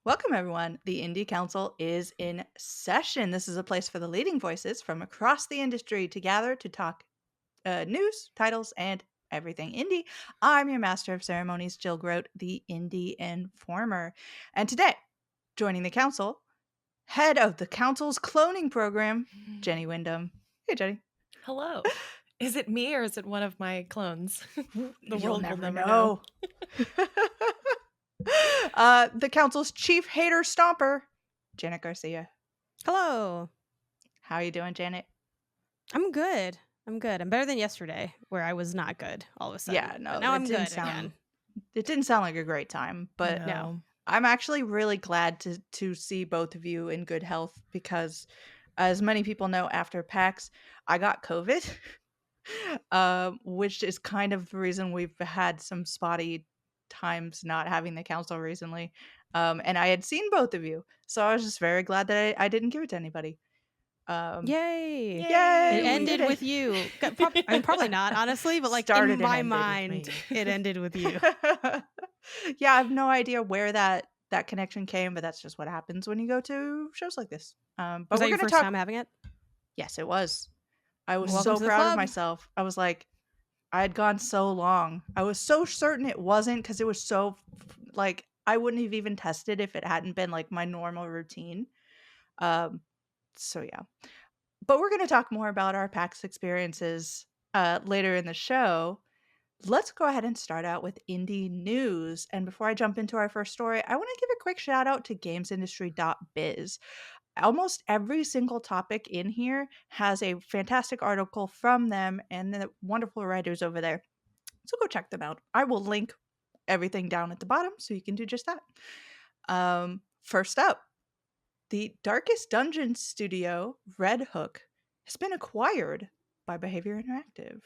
Welcome, everyone. The Indie Council is in session. This is a place for the leading voices from across the industry to gather to talk news, titles, and everything indie. I'm your master of ceremonies, Jill Grote, the Indie Informer. And today, joining the council, head of the council's cloning program, Jenny Wyndham. Hey, Jenny. Hello. Is it me or is it one of my clones? The You'll world will never never know. The council's chief hater stomper, Janet Garcia. Hello. How are you doing, Janet? I'm good. I'm better than yesterday, where I was not good all of a sudden. Yeah, no, but now that I'm didn't good sound again. it didn't sound like a great time, but No. I'm actually really glad to see both of you in good health because as many people know, after PAX, I got COVID, which is kind of the reason we've had some spotty times not having the council recently. And I had seen both of you, so I was just very glad that I didn't give it to anybody. Yay. Yay, It we did ended it. with you. I mean, probably not, honestly, but like Started in and my ended with mind, me. it ended with you. Yeah, I have no idea where that connection came, but that's just what happens when you go to shows like this. But Was we're that your gonna first talk. time having it? Yes, it was. I was Welcome so to the proud of club. myself. I was like, I had gone so long. I was so certain it wasn't because it was so like I wouldn't have even tested if it hadn't been like my normal routine. Um, so yeah. But we're gonna talk more about our PAX experiences later in the show. Let's go ahead and start out with indie news. And before I jump into our first story, I want to give a quick shout out to gamesindustry.biz. Almost every single topic in here has a fantastic article from them and the wonderful writers over there. So go check them out. I will link everything down at the bottom so you can do just that. First up, the Darkest Dungeon studio, Red Hook, has been acquired by Behavior Interactive.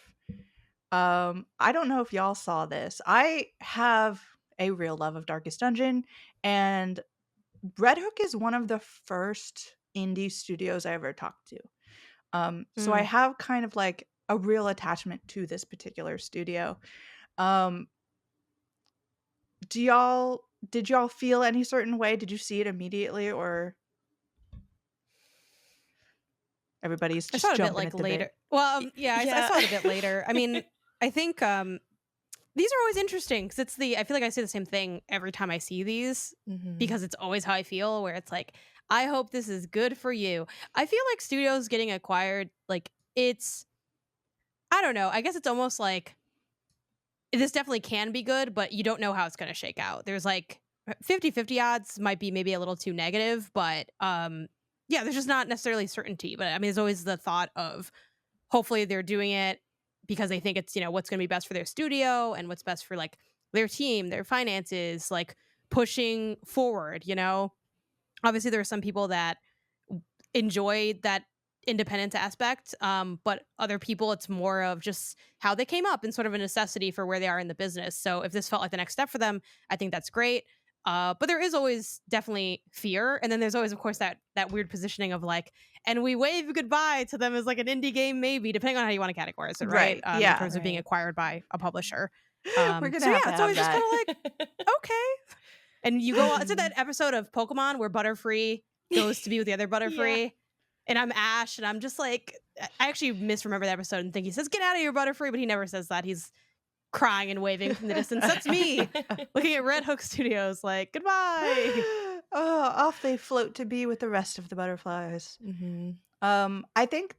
I don't know if y'all saw this. I have a real love of Darkest Dungeon, and Red Hook is one of the first indie studios I ever talked to. So I have kind of like a real attachment to this particular studio. Um, did y'all feel any certain way? Did you see it immediately, or everybody's I saw just it a bit jumping like at the later. bit? Well, I Yeah. saw it a bit later. I mean, I think these are always interesting because I feel like I say the same thing every time I see these because it's always how I feel, where it's like, I hope this is good for you. I feel like studios getting acquired, like I don't know. I guess it's almost like this definitely can be good, but you don't know how it's going to shake out. There's like 50-50 odds, might be maybe a little too negative, but yeah, there's just not necessarily certainty. But I mean, there's always the thought of hopefully they're doing it because they think it's, what's going to be best for their studio and what's best for like their team, their finances, like pushing forward. Obviously there are some people that enjoy that independence aspect, but other people it's more of just how they came up and sort of a necessity for where they are in the business. So if this felt like the next step for them, I think that's great. But there is always definitely fear, and then there's always, of course, that weird positioning of like, and we wave goodbye to them as like an indie game, maybe depending on how you want to categorize it, right? Right. In Yeah. terms of being Right. acquired by a publisher. We're gonna So have yeah, to it's have always just kind that. of like okay. And you go, it's in that episode of Pokemon where Butterfree goes to be with the other Yeah. Butterfree. And I'm Ash, and I'm just like, I actually misremember that episode and think he says, "Get out of here, Butterfree," but he never says that. He's crying and waving from the distance. That's me looking at Red Hook Studios, like, goodbye. Oh, off they float to be with the rest of the butterflies. Mhm. I think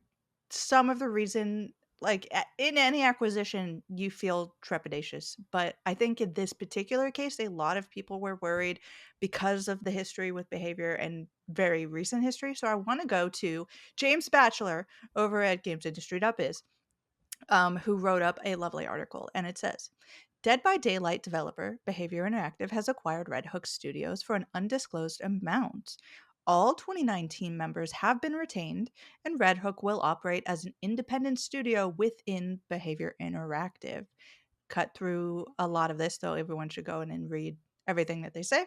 some of the reason, like in any acquisition, you feel trepidatious, but I think in this particular case, a lot of people were worried because of the history with behavior and very recent history. So I want to go to James Batchelor over at GamesIndustry.biz, who wrote up a lovely article, and it says, Dead by Daylight developer Behavior Interactive has acquired Red Hook Studios for an undisclosed amount. All 29 team members have been retained, and Red Hook will operate as an independent studio within Behavior Interactive. Cut through a lot of this, though everyone should go in and read everything that they say.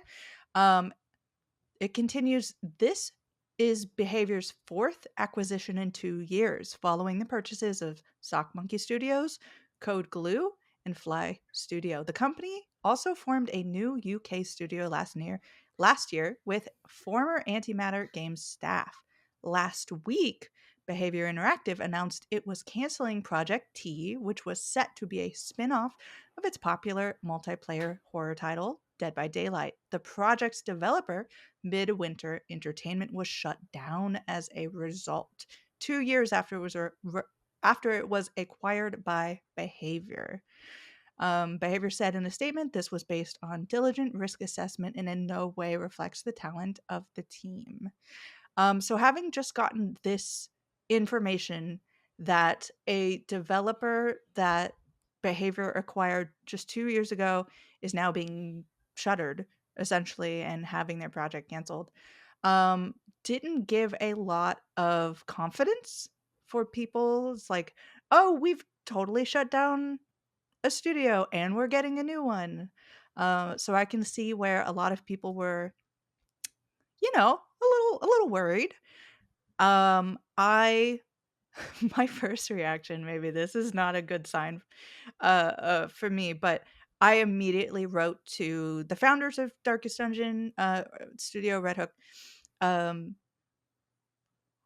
It continues, this is Behavior's fourth acquisition in 2 years, following the purchases of Sock Monkey Studios, Code Glue, and Fly Studio. The company also formed a new UK studio last year with former Antimatter Games staff. Last week, Behavior Interactive announced it was canceling Project T, which was set to be a spin off of its popular multiplayer horror title, Dead by Daylight. The project's developer, Midwinter Entertainment, was shut down as a result 2 years after it was acquired by Behavior. Behavior said in a statement this was based on diligent risk assessment and in no way reflects the talent of the team. So, having just gotten this information that a developer that Behavior acquired just 2 years ago is now being shuttered, essentially, and having their project canceled, um, didn't give a lot of confidence for people. It's like, oh, we've totally shut down a studio and we're getting a new one. So I can see where a lot of people were, a little worried. I my first reaction, maybe this is not a good sign for me, but I immediately wrote to the founders of Darkest Dungeon Studio Red Hook. Um,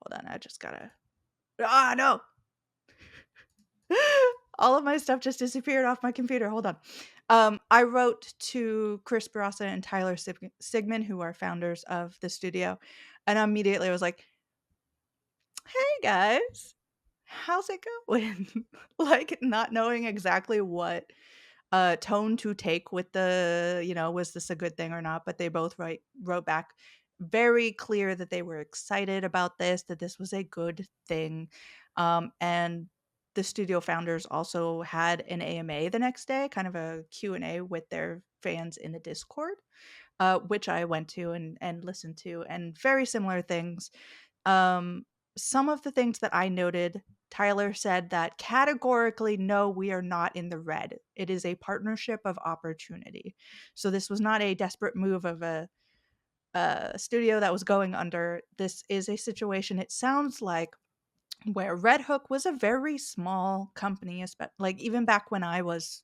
Hold on, I just gotta. No! All of my stuff just disappeared off my computer. Hold on. I wrote to Chris Barassa and Tyler Sigmund, who are founders of the studio, and immediately I was like, "Hey guys, how's it going?" Like not knowing exactly what tone to take with the, was this a good thing or not? But they both wrote back very clear that they were excited about this, that this was a good thing. And the studio founders also had an AMA the next day, kind of a Q&A with their fans in the Discord, which I went to and listened to, and very similar things. Um, some of the things that I noted, Tyler said that categorically, no, we are not in the red. It is a partnership of opportunity. So this was not a desperate move of a studio that was going under. This is a situation, it sounds like, where Red Hook was a very small company, like even back when I was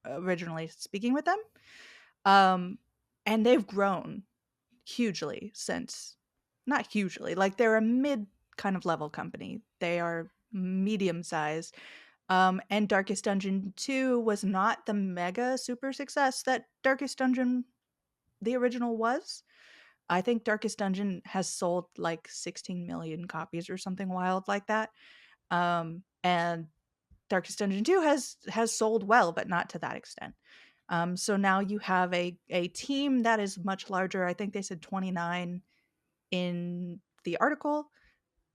originally speaking with them. Um, and they've grown hugely since, not hugely, like they're a mid kind of level company. They are medium sized. And Darkest Dungeon 2 was not the mega super success that Darkest Dungeon the original was. I think Darkest Dungeon has sold like 16 million copies or something wild like that. And Darkest Dungeon 2 has sold well, but not to that extent. So now you have a team that is much larger. I think they said 29 in the article.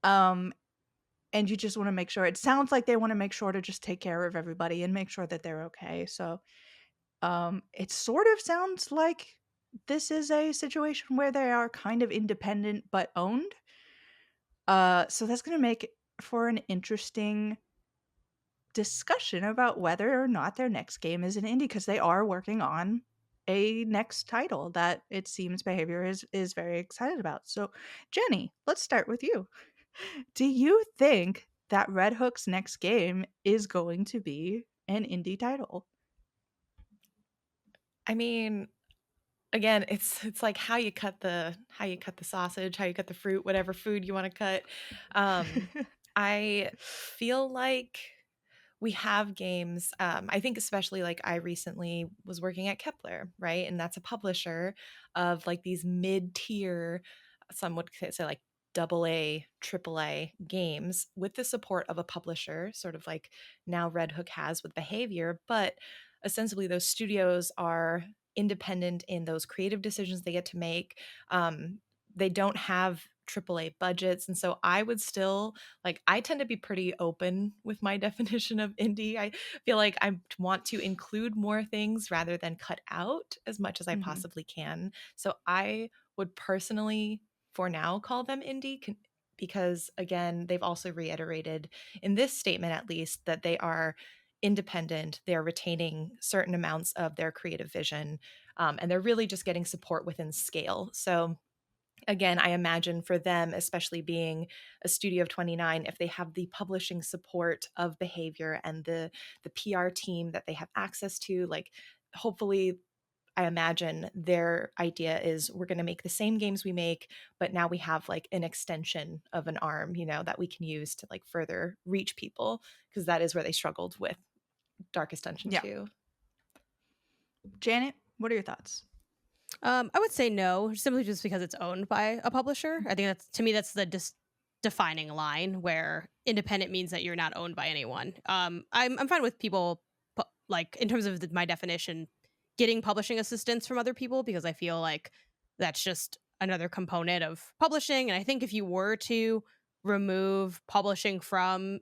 Um, and you just want to make sure, it sounds like they want to make sure to just take care of everybody and make sure that they're okay. So it sort of sounds like this is a situation where they are kind of independent but owned. So that's going to make for an interesting discussion about whether or not their next game is an indie, because they are working on a next title that it seems Behavior is very excited about. So Jenny, let's start with you. Do you think that Red Hook's next game is going to be an indie title? I mean, again, it's like how you cut the sausage, how you cut the fruit, whatever food you want to cut. I feel like we have games. I think especially like I recently was working at Kepler, right? And that's a publisher of like these mid-tier, some would say like double A, triple A games with the support of a publisher, sort of like now Red Hook has with Behavior. But ostensibly, those studios are independent in those creative decisions they get to make. They don't have AAA budgets. And so I would still like, I tend to be pretty open with my definition of indie. I feel like I want to include more things rather than cut out as much as I Mhm. possibly can. So I would personally, for now, call them indie because, again, they've also reiterated in this statement, at least, that they are independent. They're retaining certain amounts of their creative vision, and they're really just getting support within scale. So again, I imagine for them, especially being a studio of 29, if they have the publishing support of Behavior and the PR team that they have access to, like hopefully I imagine their idea is we're going to make the same games we make, but now we have like an extension of an arm, you know, that we can use to like further reach people, because that is where they struggled with Darkest Dungeon Yeah. 2. Janet, what are your thoughts? I would say no, simply just because it's owned by a publisher. I think that's, to me, that's the defining line where independent means that you're not owned by anyone. I'm fine with people like in terms of my definition, getting publishing assistance from other people because I feel like that's just another component of publishing. And I think if you were to remove publishing from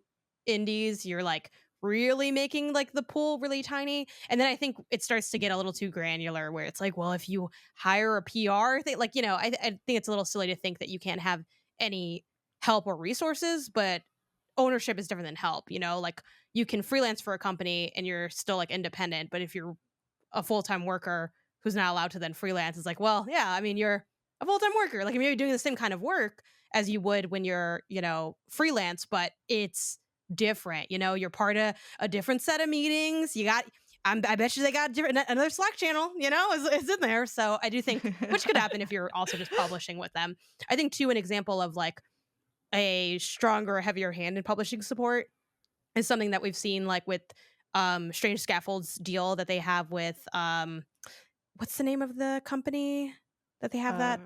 indies, you're like really making like the pool really tiny. And then I think it starts to get a little too granular where it's like, well, if you hire a PR thing, like, you know, I think it's a little silly to think that you can't have any help or resources, but ownership is different than help, you know? Like you can freelance for a company and you're still like independent, but if you're a full-time worker who's not allowed to then freelance, it's like, well, yeah, I mean, you're a full-time worker. Like you're doing the same kind of work as you would when you're, you know, freelance, but it's different. You know, you're part of a different set of meetings. You got I bet you they got another Slack channel, you know, is in there. So I do think, which could happen if you're also just publishing with them. I think too, an example of like a stronger, heavier hand in publishing support is something that we've seen like with Strange Scaffold's deal that they have with what's the name of the company that they have that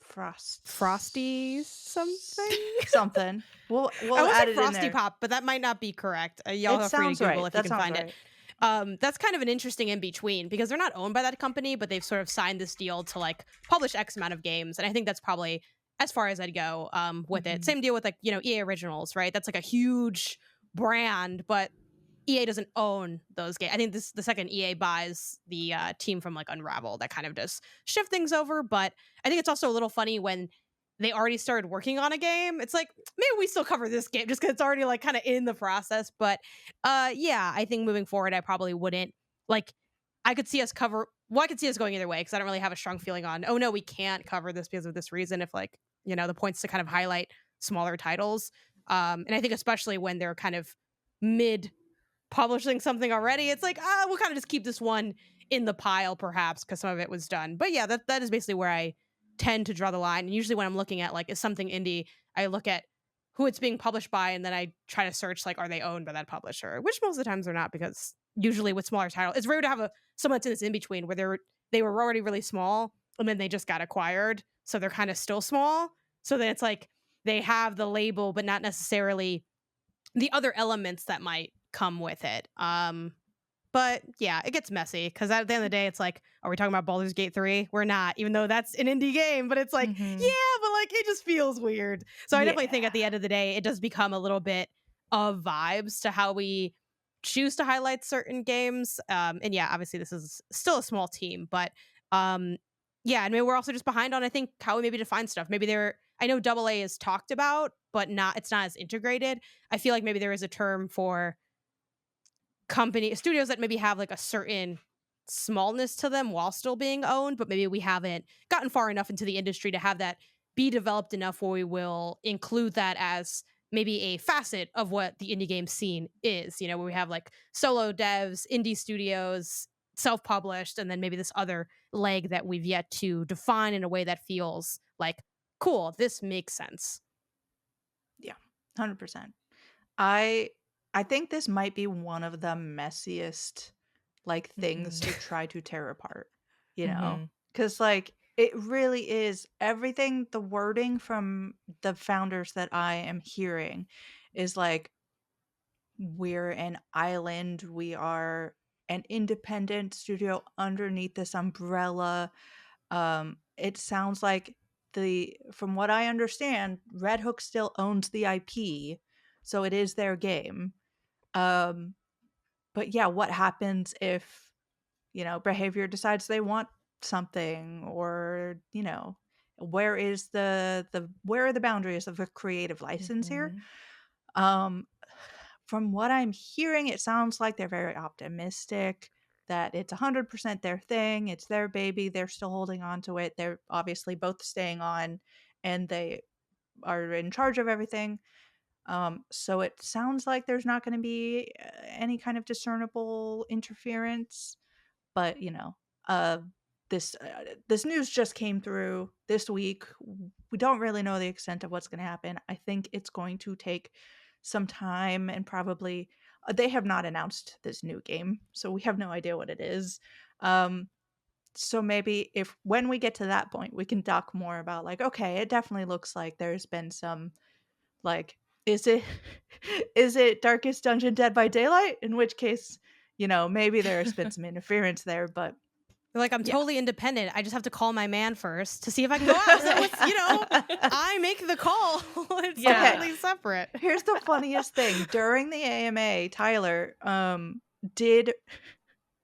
Frost Frosty something? something. I We'll want to add say it in Frosty there. Pop, but that might not be correct. Y'all It are free to sounds Google right. if you That can sounds find it. right. That's kind of an interesting in between because they're not owned by that company, but they've sort of signed this deal to like publish X amount of games, and I think that's probably as far as I'd go with it. Mhm. Same deal with like, you know, EA Originals, right? That's like a huge brand, but EA doesn't own those games. I think this the second EA buys the team from like Unravel that kind of does shift things over. But I think it's also a little funny when they already started working on a game. It's like maybe we still cover this game just because it's already like kind of in the process. But yeah, I think moving forward, I probably wouldn't like. I could see us cover. Well, I could see us going either way because I don't really have a strong feeling on. Oh no, we can't cover this because of this reason. If like, you know, the points to kind of highlight smaller titles. And I think especially when they're kind of mid publishing something already, it's like, we'll kind of just keep this one in the pile, perhaps, because some of it was done. But yeah, that is basically where I tend to draw the line. And usually when I'm looking at like, is something indie, I look at who it's being published by, and then I try to search like, are they owned by that publisher? Which most of the times they're not, because usually with smaller titles, it's rare to have someone that's in this in between where they were already really small and then they just got acquired, so they're kind of still small. So then it's like they have the label, but not necessarily the other elements that might come with it. But yeah, it gets messy because at the end of the day, it's like, are we talking about Baldur's Gate 3? We're not, even though that's an indie game, but it's like, Mhm. yeah, but like it just feels weird. So I definitely think at the Yeah. end of the day, it does become a little bit of vibes to how we choose to highlight certain games. And yeah, obviously this is still a small team, but um, yeah, and maybe we're also just behind on, I think, how we maybe define stuff. Maybe I know double A is talked about, but it's not as integrated. I feel like maybe there is a term for studios that maybe have like a certain smallness to them while still being owned, but maybe we haven't gotten far enough into the industry to have that be developed enough where we will include that as maybe a facet of what the indie game scene is, you know, where we have like solo devs, indie studios, self-published, and then maybe this other leg that we've yet to define in a way that feels like, cool, this makes sense. Yeah. 100%. I I think this might be one of the messiest like things to Mhm. try to tear apart, you know? Mhm. Cuz like it really is everything the wording from the founders that I am hearing is like we're an island, we are an independent studio underneath this umbrella. It sounds like the from what I understand, Red Hook still owns the IP, so it is their game. Um, but yeah, what happens if, you know, behavior decides they want something or, you know, where are the boundaries of a creative license here? Mhm. Um, from what I'm hearing, it sounds like they're very optimistic that it's 100% their thing, it's their baby, they're still holding on to it. They're obviously both staying on and they are in charge of everything. So it sounds like there's not going to be any kind of discernible interference, but you know, uh this news just came through this week. We don't really know the extent of what's going to happen. I think it's going to take some time, and probably they have not announced this new game, so we have no idea what it is. Um, so maybe if when we get to that point, we can talk more about like, okay, it definitely looks like there's been some like, is it is it Darkest Dungeon Dead by Daylight? In which case, maybe there's been some interference there, but They're like, I'm yeah. totally independent. I just have to call my man first to see if I can go out. So I make the call. It's Okay, Yeah. totally separate. here's the funniest thing. During the AMA, Tyler did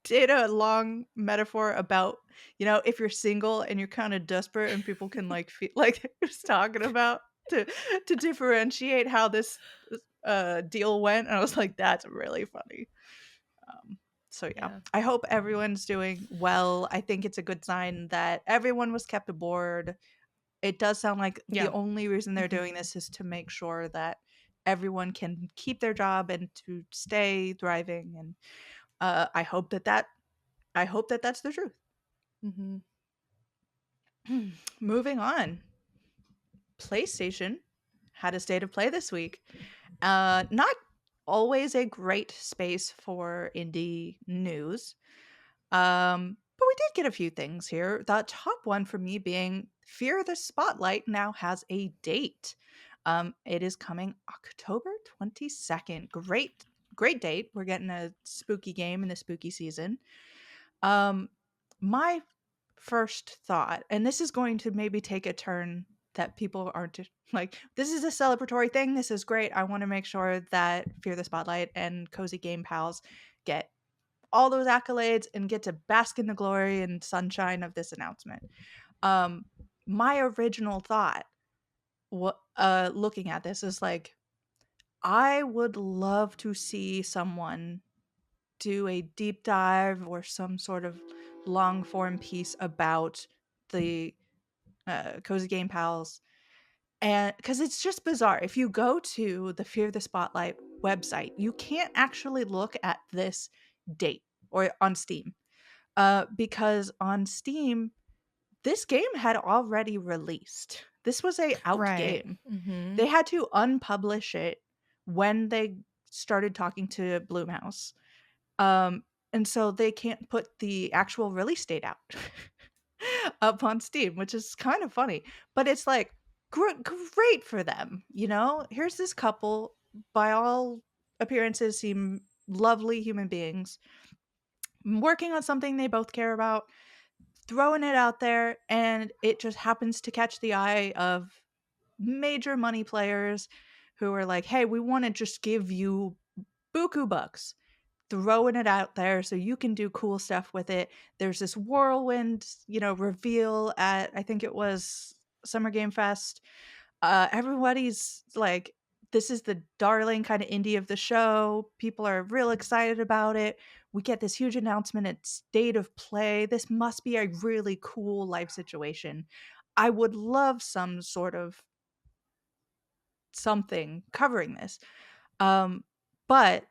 did a long metaphor about, if you're single and you're kind of desperate and people can like feel like he was talking about to differentiate how this deal went. And I was like, that's really funny. Um, so yeah, Yeah. I hope everyone's doing well. I think it's a good sign that everyone was kept aboard. It does sound like the Yeah. only reason they're Mhm. doing this is to make sure that everyone can keep their job and to stay thriving. And I hope that that's the truth. Mhm. Moving on. PlayStation had a state of play this week. Not always a great space for indie news. But we did get a few things here. The top one for me being Fear the Spotlight now has a date. It is coming October 22nd. Great date. We're getting a spooky game in the spooky season. Um, my first thought, and this is going to maybe take a turn that people aren't like, this is a celebratory thing. This is great. I want to make sure that Fear the Spotlight and Cozy Game Pals get all those accolades and get to bask in the glory and sunshine of this announcement. My original thought, looking at this, is like, I would love to see someone do a deep dive or some sort of long form piece about the Cozy Game Pals. And because it's just bizarre. If you go to the Fear the Spotlight website, you can't actually look at this date or on Steam. Because on Steam, this game had already released. This was a out Right. game. They Mhm. had to unpublish it when they started talking to Bloomhouse. Um, and so they can't put the actual release date out up on Steam, which is kind of funny. But it's like great for them, Here's this couple, by all appearances, seem lovely human beings, working on something they both care about, throwing it out there, and it just happens to catch the eye of major money players who are like, "Hey, we want to just give you buku bucks." Throwing it out there so you can do cool stuff with it. There's this whirlwind, reveal at, I think it was Summer Game Fest. Everybody's like, this is the darling kind of indie of the show. People are real excited about it. We get this huge announcement at State of Play. This must be a really cool life situation. I would love some sort of something covering this. But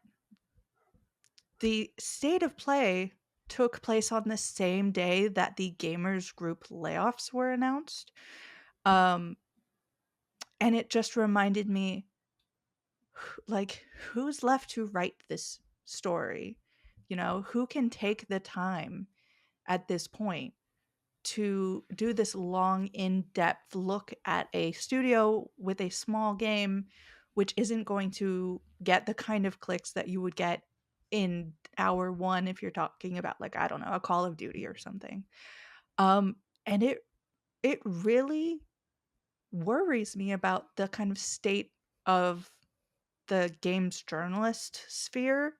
the State of Play took place on the same day that the Gamers Group layoffs were announced. Um, and it just reminded me, like, who's left to write this story? Who can take the time at this point to do this long, in-depth look at a studio with a small game, which isn't going to get the kind of clicks that you would get in hour one if you're talking about, like, I don't know, a Call of Duty or something. And it really worries me about the kind of state of the games journalist sphere,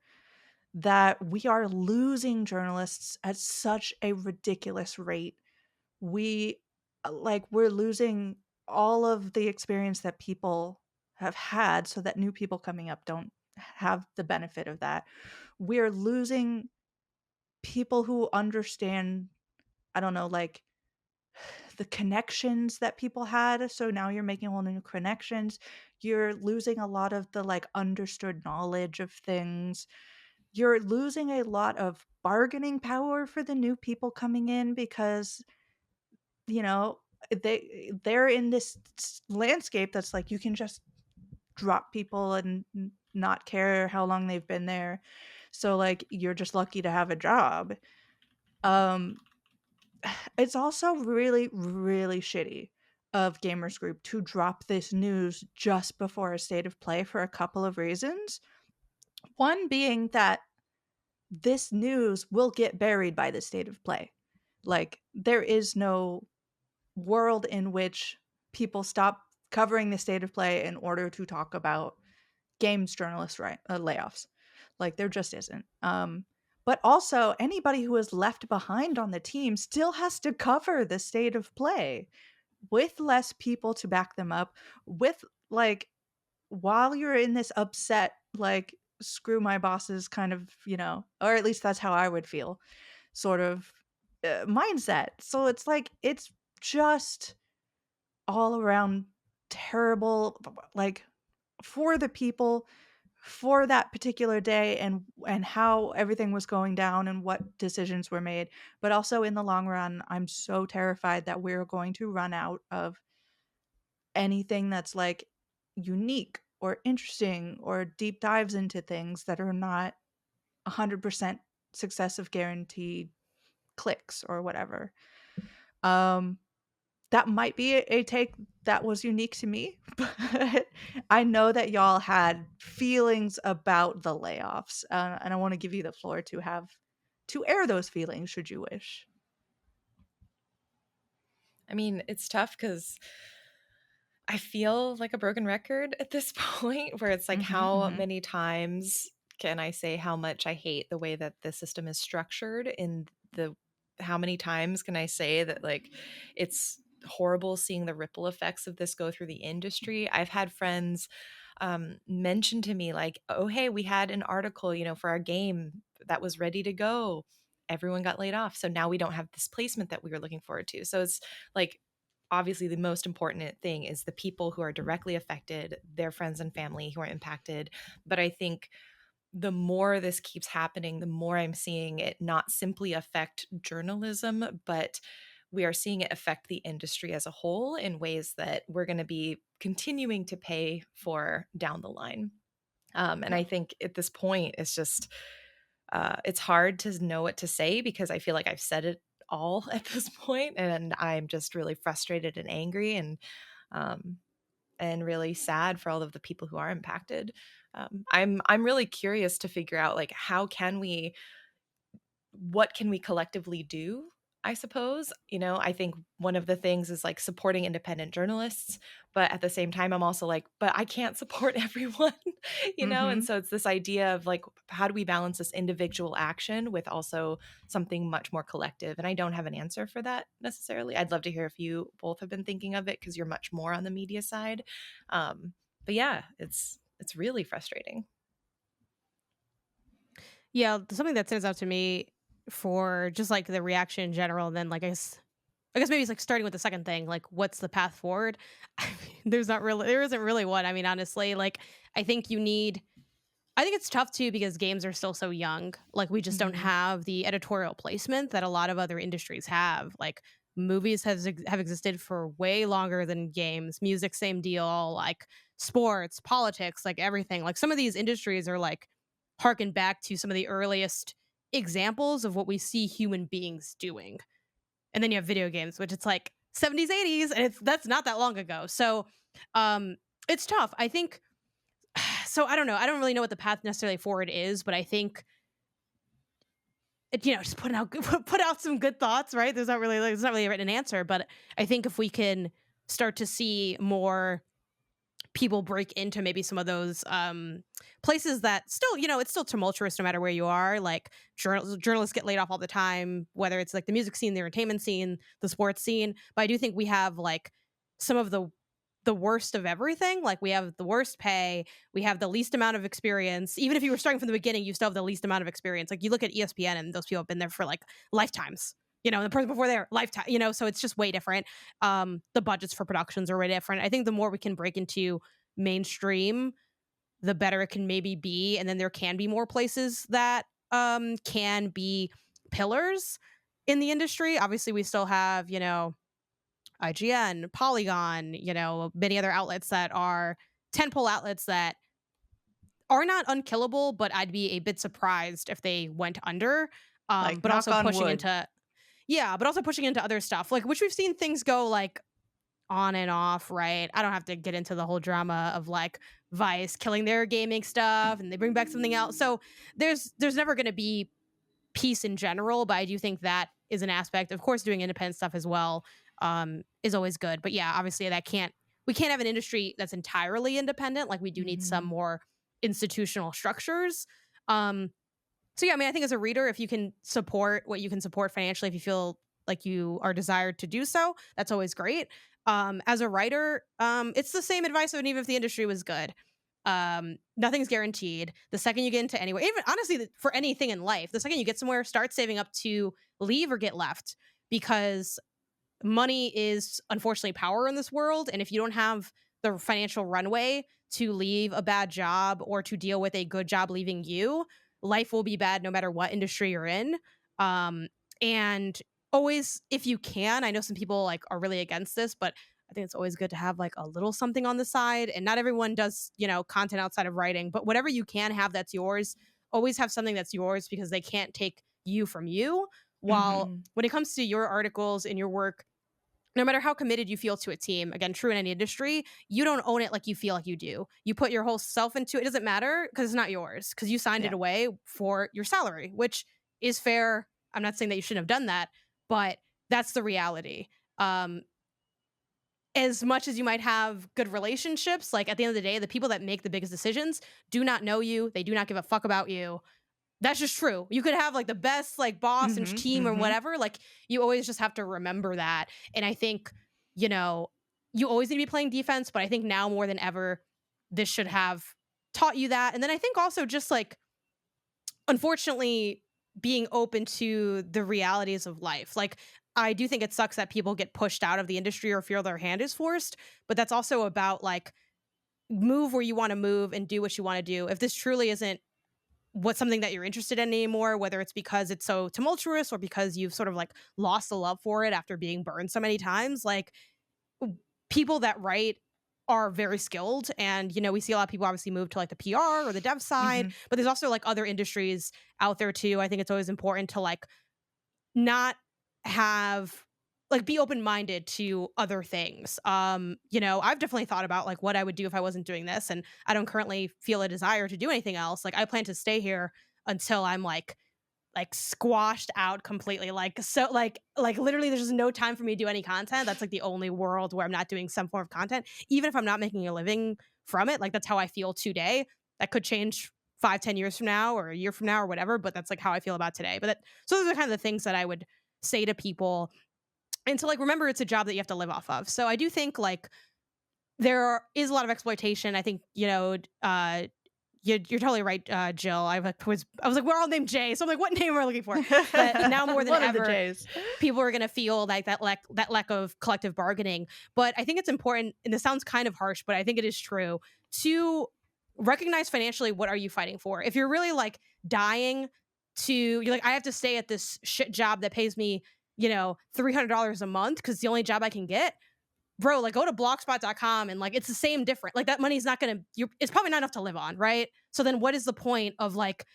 that we are losing journalists at such a ridiculous rate. We're losing all of the experience that people have had, so that new people coming up don't have the benefit of that. We're losing people who understand, I don't know, like, the connections that people had. So now you're making all new connections. You're losing a lot of the like understood knowledge of things. you're losing a lot of bargaining power for the new people coming in because, you know, they're in this landscape that's like you can just drop people and not care how long they've been there. So like you're just lucky to have a job. Um it's also really really shitty of Gamers Group to drop this news just before a state of play for a couple of reasons. One being that this news will get buried by the state of play. Like there is no world in which people stop covering the state of play in order to talk about games journalist layoffs. Like there just isn't. But also anybody who is left behind on the team still has to cover the state of play with less people to back them up, with like while you're in this upset like screw my bosses kind of, or at least that's how I would feel, sort of mindset. So it's like it's just all around terrible, like for the people, for that particular day, and how everything was going down and what decisions were made. But also in the long run, I'm so terrified that we're going to run out of anything that's like unique or interesting or deep dives into things that are not 100% success of guaranteed clicks or whatever. Um that might be a take that was unique to me, but I know that y'all had feelings about the layoffs, and I want to give you the floor to air those feelings should you wish. I mean, it's tough because I feel like a broken record at this point where it's like, Mhm, how mhm. many times can I say how much I hate the way that the system is structured? In the how many times can I say that, like, it's horrible seeing the ripple effects of this go through the industry? I've had friends mention to me, like, oh, hey, we had an article, for our game that was ready to go. Everyone got laid off. So now we don't have this placement that we were looking forward to. So it's like, obviously the most important thing is the people who are directly affected, their friends and family who are impacted. But I think the more this keeps happening, the more I'm seeing it not simply affect journalism, but we are seeing it affect the industry as a whole in ways that we're going to be continuing to pay for down the line. And I think at this point, it's hard to know what to say because I feel like I've said it all at this point, and I'm just really frustrated and angry, um, and really sad for all of the people who are impacted. I'm really curious to figure out, like, what can we collectively do, I suppose. I think one of the things is like supporting independent journalists, but at the same time I'm also like, but I can't support everyone, and Mhm. so it's this idea of like, how do we balance this individual action with also something much more collective? And I don't have an answer for that necessarily. I'd love to hear if you both have been thinking of it because you're much more on the media side. But yeah, it's really frustrating. Yeah, something that stands out to me for just like the reaction in general, and then like I guess maybe it's like starting with the second thing, like what's the path forward? I mean, there isn't really one. I mean, honestly, like I think you need I think it's tough too because games are still so young. Like we just don't Mhm. have the editorial placement that a lot of other industries have. Like movies have existed for way longer than games. Music, same deal. Like sports, politics, like everything. Like some of these industries are like harken back to some of the earliest examples of what we see human beings doing. And then you have video games, which it's like 70s, 80s, and that's not that long ago. So um it's tough. I think so I don't know. I don't really know what the path necessarily forward is, but I think just putting out put out some good thoughts, right? There's not really a written answer, but I think if we can start to see more people break into maybe some of those places that still, it's still tumultuous no matter where you are. Like journalists get laid off all the time, whether it's like the music scene, the entertainment scene, the sports scene. But I do think we have like some of the worst of everything. Like we have the worst pay, we have the least amount of experience. Even if you were starting from the beginning, you still have the least amount of experience. Like you look at ESPN and those people have been there for like lifetimes. The person before there, lifetime, so it's just way different. The budgets for productions are way different. I think the more we can break into mainstream the better it can maybe be. And then there can be more places that can be pillars in the industry. Obviously, we still have, IGN, Polygon, many other outlets that are tentpole outlets that are not unkillable, but I'd be a bit surprised if they went under. Like, But knock also on pushing wood. into yeah, but also pushing into other stuff, like which we've seen things go like on and off, right? I don't have to get into the whole drama of like Vice killing their gaming stuff and they bring back something else. So there's never going to be peace in general, but I do think that is an aspect. Of course, doing independent stuff as well is always good. But yeah, obviously we can't have an industry that's entirely independent. Like we do need some Mhm. more institutional structures. Um, so yeah, I mean, I think as a reader, if you can support what you can support financially, if you feel like you are desired to do so, that's always great. As a writer, it's the same advice of even if the industry was good. Nothing's guaranteed. The second you get into anywhere, even honestly, for anything in life, the second you get somewhere, start saving up to leave or get left because money is unfortunately power in this world. And if you don't have the financial runway to leave a bad job or to deal with a good job leaving you, life will be bad no matter what industry you're in. And always, if you can, I know some people like are really against this, but I think it's always good to have like a little something on the side. And not everyone does, content outside of writing, but whatever you can have that's yours, always have something that's yours because they can't take you from you. While Mhm. when it comes to your articles and your work, no matter how committed you feel to a team, again, true in any industry, you don't own it like you feel like you do. You put your whole self into it. It doesn't matter because it's not yours because you signed Yeah. it away for your salary, which is fair. I'm not saying that you shouldn't have done that, but that's the reality. Um, as much as you might have good relationships, like at the end of the day, the people that make the biggest decisions do not know you. They do not give a fuck about you. That's just true. You could have like the best like boss and Mhm. team or Mhm. whatever. Like you always just have to remember that. And I think, you know, you always need to be playing defense, but I think now more than ever, this should have taught you that. And then I think also just like, unfortunately, being open to the realities of life. Like, I do think it sucks that people get pushed out of the industry or feel their hand is forced, but that's also about like move where you want to move and do what you want to do. If this truly isn't what's something that you're interested in anymore, whether it's because it's so tumultuous or because you've sort of like lost the love for it after being burned so many times, like people that write are very skilled. And, we see a lot of people obviously move to like the PR or the dev side, Mhm. but there's also like other industries out there too. I think it's always important to like not have like be open-minded to other things. I've definitely thought about like what I would do if I wasn't doing this, and I don't currently feel a desire to do anything else. Like I plan to stay here until I'm like squashed out completely. Like so like literally there's just no time for me to do any content. That's like the only world where I'm not doing some form of content. Even if I'm not making a living from it, like that's how I feel today. That could change 5-10 years from now or a year from now or whatever, but that's like how I feel about today. So those are kind of the things that I would say to people. And to like remember it's a job that you have to live off of. So I do think like is a lot of exploitation. I think, you're totally right, Jill. I was like, we're all named Jay, so I'm like, what name am I looking for? That now more than One of the ever, J's. people are going to feel like that lack of collective bargaining. But I think it's important, and this sounds kind of harsh, but I think it is true to recognize financially what are you fighting for. If you're really like dying you're like, I have to stay at this shit job that pays me, $300 a month because the only job I can get, bro, like go to blogspot.com and like it's the same different. Like that money's not gonna it's probably not enough to live on, right? So then what is the point of like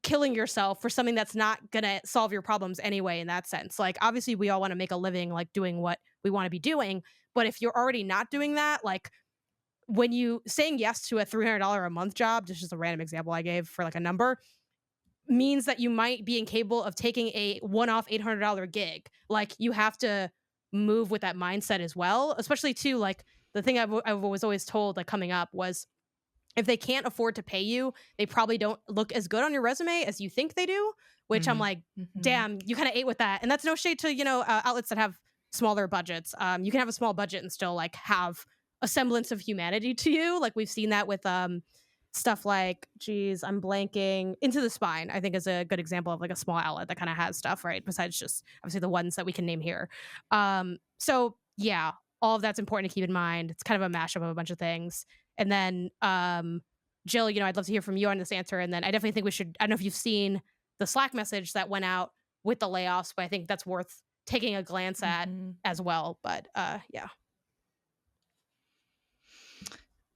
killing yourself for something that's not gonna solve your problems anyway in that sense? Like obviously we all want to make a living like doing what we want to be doing, but if you're already not doing that, like when you saying yes to a $300 a month job, just a random example I gave for like a number, means that you might be incapable of taking a one-off $800 gig. Like you have to move with that mindset as well, especially too like the thing I was always told like coming up was if they can't afford to pay you, they probably don't look as good on your resume as you think they do, which I'm Mhm. like, Mhm. damn, you kind of ate with that. And that's no shade to, outlets that have smaller budgets. You can have a small budget and still like have a semblance of humanity to you. Like we've seen that with stuff like, geez, I'm blanking. Into the Spine, I think is a good example of like a small outlet that kind of has stuff, right? Besides just obviously the ones that we can name here. So yeah, all of that's important to keep in mind. It's kind of a mashup of a bunch of things. And then Jill, I'd love to hear from you on this answer. And then I definitely think we should. I don't know if you've seen the Slack message that went out with the layoffs, but I think that's worth taking a glance at as well. But yeah.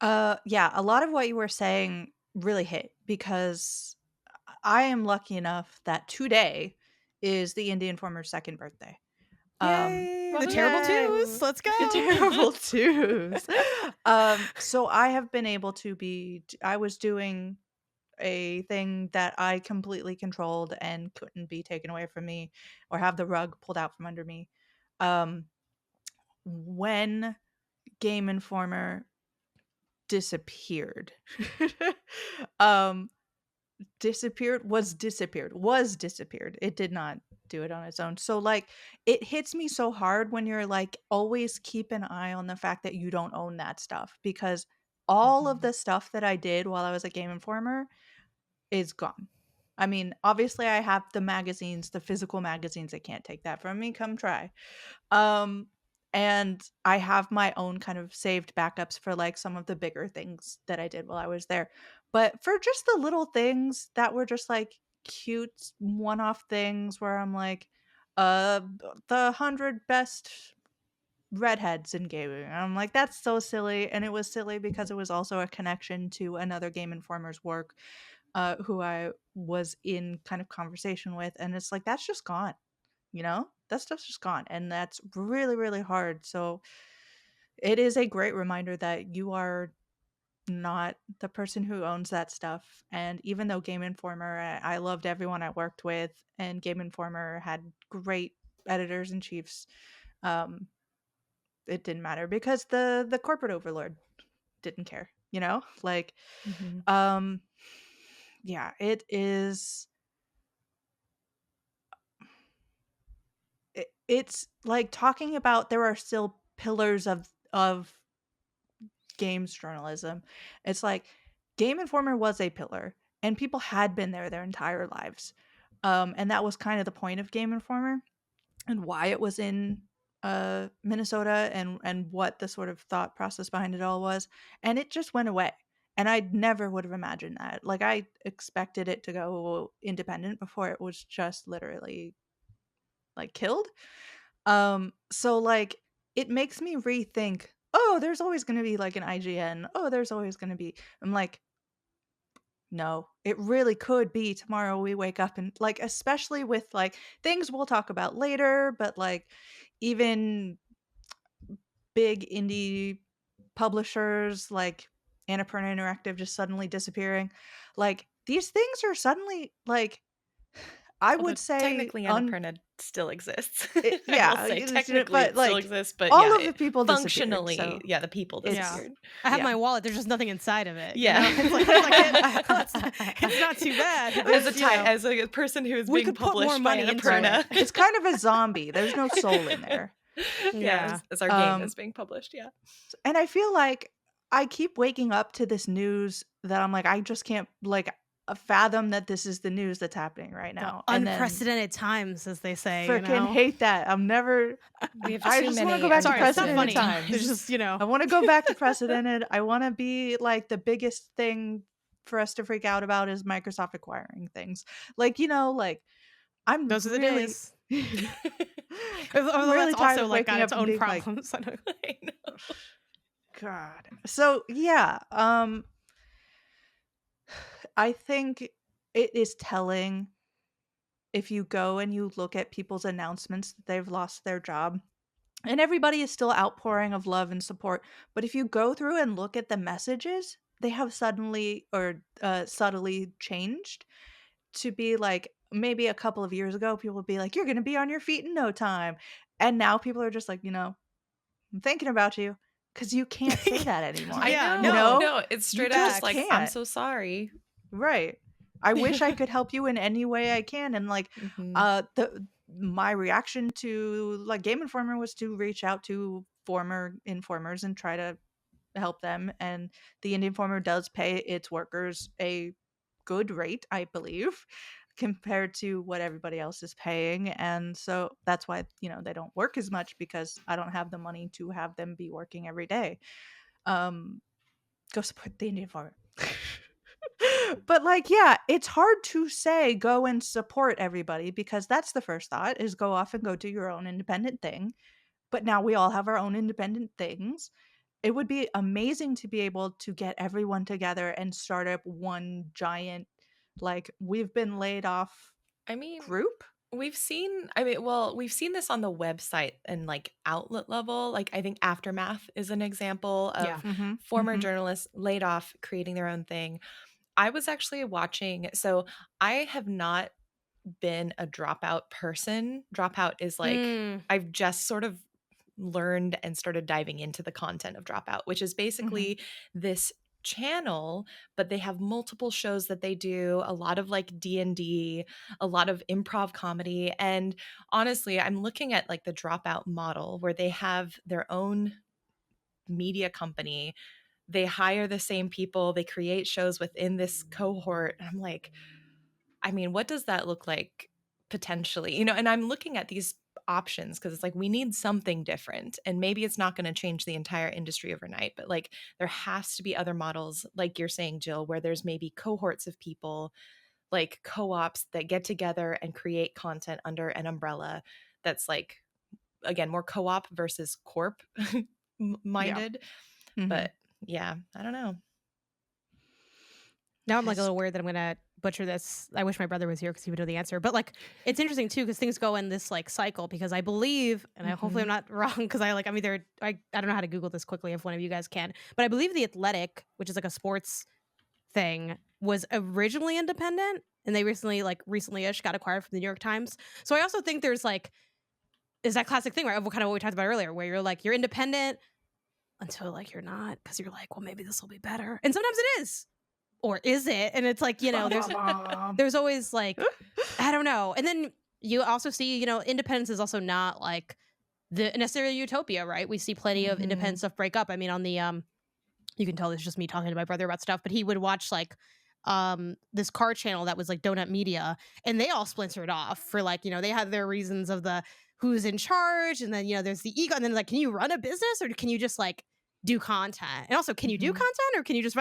Yeah, a lot of what you were saying really hit because I am lucky enough that today is the Indie Informer's second birthday. Yay! The terrible Woohoo! twos. Let's The go. terrible twos. So I have been able to I was doing a thing that I completely controlled and couldn't be taken away from me or have the rug pulled out from under me. Um, when Game Informer disappeared, um, disappeared. It did not do it on its own. So like it hits me so hard when you're like always keep an eye on the fact that you don't own that stuff because all of the stuff that I did while I was a Game Informer is gone. I mean, obviously I have the magazines, the physical magazines. They can't take that from me. Come try. Um and I have my own kind of saved backups for like some of the bigger things that I did while I was there. But for just the little things that were just like cute one-off things where I'm like the 100 best redheads in gaming. I'm like that's so silly and it was silly because it was also a connection to another Game Informer's work who I was in kind of conversation with and it's like that's just gone. That stuff's just gone and that's really really hard. So it is a great reminder that you are not the person who owns that stuff. And even though Game Informer, I loved everyone I worked with and Game Informer had great editors and chiefs, um it didn't matter because the corporate overlord didn't care, like um yeah, it's like talking about there are still pillars of games journalism. It's like Game Informer was a pillar and people had been there their entire lives. And that was kind of the point of Game Informer and why it was in Minnesota and what the sort of thought process behind it all was. And it just went away. And I never would have imagined that. Like I expected it to go independent before it was just literally like killed. So like it makes me rethink, oh, there's always going to be like an IGN. Oh, there's always going to be. I'm like, no, it really could be tomorrow we wake up and like especially with like things we'll talk about later, but like even big indie publishers like Annapurna Interactive just suddenly disappearing. Like these things are suddenly like I Although would say technically Annapurna still exists. I will yeah, say technically but it still like exists, but all yeah, of the people disappeared. functionally, So yeah, the people it's Yeah. disappeared. I have yeah. my wallet. There's just nothing inside of it. Yeah. It's not too bad. As a person who is We being could put more published by money into Annapurna. it. It's kind of a zombie. There's no soul in there. Yeah, Yeah. as our game is being published, yeah. And I feel like I keep waking up to this news that I'm like, I just can't like fathom that this is the news that's happening right The now. And then unprecedented times, as they say, freaking hate that. I'm never. We have I too just want to many go back to Sorry, it's not precedented funny. times. It's just, I want to go back to precedented. I want to be like the biggest thing for us to freak out about is Microsoft acquiring things. Like, like I'm those are the really days. I'm Although really that's tired also of like waking got up its and own being like, problems. I know. I know. God. So yeah, I think it is telling if you go and you look at people's announcements that they've lost their job. And everybody is still outpouring of love and support, but if you go through and look at the messages, they have suddenly or subtly changed to be like maybe a couple of years ago people would be like you're going to be on your feet in no time. And now people are just like, I'm thinking about you cuz you can't say that anymore. I Yeah, know. no. No, it's You straight up just just like, I'm can't. so sorry. Right. I wish I could help you in any way I can. And like the my reaction to like Game Informer was to reach out to former informers and try to help them. And the Indie Informer does pay its workers a good rate, I believe, compared to what everybody else is paying. And so that's why, they don't work as much because I don't have the money to have them be working every day. Go support the Indie Informer. But like, yeah, it's hard to say go and support everybody because that's the first thought is go off and go do your own independent thing. But now we all have our own independent things. It would be amazing to be able to get everyone together and start up one giant, like, we've been laid off I mean, group. we've seen this on the website and like outlet level. Like, I think Aftermath is an example Yeah. of Mhm. former Mhm. journalists laid off, creating their own thing. I was actually watching, so I have not been a Dropout person. Dropout is like, Mm. I've just sort of learned and started diving into the content of Dropout, which is Mhm. basically this channel, but they have multiple shows that they do, a lot of like D&D, a lot of improv comedy. And honestly, I'm looking at like the Dropout model where they have their own media company. They hire the same people, they create shows within this cohort. And I'm like, I mean, what does that look like potentially? And I'm looking at these options because it's like we need something different. And maybe it's not going to change the entire industry overnight, but like there has to be other models, like you're saying, Jill, where there's maybe cohorts of people, like co-ops that get together and create content under an umbrella that's like, again, more co-op versus corp Yeah. minded. Mhm. But yeah, I don't know. Now I'm like a Yes. little worried that I'm gonna butcher this. I wish my brother was here because he would know the answer. But like, it's interesting too because things go in this like cycle. Because I believe, and I hopefully I'm Mhm. not wrong because I'm either I don't know how to Google this quickly if one of you guys can. But I believe the Athletic, which is like a sports thing, was originally independent, and they recently-ish got acquired from the New York Times. So I also think there's like is that classic thing, right? Of kind of what we talked about earlier, where you're like you're independent until like you're not because you're like, well, maybe this will be better, and sometimes it is, or is it? And it's like Bum, there's bum, bum. there's always like I don't know. And then you also see, independence is also not like the necessarily utopia, right? We see plenty of independent Mhm. stuff break up. I mean, on the you can tell it's just me talking to my brother about stuff, but he would watch like this car channel that was like Donut Media, and they all splintered off for like, they had their reasons of the who's in charge, and then there's the ego, and then like, can you run a business or can you just like do content? And also, can you do Mhm. content or can you just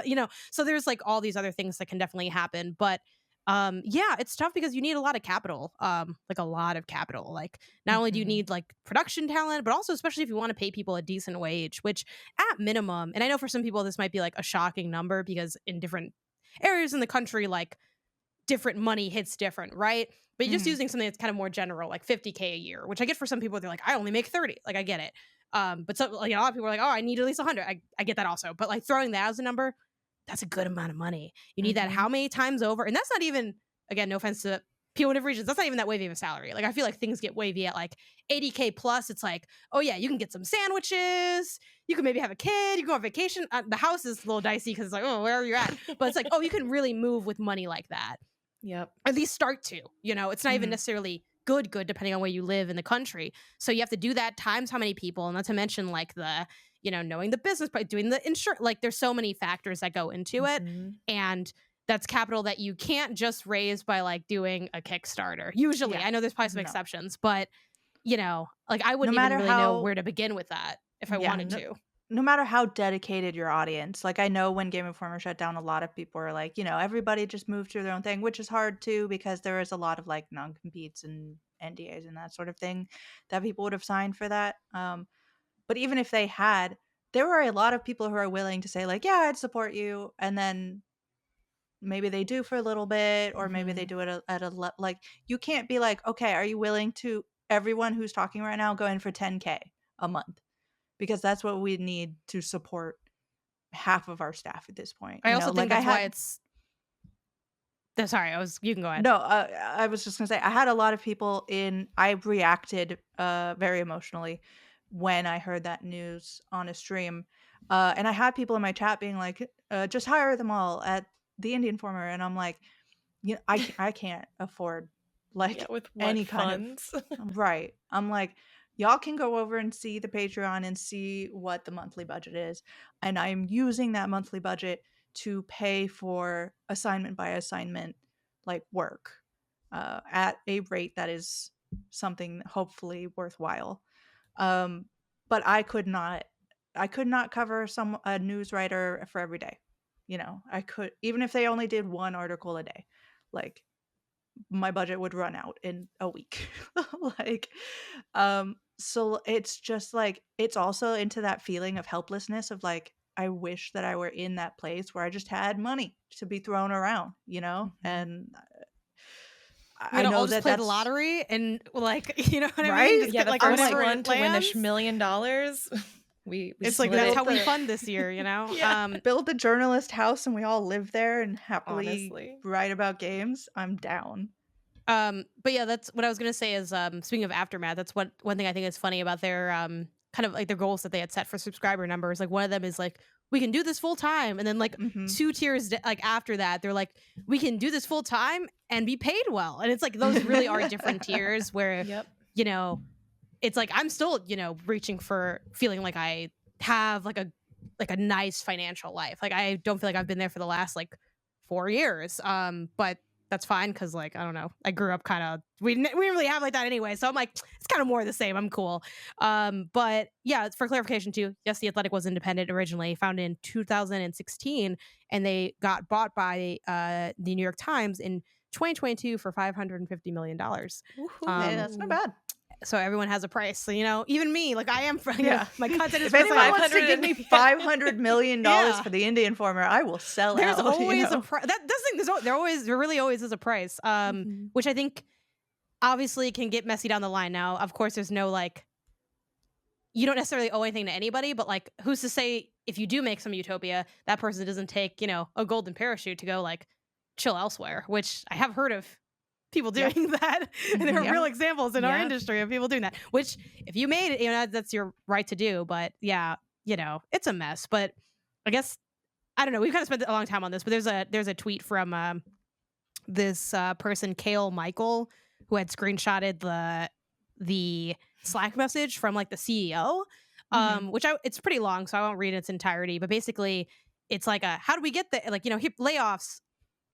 so there's like all these other things that can definitely happen. But yeah, it's tough because you need a lot of capital. Like a lot of capital. Like not only do you Mhm. need like production talent, but also especially if you want to pay people a decent wage, which at minimum, and I know for some people this might be like a shocking number because in different areas in the country, like different money hits different, right? But just Mhm. using something that's kind of more general, like 50K a year, which I get for some people, they're like, I only make 30. Like I get it. But so like, a lot of people are like, oh, I need at least 100. I get that also. But like throwing that as a number, that's a good amount of money. You need that how Mhm. many times over? And that's not even, again, no offense to people in different regions, that's not even that wavy of a salary. Like I feel like things get wavy at like 80K plus. It's like, oh yeah, you can get some sandwiches. You can maybe have a kid. You can go on vacation. The house is a little dicey because it's like, oh, where are you at? But it's like, oh, you can really move with money like that, Yep. at least start to. It's not even Mhm. necessarily good depending on where you live in the country. So you have to do that times how many people, and not to mention like the knowing the business, but doing the insurance. Like there's so many factors that go into it, Mhm. and that's capital that you can't just raise by like doing a Kickstarter. Usually, Yeah. I know there's probably some No. exceptions, but like I No wouldn't even matter really know how where to begin with that if I yeah, wanted to. no matter how dedicated your audience. Like I know when Game Informer shut down, a lot of people are like, everybody just moved to their own thing, which is hard too because there is a lot of like non-competes and NDAs and that sort of thing that people would have signed for that. But even if they had, there were a lot of people who are willing to say like, yeah, I'd support you, and then maybe they do for a little bit, or maybe they Mhm. do it like you can't be like, okay, are you willing to everyone who's talking right now go in for 10K a month because that's what we need to support half of our staff at this point. I also think Like I that's why had it's. Sorry, you can go ahead. no, I was just gonna say I had a lot of people in. I reacted very emotionally when I heard that news on a stream, and I had people in my chat being like, "Just hire them all at the Indian Former," and I'm like, I can't afford Yeah, like with what any kind of funds? right. I'm like, y'all can go over and see the Patreon and see what the monthly budget is. And I'm using that monthly budget to pay for assignment by assignment like work at a rate that is something hopefully worthwhile. Um, but I could not cover a news writer for every day. I could, even if they only did one article a day, like my budget would run out in a week. Like, so it's just like, it's also into that feeling of helplessness of like, I wish that I were in that place where I just had money to be thrown around, Mhm. and We're I gonna all know just that play the that's lottery and like, you know what I mean? right. Just Yeah, get the like I'm first like, whatever one to win lands. $1 million, we It's like split that's it. how build we the fund this year, you know? Yeah, build a journalist house and we all live there and happily honestly. write about games. I'm down. But yeah, that's what I was gonna say is speaking of Aftermath, that's one thing I think is funny about their kind of like their goals that they had set for subscriber numbers. Like one of them is like, we can do this full time, and then like Hmm. two tiers like after that, they're like, we can do this full time and be paid well. And it's like those really are different tiers where, Yep. you know, it's like I'm still, reaching for feeling like I have like a nice financial life. Like I don't feel like I've been there for the last like 4 years. But that's fine because like I don't know, I grew up kind of we didn't really have like that anyway. So I'm like it's kind of more of the same. I'm cool. But yeah, it's for clarification too. Yes, the Athletic was independent originally, founded in 2016, and they got bought by the New York Times in 2022 for $550 million. Hey, that's not Woohoo. bad. So everyone has a price. So, even me, like I am, Yeah. my content is If for anyone sale. wants to 500 give me yeah. $500 million Yeah. for the Indian Informer, I will sell There's out. always a price. That's the thing. There really always is a price. Mhm. Which I think obviously can get messy down the line. Now, of course, there's no like you don't necessarily owe anything to anybody, but like who's to say if you do make some utopia, that person doesn't take a golden parachute to go like chill elsewhere, which I have heard of people Yeah. doing that, and there are Yeah. real examples in our Yeah. industry of people doing that. Which if you made it, that's your right to do. But yeah, it's a mess. But I guess I don't know. We've kind of spent a long time on this, but there's a tweet from this person, Kale Michael, who had screenshotted the Slack message from like the CEO, Mhm. which it's pretty long, so I won't read its entirety. But basically, it's like a how did we get there? Like layoffs.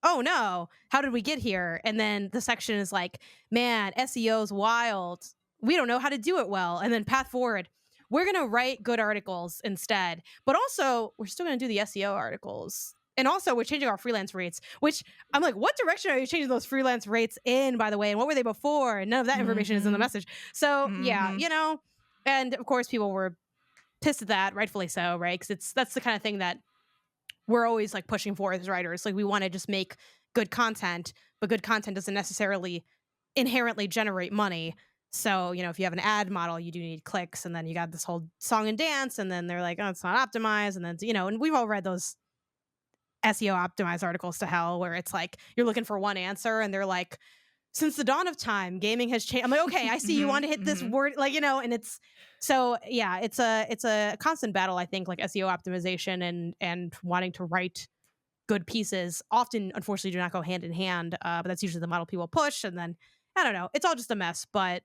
Oh no, how did we get here? And then the section is like, man, SEO's wild. We don't know how to do it well. And then path forward. We're going to write good articles instead. But also, we're still going to do the SEO articles. And also, we're changing our freelance rates, which I'm like, what direction are you changing those freelance rates in, by the way? And what were they before? And none of that information is in the Mhm. message. So, yeah, Mhm. and of course, people were pissed at that, rightfully so, right? Because that's the kind of thing that we're always like pushing for as writers. Like we want to just make good content, but good content doesn't necessarily inherently generate money. So, if you have an ad model, you do need clicks, and then you got this whole song and dance, and then they're like, oh, it's not optimized. And then, and we've all read those SEO optimized articles to hell where it's like you're looking for one answer and they're like, since the dawn of time, gaming has changed. I'm like, okay, I see you Mhm. want to hit this Mhm. word, like, and it's so yeah, it's a constant battle, I think, like SEO optimization and wanting to write good pieces often unfortunately do not go hand in hand. But that's usually the model people push, and then I don't know. It's all just a mess, but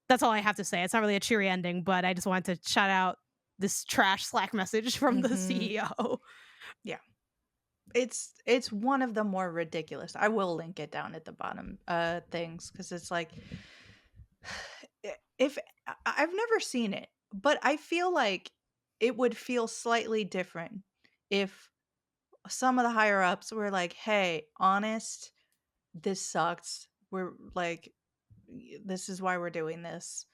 that's all I have to say. It's not really a cheery ending, but I just wanted to shout out this trash Slack message from the Mhm. CEO. Yeah. It's one of the more ridiculous. I will link it down at the bottom things cuz it's like if I've never seen it, but I feel like it would feel slightly different if some of the higher ups were like, "Hey, honest, this sucks. We're like this is why we're doing this."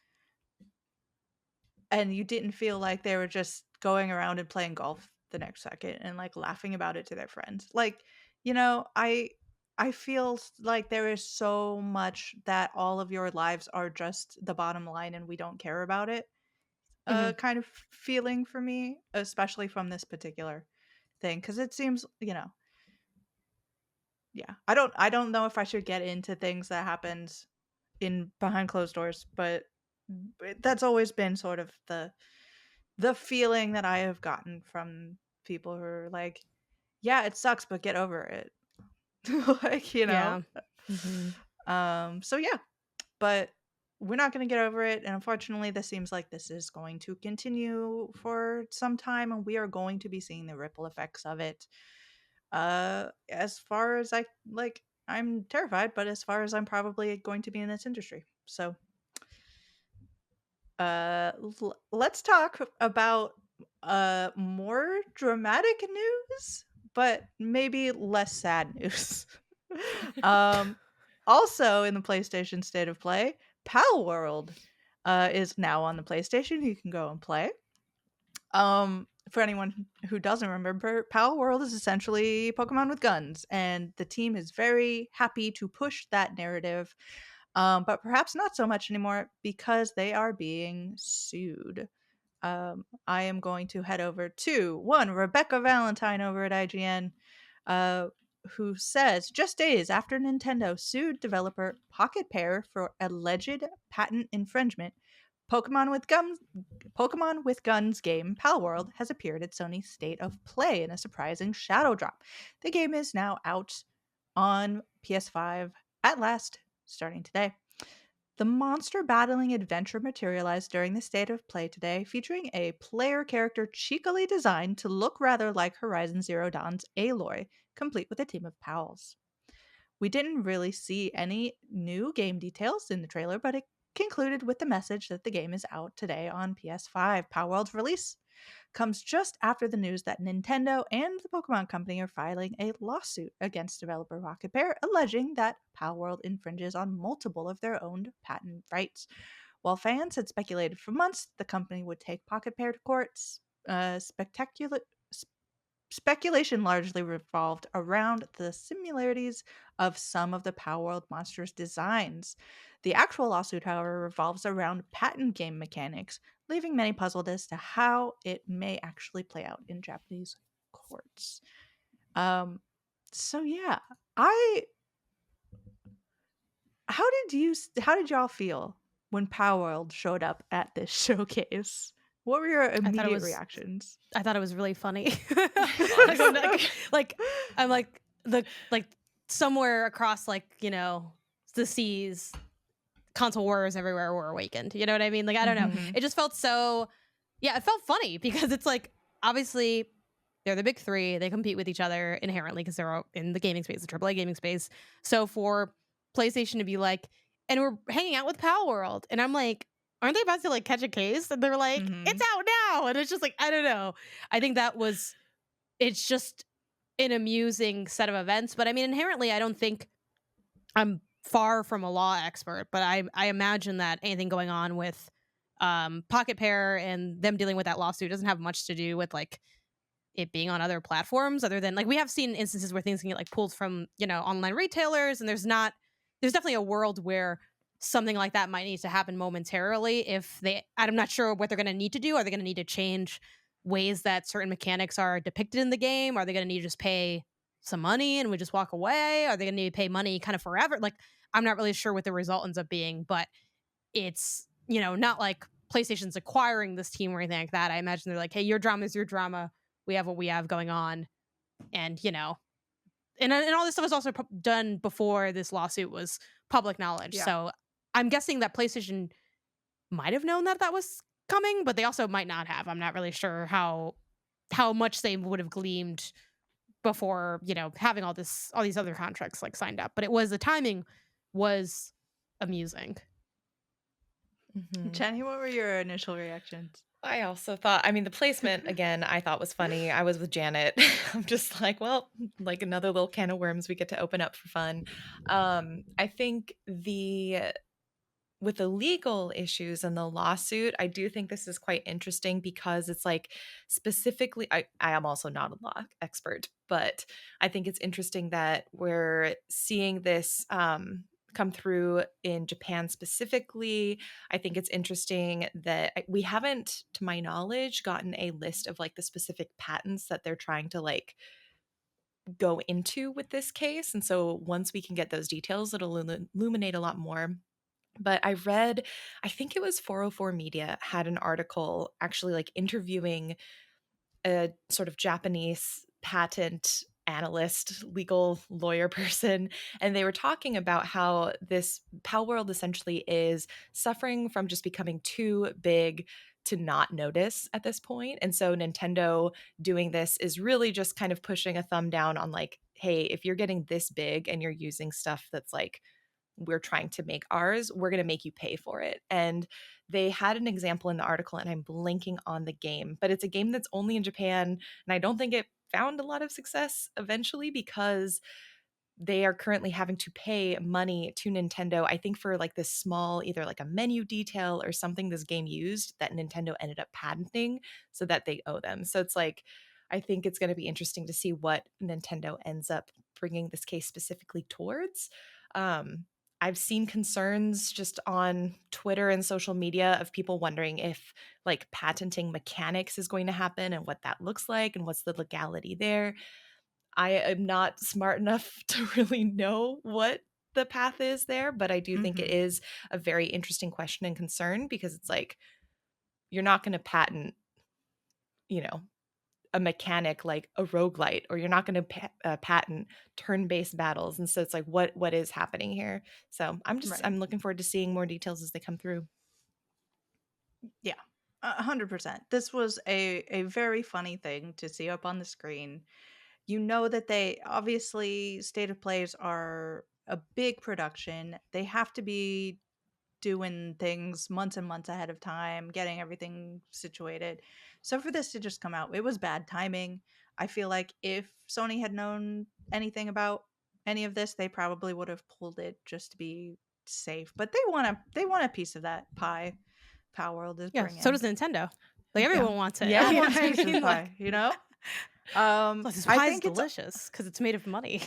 And you didn't feel like they were just going around and playing golf the next second and like laughing about it to their friends. Like, I feel like there is so much that all of your lives are just the bottom line and we don't care about it. Mhm. Kind of feeling for me, especially from this particular thing cuz it seems, yeah. I don't know if I should get into things that happened in behind closed doors, but that's always been sort of the feeling that I have gotten from people who are like, "Yeah, it sucks, but get over it." Like, Yeah. Mhm. So yeah, but we're not going to get over it, and unfortunately, this seems like this is going to continue for some time, and we are going to be seeing the ripple effects of it. As far as I'm terrified, but as far as I'm probably going to be in this industry. So, let's talk about more dramatic news, but maybe less sad news. um, Also in the PlayStation State of Play, Pal World is now on the PlayStation. You can go and play. For anyone who doesn't remember, Pal World is essentially Pokemon with guns, and the team is very happy to push that narrative, but perhaps not so much anymore because they are being sued. I am going to head over to one Rebecca Valentine over at IGN, uh, who says just days after Nintendo sued developer Pocket Pair for alleged patent infringement, Pokemon with Guns Pokemon with Guns game Palworld has appeared at Sony's State of Play in a surprising shadow drop. The game is now out on PS5 at last, starting today. The monster battling adventure materialized during the State of Play today, featuring a player character cheekily designed to look rather like Horizon Zero Dawn's Aloy, complete with a team of pals. We didn't really see any new game details in the trailer, but it concluded with the message that the game is out today on PS5. Palworld's release comes just after the news that Nintendo and the Pokemon Company are filing a lawsuit against developer Rocket Bear, alleging that Palworld infringes on multiple of their own patent rights. While fans had speculated for months the company would take Pocket Pair to court, spectacular speculation largely revolved around the similarities of some of the Palworld monsters' designs. The actual lawsuit, however, revolves around patent game mechanics, leaving many puzzled as to how it may actually play out in Japanese courts. Um, so yeah, I how did y'all feel when Palworld showed up at this showcase? What were your I thought it immediate was reactions? I thought it was really funny. Honestly. like I'm like somewhere across the seas, console wars everywhere were awakened. You know what I mean? Like I don't know. Mhm. It just felt so yeah, it felt funny because it's like obviously they're the big three. They compete with each other inherently because they're all in the gaming space, the AAA gaming space. So for PlayStation to be like, and we're hanging out with Pal World, and I'm like, aren't they about to like catch a case? And they're like, it's Mhm. out now, and it's just like I don't know. I think that was it's just an amusing set of events, but I mean inherently, I don't think I'm far from a law expert, but I imagine that anything going on with Pocket Pair and them dealing with that lawsuit doesn't have much to do with like it being on other platforms other than like we have seen instances where things can get like pulled from, online retailers and there's definitely a world where something like that might need to happen momentarily if they I'm not sure what they're going to need to do. Are they going to need to change ways that certain mechanics are depicted in the game? Are they going to need to just pay some money and we just walk away? Are they going to need to pay money kind of forever? Like I'm not really sure what the result ends up being, but it's, not like PlayStation's acquiring this team or anything like that. I imagine they're like, hey, your drama is your drama. We have what we have going on. And, and all this stuff was also done before this lawsuit was public knowledge. Yeah. So I'm guessing that PlayStation might have known that that was coming, but they also might not have. I'm not really sure how much they would have gleamed before, having all these other contracts like signed up. But the timing was amusing. Mhm. Jenny, what were your initial reactions? I also thought, I mean, the placement again, I thought was funny. I was with Janet. I'm just like, well, like another little can of worms we get to open up for fun. I think with the legal issues and the lawsuit, I do think this is quite interesting because it's like specifically, I am also not a law expert, but I think it's interesting that we're seeing this come through in Japan specifically. I think it's interesting that we haven't, to my knowledge, gotten a list of like the specific patents that they're trying to like go into with this case. And so once we can get those details, it'll illuminate a lot more. But I think it was 404 Media had an article actually like interviewing a sort of Japanese patent analyst, legal lawyer person, and they were talking about how this Pal World essentially is suffering from just becoming too big to not notice at this point. And so Nintendo doing this is really just kind of pushing a thumb down on like, hey, if you're getting this big and you're using stuff that's like we're trying to make ours, we're going to make you pay for it. And they had an example in the article, and I'm blanking on the game, but it's a game that's only in Japan, and I don't think it found a lot of success eventually because they are currently having to pay money to Nintendo, I think for like this small, either like a menu detail or something this game used that Nintendo ended up patenting so that they owe them. So it's like, I think it's going to be interesting to see what Nintendo ends up bringing this case specifically towards. Um, I've seen concerns just on Twitter and social media of people wondering if like patenting mechanics is going to happen and what that looks like and what's the legality there. I am not smart enough to really know what the path is there, but I do think it Mhm. is a very interesting question and concern because it's like you're not going to patent, you know, a mechanic like a roguelite, or you're not going to patent turn-based battles. And so it's like what is happening here? So Right. I'm looking forward to seeing more details as they come through. Yeah. 100%. This was a very funny thing to see up on the screen. You know that they obviously state of plays are a big production. They have to be doing things months and months ahead of time, getting everything situated. So for this to just come out, it was bad timing. I feel like if Sony had known anything about any of this, they probably would have pulled it just to be safe. But they want a piece of that pie Power World is Yeah, so bringing. does Nintendo. Like Yeah. everyone wants it. Yeah. You Everyone know wants a what I piece of the mean? Like, pie, you know? plus this I pie is think it's delicious because it's made of money.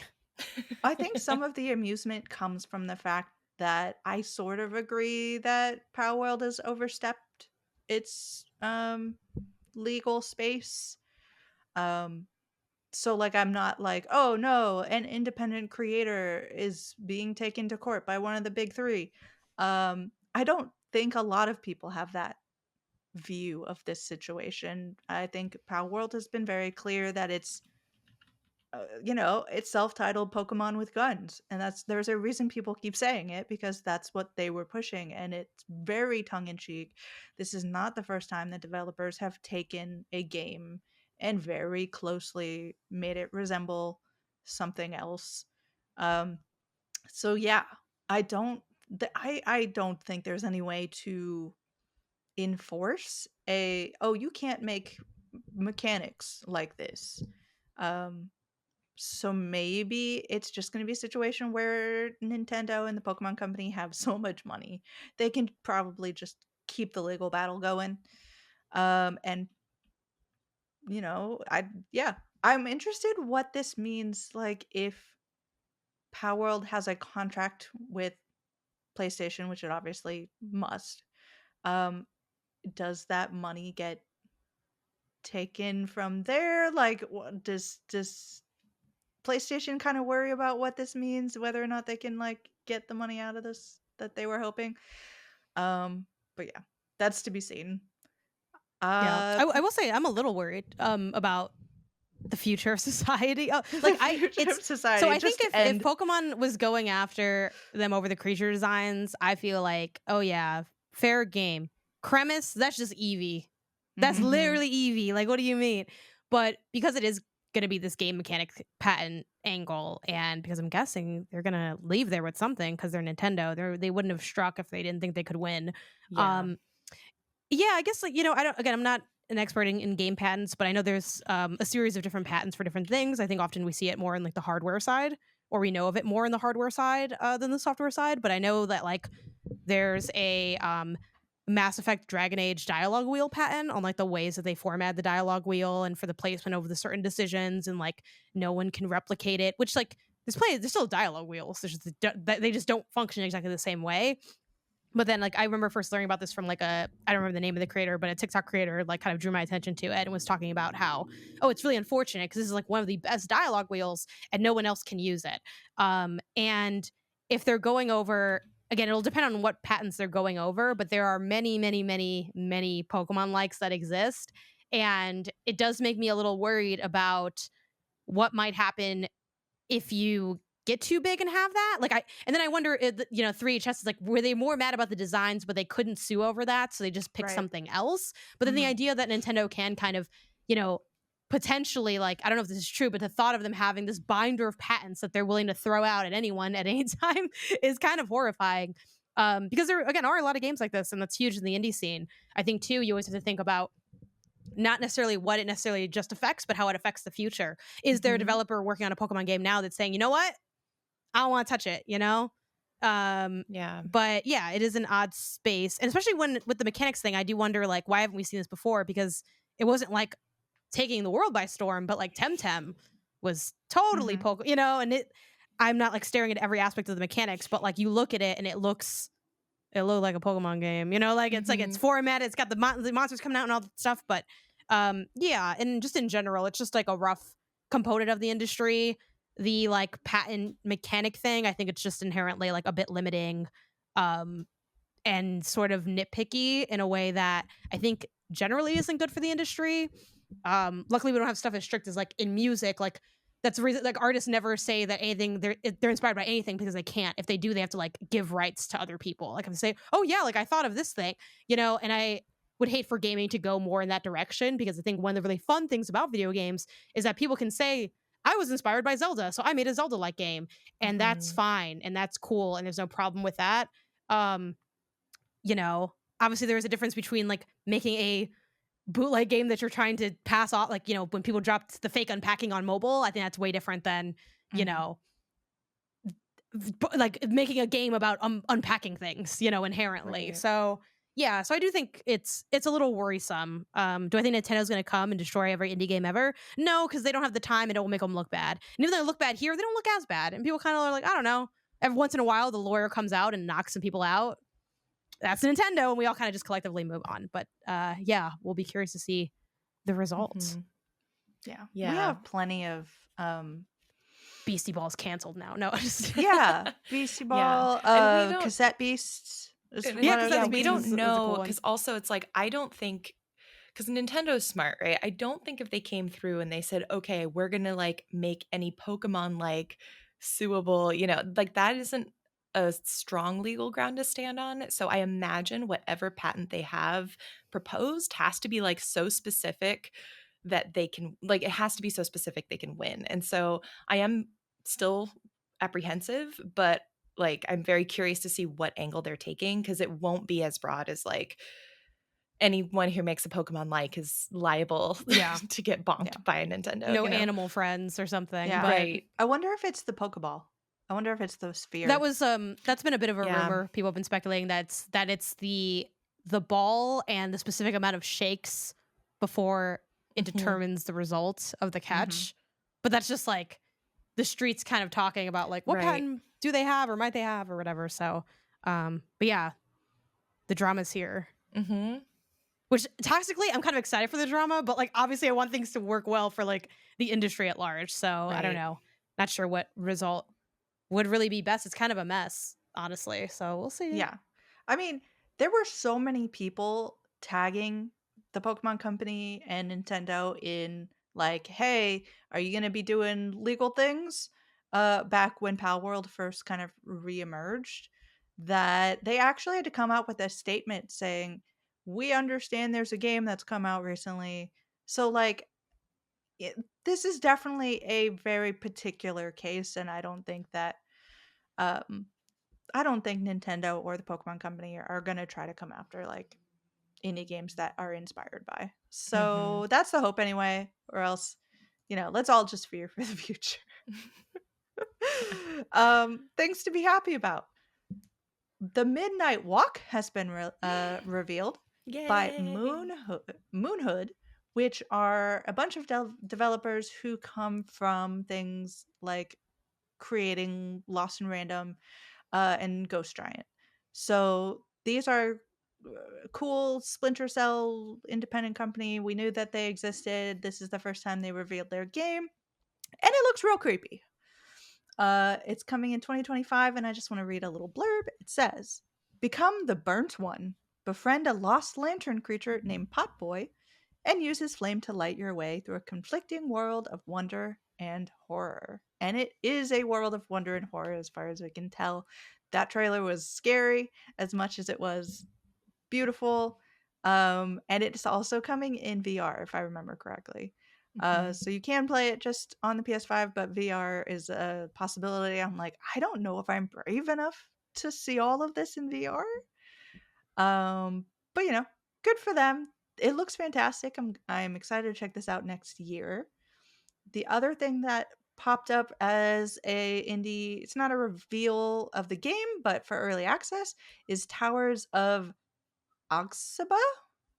I think some of the amusement comes from the fact that I sort of agree that Power World has overstepped its legal space. Um so like I'm not like, "Oh no, an independent creator is being taken to court by one of the big 3." I don't think a lot of people have that view of this situation. I think Power World has been very clear that it's self-titled Pokemon with guns, and there's a reason people keep saying it because that's what they were pushing, and it's very tongue in cheek. This is not the first time that developers have taken a game and very closely made it resemble something else. Um, so yeah, I don't think there's any way to enforce you can't make mechanics like this. Um so maybe it's just going to be a situation where Nintendo and the Pokemon Company have so much money they can probably just keep the legal battle going. And I'm interested what this means, like if Power World has a contract with PlayStation, which it obviously must. Um does that money get taken from there? Like, does PlayStation kind of worry about what this means, whether or not they can like get the money out of this that they were hoping? But yeah, that's to be seen. Yeah, Uh, I will say I'm a little worried about the future of society. Oh, the like I future it's of so society I think just to if end. Pokemon was going after them over the creature designs, I feel like, oh yeah, fair game. Premise, that's just Eevee. That's Mhm. literally Eevee. Like, what do you mean? But because it is gonna be this game mechanic patent angle, and because I'm guessing they're gonna leave there with something because they're Nintendo, they wouldn't have struck if they didn't think they could win. Yeah. Um, yeah, I guess, like, I don't, again, I'm not an expert in game patents, but I know there's a series of different patents for different things. I think often we see it more in like the hardware side, or we know of it more in the hardware side than the software side. But I know that like there's a Mass Effect Dragon Age dialogue wheel patent on like the ways that they format the dialogue wheel and for the placement of the certain decisions, and like no one can replicate it. Which like there's still dialogue wheels. They just don't function exactly the same way. But then, like, I remember first learning about this from like I don't remember the name of the creator, but a TikTok creator like kind of drew my attention to it and was talking about how, oh, it's really unfortunate because this is like one of the best dialogue wheels and no one else can use it. And if they're going over, again, it'll depend on what patents they're going over, but there are many, many, many, many Pokemon likes that exist. And it does make me a little worried about what might happen if you get too big and have that. And then I wonder, 3HS is like, were they more mad about the designs, but they couldn't sue over that, so they just picked Right. something else? But then the Mhm. idea that Nintendo can kind of, you know, potentially, like, I don't know if this is true, but the thought of them having this binder of patents that they're willing to throw out at anyone at any time is kind of horrifying. Because there again are a lot of games like this, and that's huge in the indie scene. I think too, you always have to think about not necessarily what it necessarily just affects, but how it affects the future. Is there a developer working on a Pokemon game now that's saying, you know what, I don't want to touch it, you know? Yeah. But yeah, it is an odd space. And especially when with the mechanics thing, I do wonder like why haven't we seen this before? Because it wasn't like taking the world by storm, but like Temtem was totally you know, and I'm not like staring at every aspect of the mechanics, but like you look at it and it looked like a Pokemon game, you know, like it's like it's format, it's got the monsters coming out and all that stuff, but yeah, and just in general, it's just like a rough component of the industry. The like patent mechanic thing, I think it's just inherently like a bit limiting, um, and sort of nitpicky in a way that I think generally isn't good for the industry. Luckily, we don't have stuff as strict as like in music. Like that's the reason like artists never say that anything they're inspired by anything because they can't. If they do, they have to like give rights to other people. Like if they say, "Oh yeah, like I thought of this thing," you know. And I would hate for gaming to go more in that direction because I think one of the really fun things about video games is that people can say, "I was inspired by Zelda, so I made a Zelda-like game," and that's fine and that's cool and there's no problem with that. Um, you know, obviously there is a difference between like making a bootleg game that you're trying to pass off, like, you know, when people dropped the fake unpacking on mobile, I think that's way different than, you know, like making a game about unpacking things, you know, inherently. Right. So yeah, so I do think it's a little worrisome. Do I think Nintendo's going to come and destroy every indie game ever? No, because they don't have the time and it will make them look bad. And even though they look bad here, they don't look as bad. And people kind of are like, I don't know. Every once in a while, the lawyer comes out and knocks some people out. That's Nintendo, and we all kind of just collectively move on. But yeah, we'll be curious to see the results. Yeah. We Yeah. have plenty of Beastie Ball's canceled now. No, just yeah, Beastie Ball, And we don't Cassette Beasts. Yeah, Cassette we Beasts don't was a know cool one. because also it's like I don't think because Nintendo's smart, right? I don't think if they came through and they said, okay, we're gonna like make any Pokemon like suable, you know, like that isn't a strong legal ground to stand on. So I imagine whatever patent they have proposed has to be like so specific that they can like it has to be so specific they can win. And so I am still apprehensive, but like I'm very curious to see what angle they're taking because it won't be as broad as like anyone who makes a Pokemon like is liable Yeah. to get bonked Yeah. by a Nintendo. No you know? Animal Friends or something. Yeah. But Right. I wonder if it's the Pokeball. I wonder if it's the sphere. that was that's been a bit of a Yeah. rumor. People have been speculating that it's the ball and the specific amount of shakes before it determines the results of the catch. But that's just like the streets kind of talking about like what Right. patent do they have or might they have or whatever. So but yeah, the drama's here. Which toxically, I'm kind of excited for the drama, but like obviously I want things to work well for like the industry at large. So I don't Right. know. Not sure what result would really be best. It's kind of a mess, honestly. So we'll see. Yeah. I mean, there were so many people tagging the Pokemon Company and Nintendo in like, hey, are you going to be doing legal things? Back when Pal World first kind of reemerged, that they actually had to come out with a statement saying, we understand there's a game that's come out recently. So, like, this is definitely a very particular case, and I don't think that um, I don't think Nintendo or the Pokemon Company are going to try to come after like indie games that are inspired by. So that's the hope anyway, or else, you know, let's all just fear for the future. Things to be happy about. The Midnight Walk has been revealed by Moonhood, which are a bunch of developers who come from things like creating Lost in Random and Ghost Giant. So these are cool Splinter Cell independent company. We knew that they existed. This is the first time they revealed their game, and it looks real creepy. It's coming in 2025, and I just want to read a little blurb. It says, "Become the Burnt One. Befriend a lost lantern creature named Potboy, and use his flame to light your way through a conflicting world of wonder and horror." And it is a world of wonder and horror, as far as we can tell. That trailer was scary as much as it was beautiful. And it's also coming in VR, if I remember correctly. So you can play it just on the PS5, but VR is a possibility. I'm like, I don't know if I'm brave enough to see all of this in VR. But you know, good for them. it looks fantastic. I'm excited to check this out next year. The other thing that popped up as a indie, it's not a reveal of the game, but for early access, is Towers of Oxaba.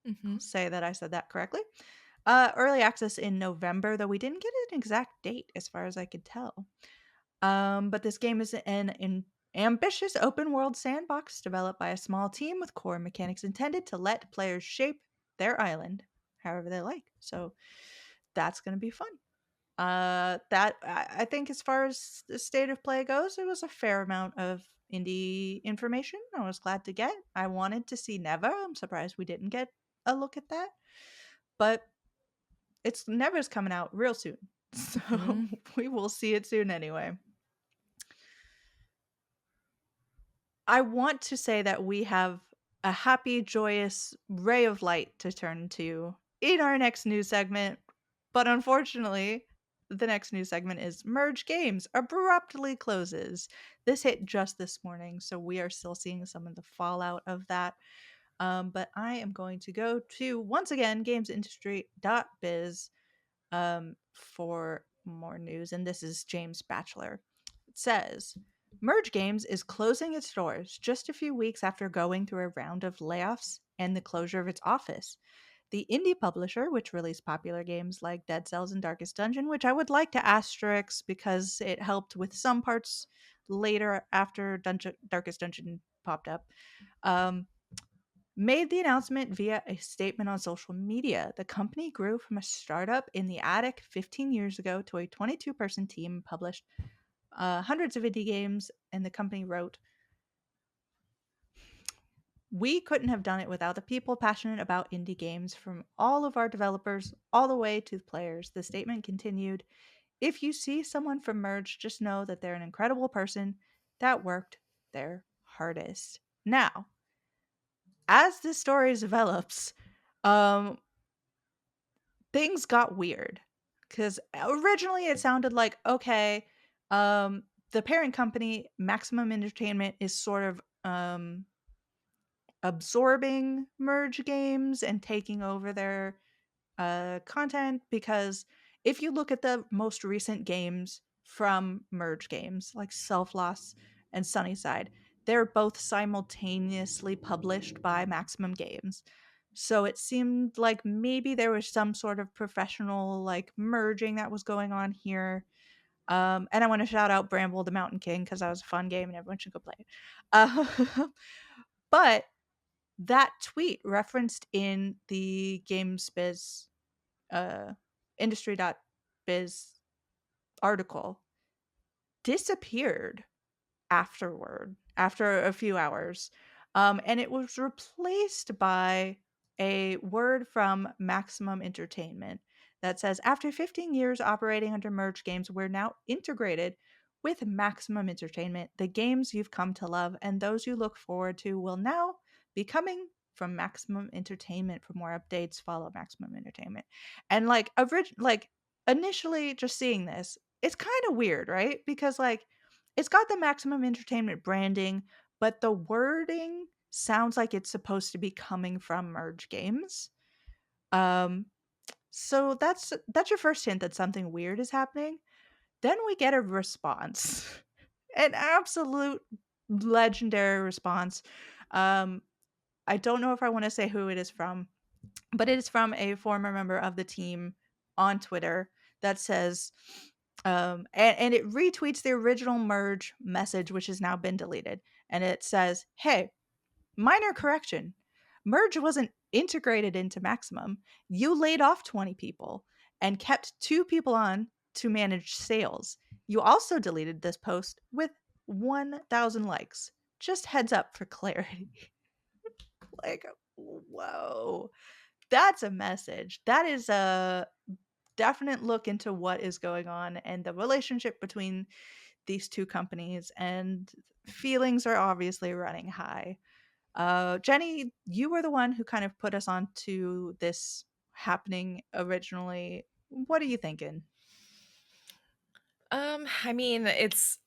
Mhm. I'll say that I said that correctly. Early access in November, though we didn't get an exact date as far as I could tell. But this game is an ambitious open world sandbox developed by a small team with core mechanics intended to let players shape their island however they like. So that's going to be fun. That I think as far as the state of play goes, it was a fair amount of indie information I was glad to get. I wanted to see Neva. I'm surprised we didn't get a look at that. But it's Neva's coming out real soon. So Mhm. we will see it soon anyway. I want to say that we have a happy, joyous ray of light to turn to in our next news segment. But unfortunately, the next news segment is Merge Games abruptly closes. This hit just this morning, so we are still seeing some of the fallout of that. But I am going to go to, once again, gamesindustry.biz for more news. And this is James Batchelor. It says Merge Games is closing its doors just a few weeks after going through a round of layoffs and the closure of its office. The indie publisher, which released popular games like Dead Cells and Darkest Dungeon, which I would like to asterisk because it helped with some parts later after Darkest Dungeon popped up, um, made the announcement via a statement on social media. The company grew from a startup in the attic 15 years ago to a 22-person team, published hundreds of indie games, and the company wrote, "We couldn't have done it without the people passionate about indie games, from all of our developers all the way to the players." The statement continued, "If you see someone from Merge, just know that they're an incredible person that worked their hardest." Now, as this story develops, um, things got weird because originally it sounded like, okay, the parent company Maximum Entertainment is sort of absorbing Merge Games and taking over their content, because if you look at the most recent games from Merge Games like Self Loss and Sunnyside, they're both simultaneously published by Maximum Games. So it seemed like maybe there was some sort of professional like merging that was going on here. And I want to shout out Bramble the Mountain King because that was a fun game and everyone should go play it. But that tweet referenced in the GamesBiz uh, industry.biz article disappeared after a few hours. And it was replaced by a word from Maximum Entertainment that says, "After 15 years operating under Merge Games, we're now integrated with Maximum Entertainment. The games you've come to love and those you look forward to will now be coming from Maximum Entertainment. For more updates, follow Maximum Entertainment." And like initially just seeing this, it's kind of weird, right? Because like it's got the Maximum Entertainment branding, but the wording sounds like it's supposed to be coming from Merge Games. Um, so that's your first hint that something weird is happening. Then we get a response, an absolute legendary response. Um, I don't know if I want to say who it is from, but it is from a former member of the team on Twitter that says, and it retweets the original merge message, which has now been deleted. And it says, "Hey, minor correction. Merge wasn't integrated into Maximum. You laid off 20 people and kept 2 people on to manage sales. You also deleted this post with 1,000 likes. Just heads up for clarity." Like, whoa. That's a message. That is a definite look into what is going on and the relationship between these two companies, and feelings are obviously running high. Jenny, you were the one who kind of put us onto this happening originally. What are you thinking? I mean, it's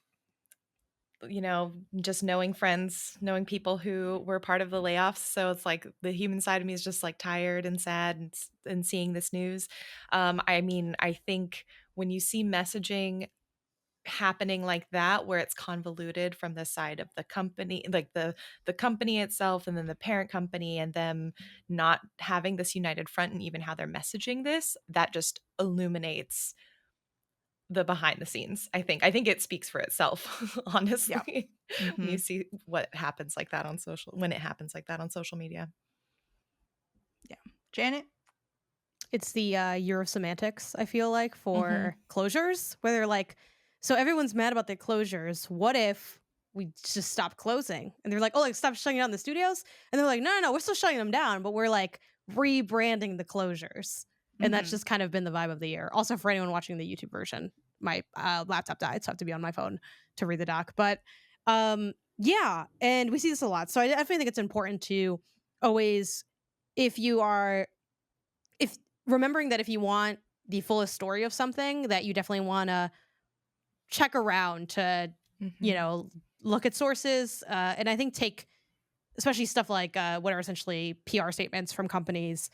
just knowing friends, knowing people who were part of the layoffs. So it's like the human side of me is just like tired and sad and seeing this news. I mean, I think when you see messaging happening like that where it's convoluted from the side of the company, like the company itself and then the parent company, and them not having this united front and even how they're messaging this, that just illuminates the behind the scenes. I think it speaks for itself, Yeah. honestly. When you Mhm. see what happens like that on social when it happens like that on social media. Yeah. Janet? It's the year of semantics, I feel like, Mhm. for closures, where they're like, so everyone's mad about their closures. What if we just stop closing? And they're like, oh, like stop shutting down the studios? And they're like, no, no, no, we're still shutting them down, but we're like rebranding the closures. And that's Mhm. just kind of been the vibe of the year. Also, for anyone watching the YouTube version, my laptop died, so I have to be on my phone to read the doc. But yeah, and we see this a lot. So I definitely think it's important to always, if you are if remembering that if you want the fullest story of something, that you definitely want to check around to, you Mhm. know, look at sources, and I think take especially stuff like what are essentially PR statements from companies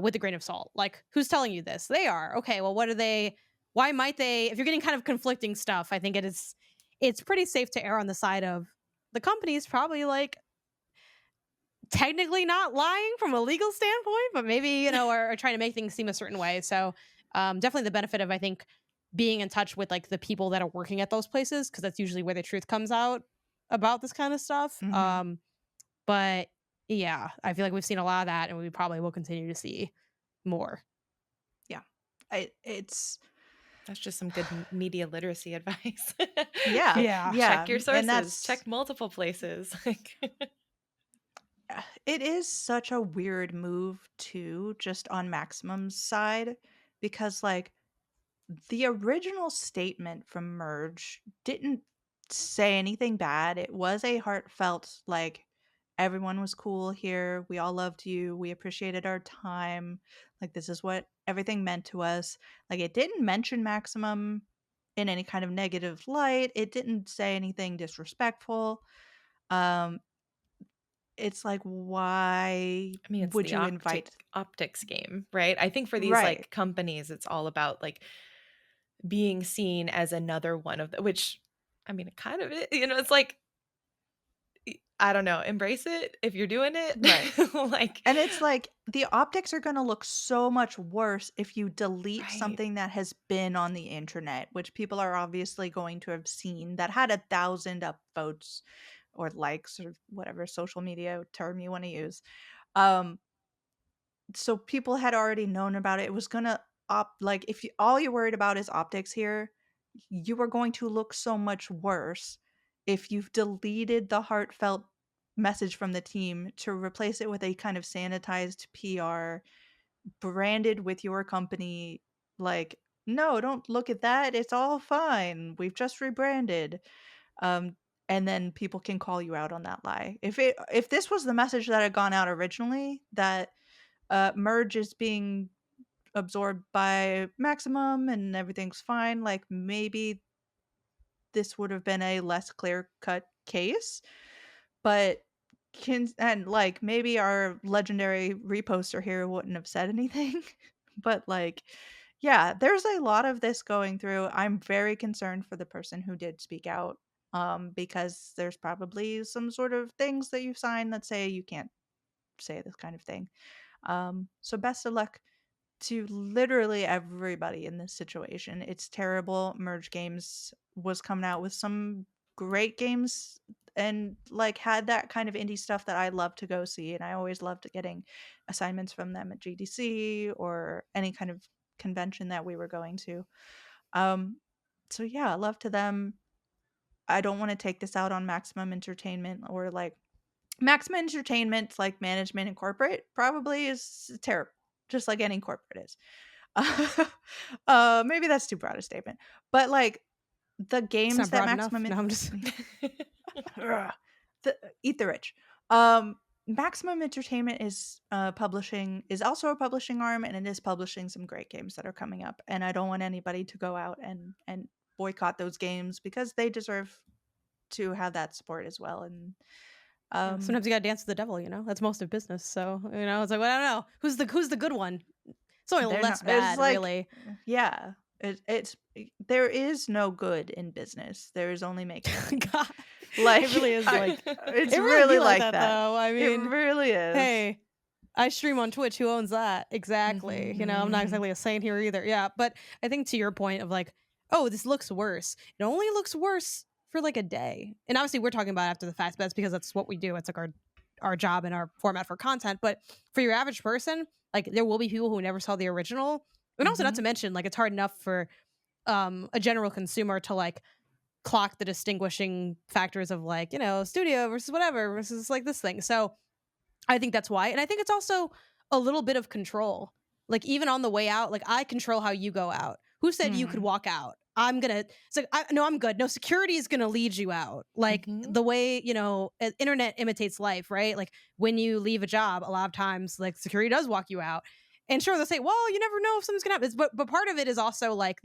with a grain of salt. Like, who's telling you this? They are. Okay, well, what are they? Why might they? If you're getting kind of conflicting stuff, I think it's pretty safe to err on the side of the companies probably like technically not lying from a legal standpoint, but maybe, are trying to make things seem a certain way. So definitely the benefit of, I think, being in touch with like the people that are working at those places, because that's usually where the truth comes out about this kind of stuff. Mhm. But yeah, I feel like we've seen a lot of that and we probably will continue to see more. Yeah. It's That's just some good media literacy advice. yeah. Yeah. Yeah. Check your And sources, that's check multiple places. Like it is such a weird move too, just on Maximum's side, because like the original statement from Merge didn't say anything bad. It was a heartfelt, like, everyone was cool here. We all loved you. We appreciated our time. Like, this is what everything meant to us. Like, it didn't mention Maximum in any kind of negative light. It didn't say anything disrespectful. Um, it's like, why I mean, it's would the you invite optics game, right? I think for these Right. like companies, it's all about like being seen as another one of the, which I mean, it kind of it's like I don't know, embrace it if you're doing it. Right. Like And it's like the optics are gonna look so much worse if you delete right. something that has been on the internet, which people are obviously going to have seen that had 1,000 upvotes or likes or whatever social media term you wanna use. Um, so people had already known about it. It was gonna like, if you all you're worried about is optics here, you are going to look so much worse if you've deleted the heartfelt message from the team to replace it with a kind of sanitized PR branded with your company. Like, no, don't look at that. It's all fine. We've just rebranded. Um, and then people can call you out on that lie. If this was the message that had gone out originally, that merge is being absorbed by Maximum and everything's fine, like maybe this would have been a less clear-cut case, but and, like, maybe our legendary reposter here wouldn't have said anything, but, like, yeah, there's a lot of this going through. I'm very concerned for the person who did speak out, because there's probably some sort of things that you sign that say you can't say this kind of thing. So best of luck to literally everybody in this situation. It's terrible. Merge Games was coming out with some great games and like had that kind of indie stuff that I love to go see, and I always loved getting assignments from them at GDC or any kind of convention that we were going to. Um so yeah, love to them. I don't want to take this out on Maximum Entertainment or like Maximum Entertainment, like management and corporate, probably is terrible, just like any corporate is. Maybe that's too broad a statement, but like the It's not games that broad enough. No, I'm just Ugh, eat the rich. Maximum Entertainment is publishing is also a publishing arm, and it is publishing some great games that are coming up. And I don't want anybody to go out and boycott those games because they deserve to have that support as well. And Yeah, um sometimes you gotta dance with the devil, you know? That's most of business. So, it's like, well, I don't know. Who's the good one? It's only they're less not, it's bad, like, really. yeah, there is no good in business, there is only making money. God. Like, It really is I like it's it really really be like like that that. though. I It mean, really is. hey, I stream on Twitch. Who owns that? Exactly. I'm not Mhm. exactly a saint here either. Yeah, but I think to your point of like, oh, this looks worse. It only looks worse for like a day. And obviously, we're talking about after the fact, but that's because that's what we do. It's like our job and our format for content. But for your average person, like there will be people who never saw the original. And also, not to Mhm. mention, like it's hard enough for a general consumer to like clock the distinguishing factors of like studio versus whatever versus like this thing. So I think that's why. And I think it's also a little bit of control. Like even on the way out, like I control how you go out. Who said you could Mhm. walk out? I'm gonna. It's like no, I'm good. No, security is gonna lead you out. Like Mhm. the way internet imitates life, right? Like when you leave a job, a lot of times like security does walk you out. And sure, they'll say, "Well, you never know if something's gonna happen." But part of it is also like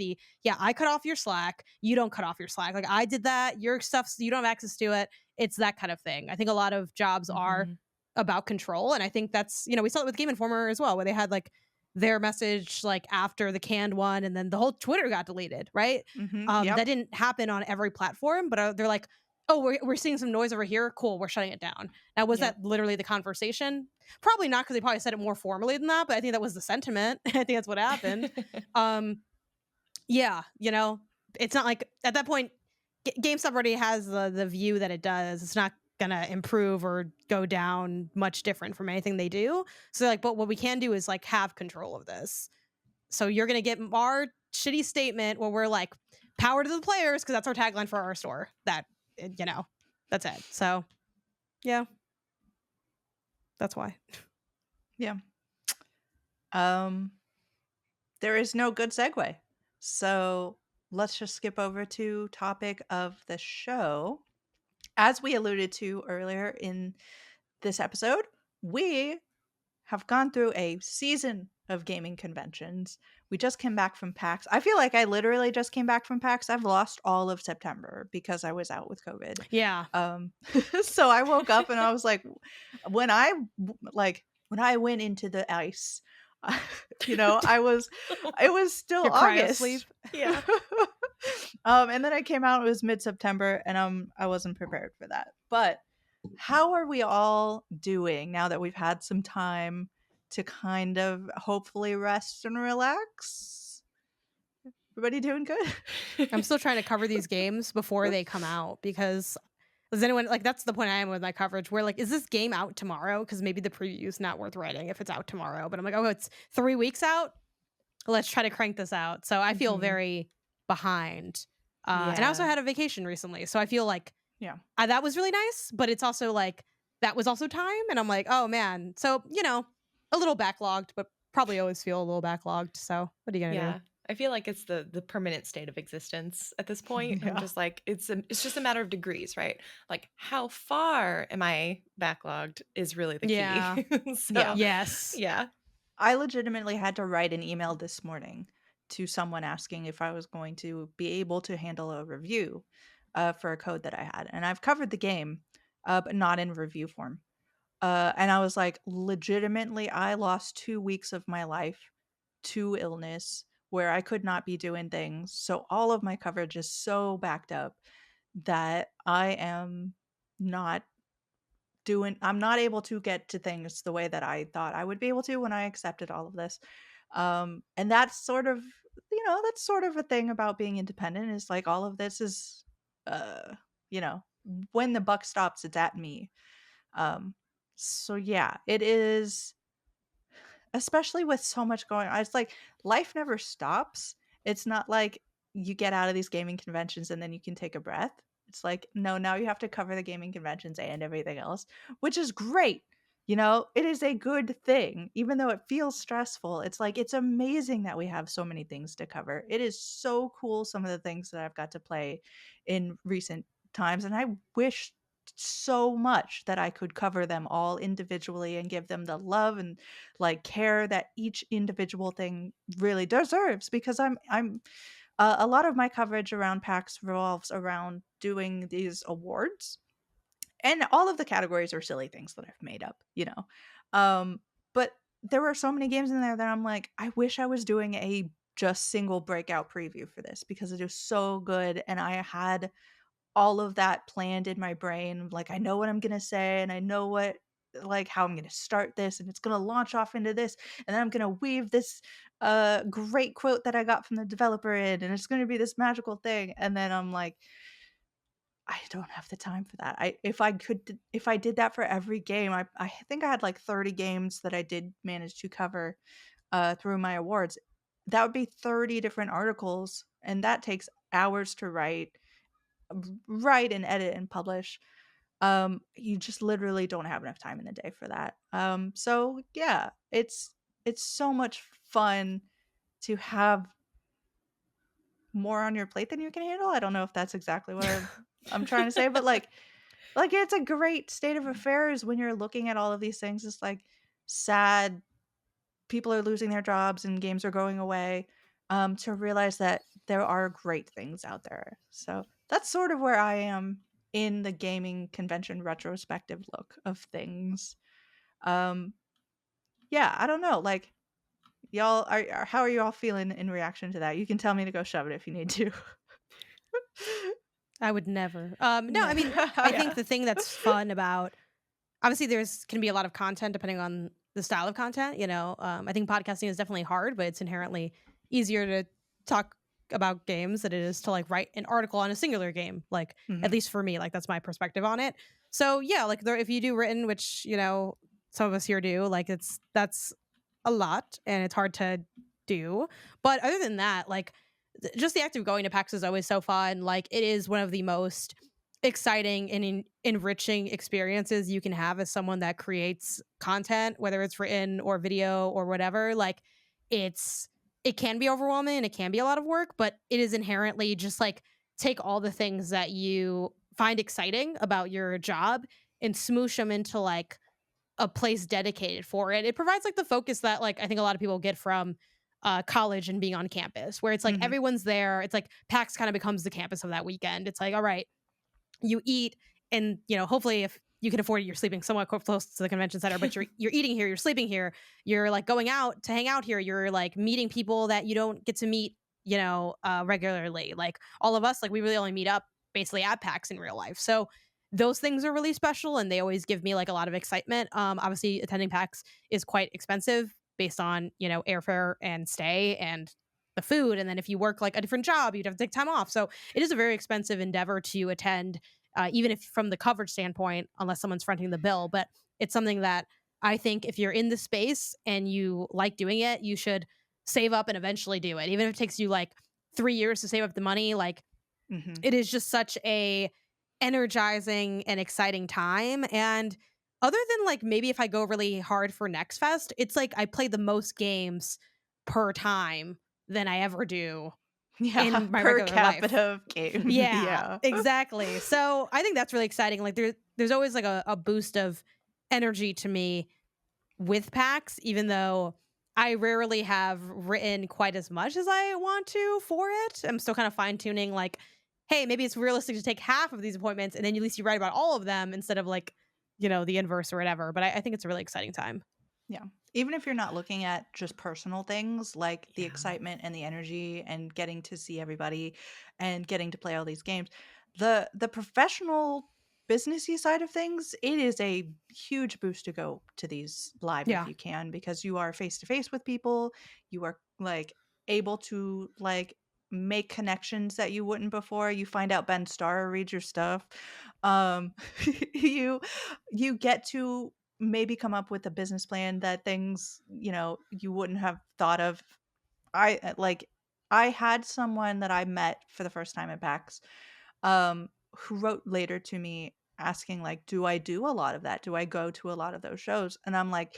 I cut off your Slack. You don't cut off your Slack. Like I did that. Your stuff, you don't have access to it. It's that kind of thing. I think a lot of jobs are Mhm. about control. And I think that's, we saw it with Game Informer as well, where they had like their message like after the canned one and then the whole Twitter got deleted, right? Mhm. That Yep. didn't happen on every platform, but they're like, oh, we're seeing some noise over here. Cool, we're shutting it down. Now, was Yep. that literally the conversation? Probably not, because they probably said it more formally than that, but I think that was the sentiment. I think that's what happened. Um, yeah, it's not like at that point, GameStop already has the view that it does. It's not gonna improve or go down much different from anything they do. So like, but what we can do is like have control of this. So you're gonna get our shitty statement where we're like, power to the players, because that's our tagline for our store. That's it. So yeah, that's why. Yeah. Um there is no good segue. So let's just skip over to topic of the show. As we alluded to earlier in this episode, we have gone through a season of gaming conventions. We just came back from PAX. I feel like I literally just came back from PAX. I've lost all of September because I was out with COVID. Yeah. Um, so I woke up and I was like, when I when I went into the ice, it was still Your cryo sleep. August. Yeah. And then I came out. It was mid September, and I wasn't prepared for that. But how are we all doing now that we've had some time to kind of hopefully rest and relax? Everybody doing good? I'm still trying to cover these games before they come out, because does anyone like, that's the point I am with my coverage, where like, is this game out tomorrow? Because maybe the preview is not worth writing if it's out tomorrow. But I'm like, oh, it's 3 weeks out. Let's try to crank this out. So I feel Mhm. very behind. And I also Yeah. had a vacation recently, so I feel like Yeah. that was really nice. But it's also like that was also time, and I'm like, oh man. So a little backlogged, but probably always feel a little backlogged. So what are you gonna do? Yeah. I feel like it's the permanent state of existence at this point. I'm Yeah. just like it's just a matter of degrees, right? Like how far am I backlogged is really the key. Yeah. Yeah. So, Yes. yeah. I legitimately had to write an email this morning to someone asking if I was going to be able to handle a review for a code that I had. And I've covered the game, but not in review form. And I was like, legitimately, I lost 2 weeks of my life to illness where I could not be doing things. So all of my coverage is so backed up that not I'm not able to get to things the way that I thought I would be able to when I accepted all of this. And that's sort of, that's sort of a thing about being independent, is like all of this is, uh, you know, when the buck stops, it's at me. Um, so yeah, it is, especially with so much going on. It's like life never stops. It's not like you get out of these gaming conventions and then you can take a breath. It's like, no, now you have to cover the gaming conventions and everything else, which is great. It is a good thing, even though it feels stressful. It's like, it's amazing that we have so many things to cover. It is so cool, some of the things that I've got to play in recent times. And I wish so much that I could cover them all individually and give them the love and like care that each individual thing really deserves, because I'm A lot of my coverage around PAX revolves around doing these awards, and all of the categories are silly things that I've made up, you know. But there were so many games in there that I'm like, I wish I was doing a just single breakout preview for this because it is so good, and I had all of that planned in my brain. Like, I know what I'm gonna say, and I know what like how I'm gonna start this, and it's gonna launch off into this, and then I'm gonna weave this great quote that I got from the developer in, and it's gonna be this magical thing. And then I'm like, I don't have the time for that. If I did that for every game, I think I had like 30 games that I did manage to cover through my awards. That would be 30 different articles, and that takes hours to write and edit and publish. You just literally don't have enough time in the day for that. So yeah, it's so much fun to have more on your plate than you can handle. I don't know if that's exactly what I'm trying to say, but like it's a great state of affairs when you're looking at all of these things. It's like sad people are losing their jobs and games are going away. To realize that there are great things out there. So that's sort of where I am in the gaming convention retrospective look of things. Um, yeah, I don't know. Like, y'all how are you all feeling in reaction to that? You can tell me to go shove it if you need to. I would never. No, No. I mean, I think Yeah. the thing that's fun about obviously there's can be a lot of content depending on the style of content. I think podcasting is definitely hard, but it's inherently easier to talk about games than it is to like write an article on a singular game. Like at Mhm. least for me, like that's my perspective on it. So yeah, like if you do written, which some of us here do, like that's a lot and it's hard to do. But other than that, like just the act of going to PAX is always so fun. Like it is one of the most exciting and enriching experiences you can have as someone that creates content, whether it's written or video or whatever. Like it can be overwhelming and it can be a lot of work, but it is inherently just like take all the things that you find exciting about your job and smoosh them into like a place dedicated for it. It provides like the focus that like I think a lot of people get from college and being on campus, where it's like Mhm. everyone's there. It's like PAX kind of becomes the campus of that weekend. It's like, all right, you eat, and hopefully if you can afford it, you're sleeping somewhat close to the convention center, but you're eating here, you're sleeping here, you're like going out to hang out here, you're like meeting people that you don't get to meet regularly. Like all of us, like we really only meet up basically at PAX in real life. So those things are really special and they always give me like a lot of excitement. Obviously attending PAX is quite expensive based on airfare and stay and the food, and then if you work like a different job you'd have to take time off. So it is a very expensive endeavor to attend, even if from the coverage standpoint, unless someone's fronting the bill. But it's something that I think if you're in the space and you like doing it, you should save up and eventually do it. Even if it takes you like 3 years to save up the money, like Mhm. it is just such a energizing and exciting time. And other than like maybe if I go really hard for Next Fest, it's like I play the most games per time than I ever do Yeah, in my per regular life. capita of game. Yeah, Yeah. exactly. So I think that's really exciting. Like there's always like a boost of energy to me with PAX, even though I rarely have written quite as much as I want to for it. I'm still kind of fine tuning like, hey, maybe it's realistic to take half of these appointments and then at least you write about all of them instead of like, the inverse or whatever. But I think it's a really exciting time. Yeah. Even if you're not looking at just personal things like the Yeah. excitement and the energy and getting to see everybody and getting to play all these games, the professional businessy side of things, it is a huge boost to go to these live if Yeah. you can because you are face to face with people, you are like able to like make connections that you wouldn't before. You find out Ben Starr reads your stuff. Um you you get to maybe come up with a business plan that things, you wouldn't have thought of. I had someone that I met for the first time at PAX, who wrote later to me asking like, "Do I do a lot of that? Do I go to a lot of those shows?" And I'm like,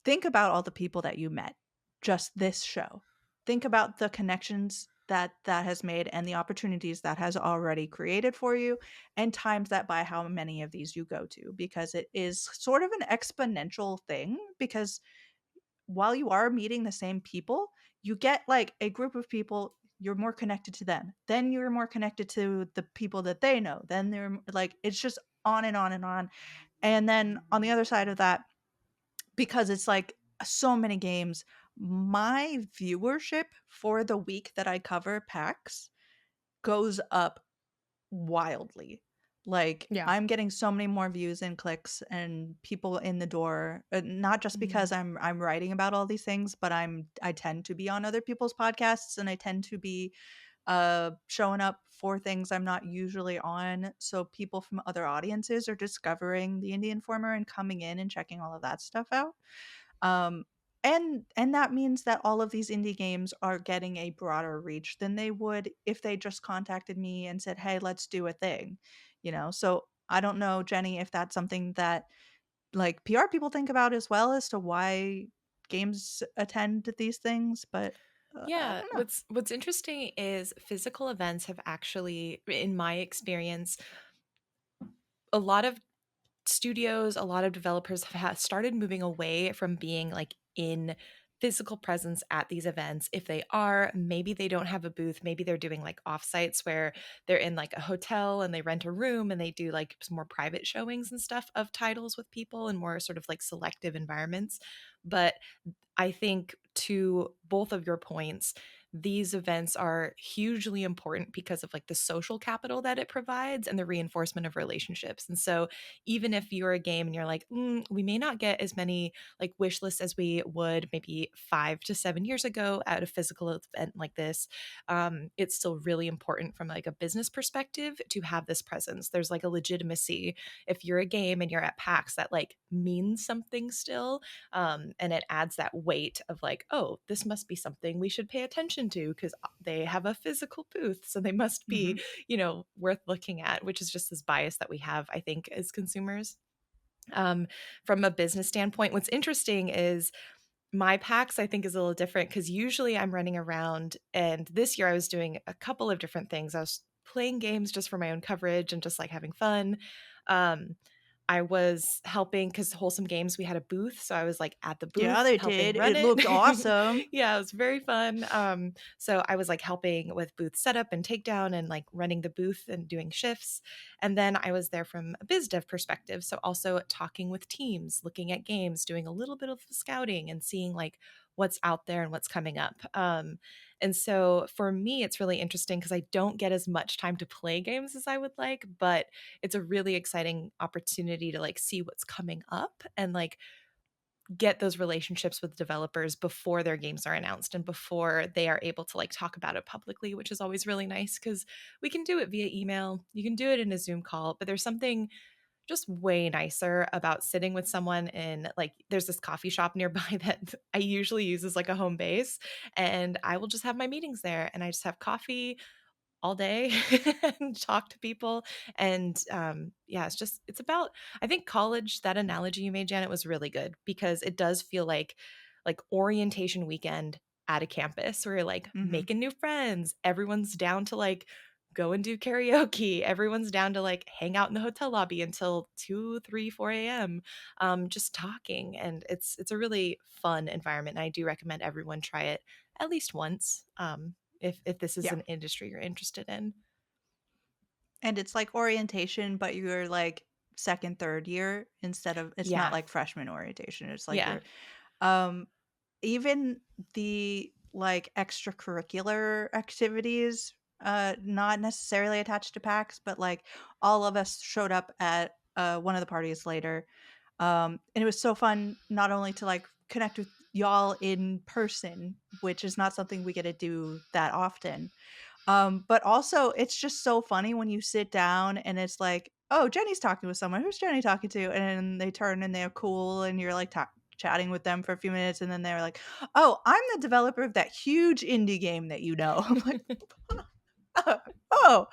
think about all the people that you met just this show. Think about the connections that has made and the opportunities that has already created for you, and times that by how many of these you go to, because it is sort of an exponential thing. Because while you are meeting the same people, you get like a group of people. you're more connected to them. Then you're more connected to the people that they know. Then they're like, it's just on and on and on. And then on the other side of that, because it's like so many games, my viewership for the week that I cover PAX goes up wildly. Like, Yeah. I'm getting so many more views and clicks and people in the door, not just because Mhm. I'm writing about all these things, but I tend to be on other people's podcasts, and I tend to be showing up for things I'm not usually on. So people from other audiences are discovering the Indie Informer and coming in and checking all of that stuff out. Um, and that means that all of these indie games are getting a broader reach than they would if they just contacted me and said, "Hey, let's do a thing." You know? So I don't know, Jenny, if that's something that like PR people think about as well as to why games attend these things, but I Yeah, don't know. what's interesting is physical events have actually, in my experience, a lot of studios, a lot of developers have started moving away from being like in physical presence at these events. If they are, maybe they don't have a booth, maybe they're doing like offsites where they're in like a hotel and they rent a room and they do like some more private showings and stuff of titles with people and more sort of like selective environments. But I think to both of your points, these events are hugely important because of like the social capital that it provides and the reinforcement of relationships. And so even if you're a game and you're like, we may not get as many like wish lists as we would maybe 5 to 7 years ago at a physical event like this, it's still really important from like a business perspective to have this presence. There's like a legitimacy if you're a game and you're at PAX that like means something still, and it adds that weight of like, oh, this must be something we should pay attention to because they have a physical booth, so they must Mhm. be, worth looking at, which is just this bias that we have, I think, as consumers. From a business standpoint, what's interesting is my packs, I think, is a little different because usually I'm running around, and this year I was doing a couple of different things. I was playing games just for my own coverage and just like having fun. Um, I was helping because Wholesome Games, we had a booth. So I was like at the Yeah, booth they helping did. run It it. looked awesome. Yeah, it was very fun. So I was like helping with booth setup and takedown and like running the booth and doing shifts. And then I was there from a biz dev perspective. So also talking with teams, looking at games, doing a little bit of scouting and seeing like what's out there and what's coming up. And so for me, it's really interesting because I don't get as much time to play games as I would like, but it's a really exciting opportunity to like see what's coming up and like get those relationships with developers before their games are announced and before they are able to like talk about it publicly, which is always really nice because we can do it via email, you can do it in a Zoom call, but there's something just way nicer about sitting with someone in like there's this coffee shop nearby that I usually use as like a home base, and I will just have my meetings there and I just have coffee all day and talk to people. And yeah, it's about, I think college, that analogy you made, Janet, was really good because it does feel like orientation weekend at a campus where you're like Mhm. making new friends, everyone's down to like go and do karaoke, everyone's down to like hang out in the hotel lobby until 2 3 4 a.m., just talking. And it's a really fun environment and I do recommend everyone try it at least once, if this is Yeah. an industry you're interested in. And it's like orientation, but you're like second, third year instead of it's not Yeah. like freshman orientation. It's like Yeah. you're um even the like extracurricular activities, not necessarily attached to PAX, but like all of us showed up at one of the parties later. And it was so fun not only to like connect with y'all in person, which is not something we get to do that often, but also it's just so funny when you sit down and it's like, "Oh, Jenny's talking with someone. Who's Jenny talking to?" And then they turn and they're cool and you're like chatting with them for a few minutes and then they're like, "Oh, I'm the developer of that huge indie game that you know." I'm like, "Oh,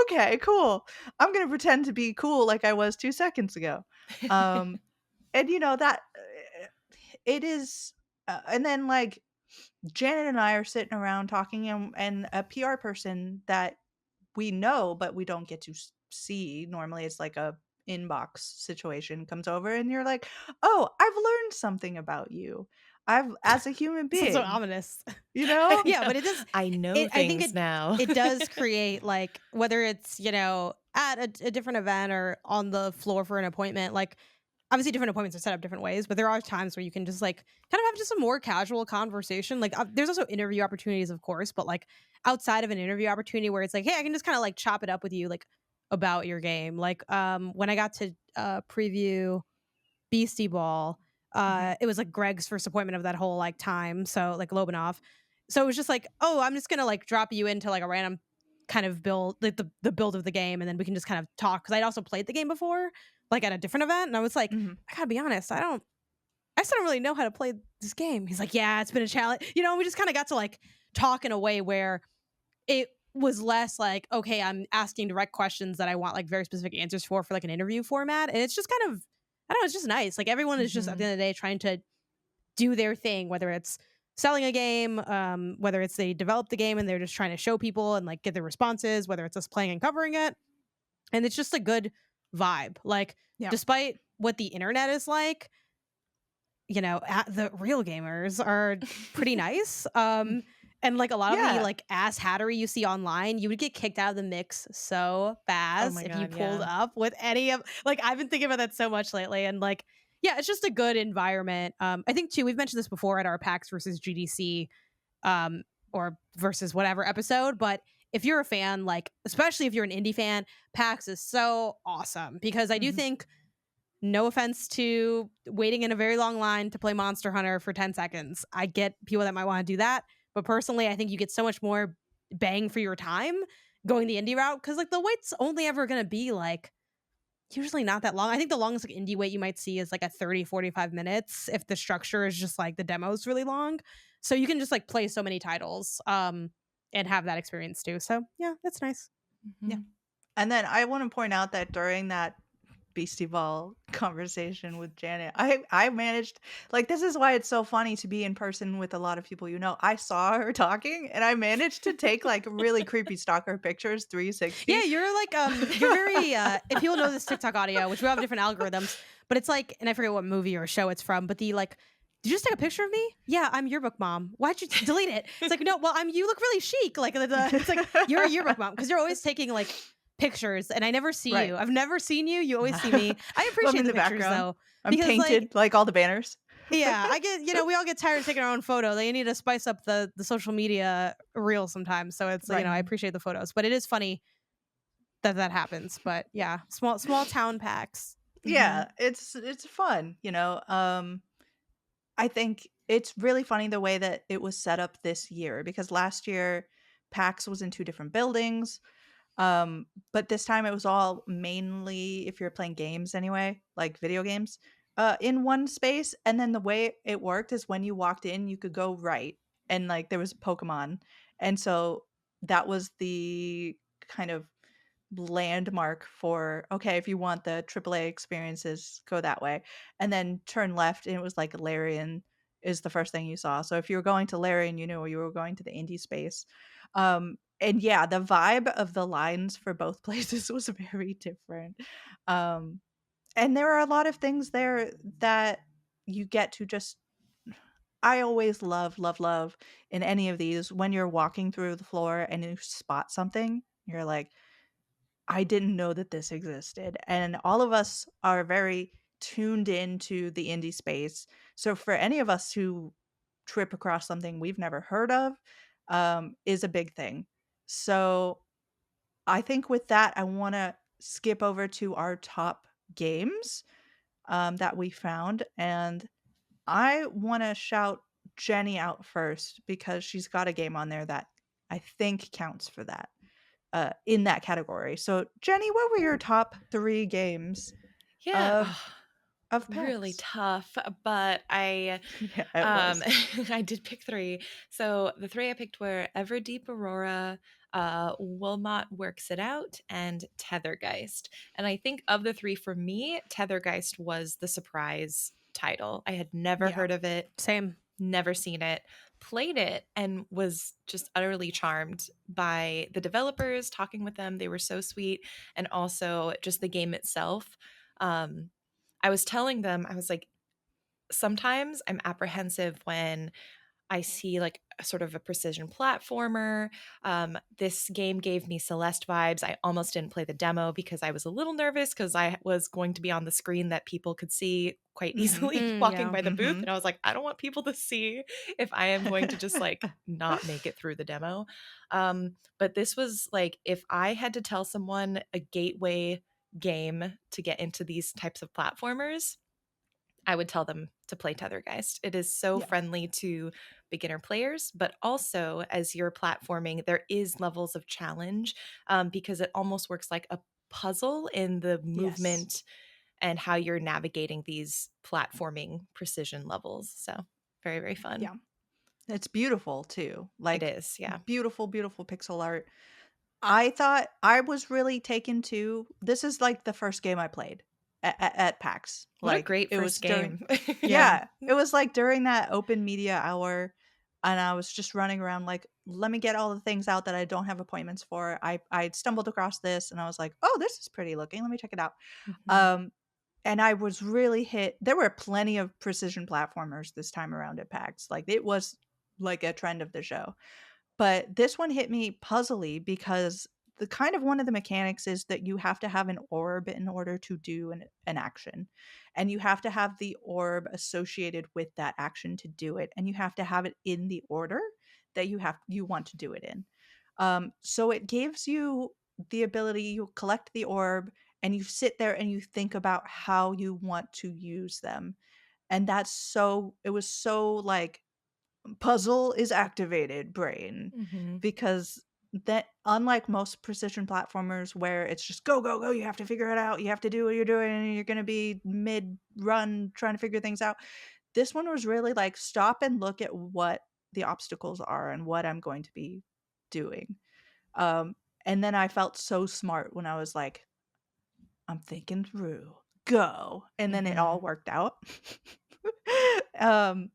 okay, cool. I'm going to pretend to be cool like I was 2 seconds ago." Um, and that it is and then like Janet and I are sitting around talking, and a PR person that we know, but we don't get to see. Normally, it's like a inbox situation comes over, and you're like, "Oh, I've learned something about you. I've as a human Sounds so being, ominous. you know? Yeah, know. but it does I know it I think things now. it does create, like, whether it's, at a different event or on the floor for an appointment, like, obviously different appointments are set up different ways, but there are times where you can just, like, kind of have just a more casual conversation. Like, there's also interview opportunities, of course, but, like, outside of an interview opportunity where it's like, "Hey, I can just kinda, like, chop it up with you, like, about your game." Like, when I got to, preview Beastie Ball. Mhm, It was like Greg's first appointment of that whole like time. So like Lobanov. So it was just like, oh, I'm just gonna like drop you into like a random kind of build, like the build of the game, and then we can just kind of talk. Because I'd also played the game before, like at a different event, and I was like, mhm. I gotta be honest, I still don't really know how to play this game. He's like, yeah, it's been a challenge. And we just kind of got to like talk in a way where it was less like, okay, I'm asking direct questions that I want like very specific answers for like an interview format. And it's just kind of, I don't know, it's just nice. Like everyone is just at the Mhm. end of the day trying to do their thing, whether it's selling a game, whether it's they develop the game and they're just trying to show people and like get their responses, whether it's us playing and covering it. And it's just a good vibe. Like, Yeah. despite what the internet is like, the real gamers are pretty nice. Mm. And like a lot of the Yeah. like ass hattery you see online, you would get kicked out of the mix so Oh fast my if you god, pulled yeah. up with any of like I've been thinking about that so much lately. And like, yeah, it's just a good environment. I think too, we've mentioned this before at our PAX versus GDC um or versus whatever episode, but if you're a fan, like especially if you're an indie fan, PAX is so awesome because I do Mhm. think no offense to waiting in a very long line to play Monster Hunter for 10 seconds. I get people that might want to do that, but personally, I think you get so much more bang for your time going the indie route because like the wait's only ever going to be like usually not that long. I think the longest like indie wait you might see is like a 30-45 minutes if the structure is just like the demo's really long. So you can just like play so many titles and have that experience too. So yeah, that's nice. Yeah. Mhm. And then I wanna point out that during that Beastie Ball conversation with Janet, I managed like, this is why it's so funny to be in person with a lot of people you know. I saw her talking, and I managed to take, like, really creepy stalker pictures Yeah, 360. you're like you're very if people know this TikTok audio, which we have different algorithms, but it's like and I forget what movie or show it's from, but the like did you just take a picture of me? Yeah, I'm yearbook mom. Why'd you delete it? It's like, no, well, you look really chic. Like it's like you're a yearbook mom because you're always taking like pictures and I never see Right. you. I've never seen you. You always see me. I Well, I'm appreciate in the the pictures background. though I'm because like painted like all the banners. yeah, I get we all get tired of taking our own photo. They need to spice up the social media reel sometimes. So it's Right. I appreciate the photos, but it is funny that happens, but yeah, small town packs. Yeah, Mhm. it's fun, I think it's really funny the way that it was set up this year because last year PAX was in 2 different buildings, but this time it was all mainly if you're playing games anyway, like video games, in one space, and then the way it worked is when you walked in, you could go right, and, like, there was Pokemon, and so that was the kind of landmark for, okay, if you want the AAA experiences, go that way, and then turn left, and it was like Larian is the first thing you saw. So if you were going to Larian, you knew you were going to the indie space. And yeah, the vibe of the lines for both places was very different. Um, and there are a lot of things there that you get to just I always love, love, love in any of these when you're walking through the floor and you spot something, you're like, I didn't know that this existed. And all of us are very tuned into the indie space. So for any of us who trip across something we've never heard of, is a big thing. So I think with that, I want to skip over to our top games that we found. And I want to shout Jenny out first because she's got a game on there that I think counts for that in that category. So, Jenny, what were your top 3 games Yeah. of Oh, of really PAX? tough, but I Yeah, it was. I did pick 3. So the 3 I picked were Everdeep Aurora, Wilmot Works It Out, and Tethergeist. And I think of the 3 for me, Tethergeist was the surprise title. I had never Yeah, heard of it, same. never seen it, played it, and was just utterly charmed by the developers, talking with them. They were so sweet. And also just the game itself. Um, I was telling them, I was like, sometimes I'm apprehensive when I see like a sort of a precision platformer. This game gave me Celeste vibes. I almost didn't play the demo because I was a little nervous because I was going to be on the screen that people could see quite Mhm. easily walking Yeah. by the booth. Mhm. And I was like, I don't want people to see if I am going to just like not make it through the demo. But this was like, if I had to tell someone a gateway game to get into these types of platformers, I would tell them to play Tethergeist. It is so Yeah. friendly to beginner players, but also as you're platforming, there is levels of challenge because it almost works like a puzzle in the Yes. movement and how you're navigating these platforming precision levels. So very, very fun. Yeah. It's beautiful too. It Like is. Yeah. beautiful, beautiful pixel art. I thought I was really taken to this is like the first game I played at PAX. What a Like great it was first during game. Yeah. yeah, it was like during that open media hour and I was just running around like let me get all the things out that I don't have appointments for. I stumbled across this and I was like, "Oh, this is pretty looking. Let me check it out." Mhm. Um and I was really hit. There were plenty of precision platformers this time around at PAX. Like it was like a trend of the show. But this one hit me puzzly because the kind of one of the mechanics is that you have to have an orb in order to do an action. And you have to have the orb associated with that action to do it. And you have to have it in the order that you want to do it in. So it gives you the ability, you collect the orb and you sit there and you think about how you want to use them. And it was so like puzzle is activated brain Mhm. because that unlike most precision platformers where it's just go go go you have to figure it out you have to do what you're doing and you're going to be mid run trying to figure things out, this one was really like stop and look at what the obstacles are and what I'm going to be doing. um and then I felt so smart when I was like I'm thinking through. Go. And then it all Mhm. worked out.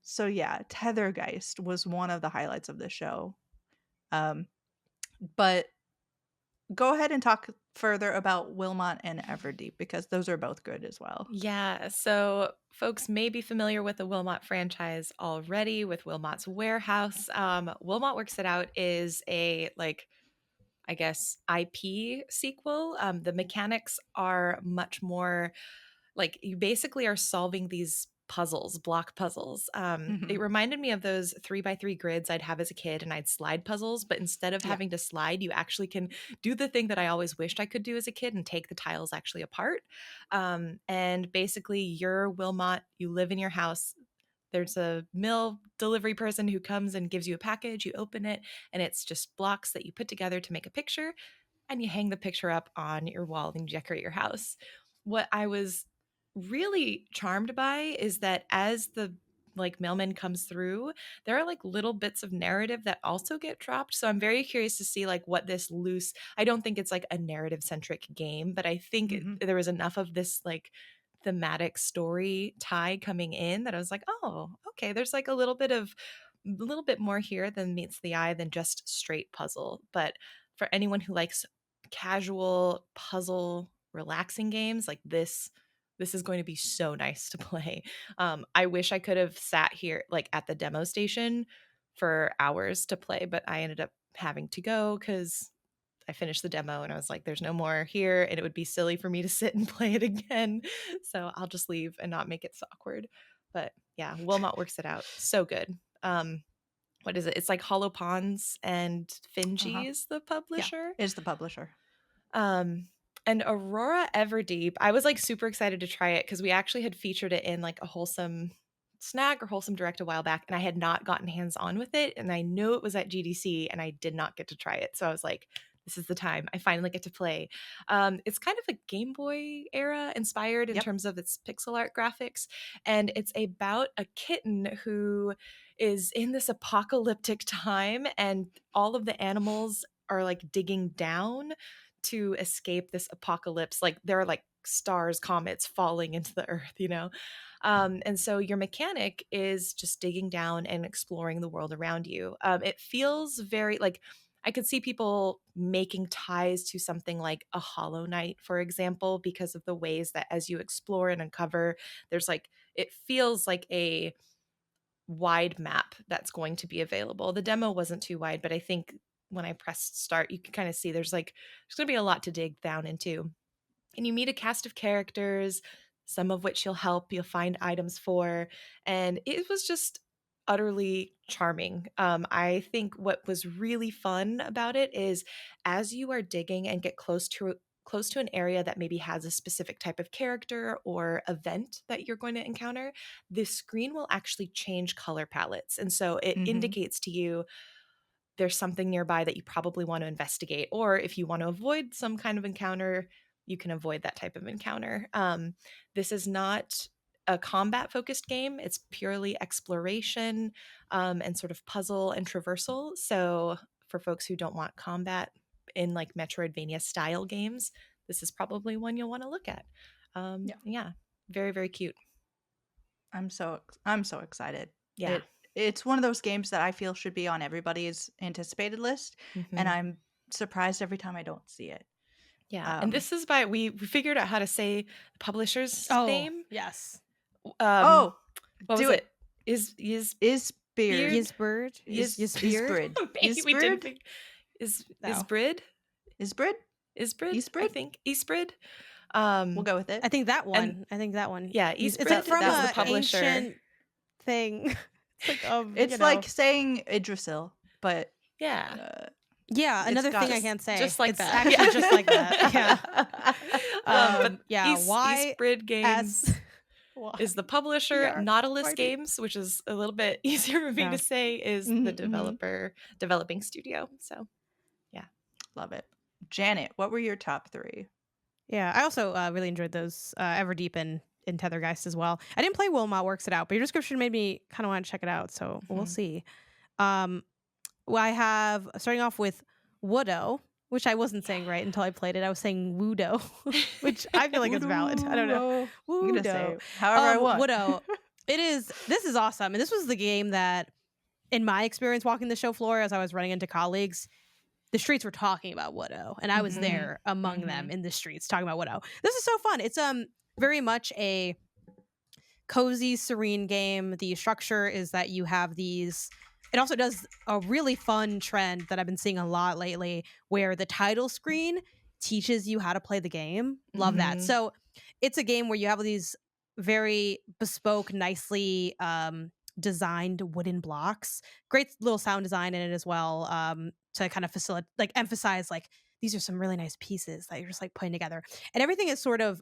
So yeah, Tethergeist was one of the highlights of the show. Um, but go ahead and talk further about Wilmot and Everdeep because those are both good as well. Yeah, so folks may be familiar with the Wilmot franchise already with Wilmot's Warehouse. Wilmot Works It Out is a like I guess IP sequel. The mechanics are much more like you basically are solving these puzzles, block puzzles. It Mhm. reminded me of those 3x3 grids I'd have as a kid, and I'd slide puzzles. But instead of Yeah. having to slide, you actually can do the thing that I always wished I could do as a kid and take the tiles actually apart. And basically, you're Wilmot, you live in your house. There's a mill delivery person who comes and gives you a package. You open it, and it's just blocks that you put together to make a picture, and you hang the picture up on your wall and you decorate your house. What I was really charmed by is that as the like mailman comes through, there are like little bits of narrative that also get dropped. So I'm very curious to see like what this loose, I don't think it's like a narrative centric game, but I think Mhm. there was enough of this like thematic story tie coming in that I was like, oh, okay, there's like a little bit more here than meets the eye than just straight puzzle. But for anyone who likes casual puzzle relaxing games like this is going to be so nice to play. I wish I could have sat here like at the demo station for hours to play, but I ended up having to go because I finished the demo and I was like, there's no more here, and it would be silly for me to sit and play it again. So I'll just leave and not make it so awkward. But yeah, Wilmot Works It Out. So good. What is it? It's like Hollow Ponds and Uh-huh. Finji is the Yeah. publisher. Is the publisher. Um, and Aurora Everdeep, I was like super excited to try it because we actually had featured it in like a wholesome snack or wholesome direct a while back, and I had not gotten hands on with it. And I knew it was at GDC, and I did not get to try it. So I was like, this is the time. I finally get to play. It's kind of a Game Boy era inspired in Yep. terms of its pixel art graphics. And it's about a kitten who is in this apocalyptic time, and all of the animals are like digging down to escape this apocalypse. Like there are like stars, comets falling into the earth, you know? And so your mechanic is just digging down and exploring the world around you. It feels very like I could see people making ties to something like a Hollow Knight, for example, because of the ways that as you explore and uncover, there's like it feels like a wide map that's going to be available. The demo wasn't too wide, but I think when I pressed start, you can kind of see there's going to be a lot to dig down into. And you meet a cast of characters, some of which you'll find items for, and it was just utterly charming. I think what was really fun about it is as you are digging and get close to an area that maybe has a specific type of character or event that you're going to encounter, the screen will actually change color palettes. And so it Mhm. indicates to you there's something nearby that you probably want to investigate. Or if you want to avoid some kind of encounter, you can avoid that type of encounter. This is not a combat focused game, it's purely exploration and sort of puzzle and traversal. So, for folks who don't want combat in like Metroidvania style games, this is probably one you'll want to look at. Yeah. Yeah, very, very cute. I'm so excited. Yeah. It's one of those games that I feel should be on everybody's anticipated list, and Mhm. I'm surprised every time I don't see it. Yeah, and Um this is by we figured out how to say the publisher's Oh, name. yes. Um, Oh, what was do it. it? Is Isbeard. beard Yisbird? is Yisbeard? Isbrid. maybe we did Isbrid? is No. Brid Isbrid? I Isbrid? think Eastbrid. We'll Um, go with it. I think that and one. I think that one. yeah, It's like Eastbrid from is the That a publisher. ancient thing. It's like it's like saying Idrisil, but Yeah, uh, yeah, it's another thing got I can't say. just like It's that. actually just like that. Yeah. But Yeah, Y Eastbrid S Games Y is the E publisher. R Nautilus Y D. Games, which is a little bit easier for me Yeah. to say, is the Mhm, mhm. developing studio. So yeah. Love it. Janet, what were your top 3? Yeah, I also really enjoyed those Everdeep and Tethergeist as well. I didn't play Wilmot Works It Out, but your description made me kind of want to check it out, so we'll Mhm. see. Um, well, I have starting off with Woodo, which I wasn't saying right until I played it. I was saying Woodo, which I feel like is valid. I don't know. Woodoo. I'm gonna say Woodo. it however I want. Woodo. This is awesome. And this was the game that, in my experience walking the show floor as I was running into colleagues, the streets were talking about Woodo. And I was Mhm. there among them Mhm. in the streets talking about Woodo. This is so fun. It's very much a cozy, serene game. The structure is that you have these. It also does a really fun trend that I've been seeing a lot lately where the title screen teaches you how to play the game. Love that. Mhm. So it's a game where you have these very bespoke, nicely designed wooden blocks. Great little sound design in it as well, to kind of facilitate, like emphasize, like these are some really nice pieces that you're just like putting together. And everything is sort of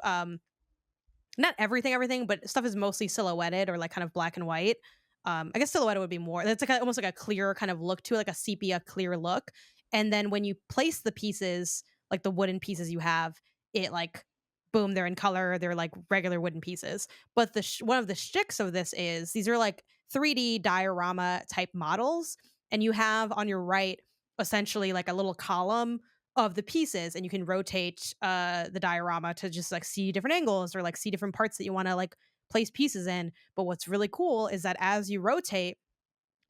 not everything, but stuff is mostly silhouetted or like kind of black and white. I guess silhouetted would be more. It's like almost like a clear kind of look to it, like a sepia clear look. And then when you place the pieces, like the wooden pieces you have, it like boom, they're in color. They're like regular wooden pieces. But one of the shticks of this is these are like 3D diorama type models, and you have on your right essentially like a little column of the pieces, and you can rotate the diorama to just like see different angles or like see different parts that you want to like place pieces in. But what's really cool is that as you rotate,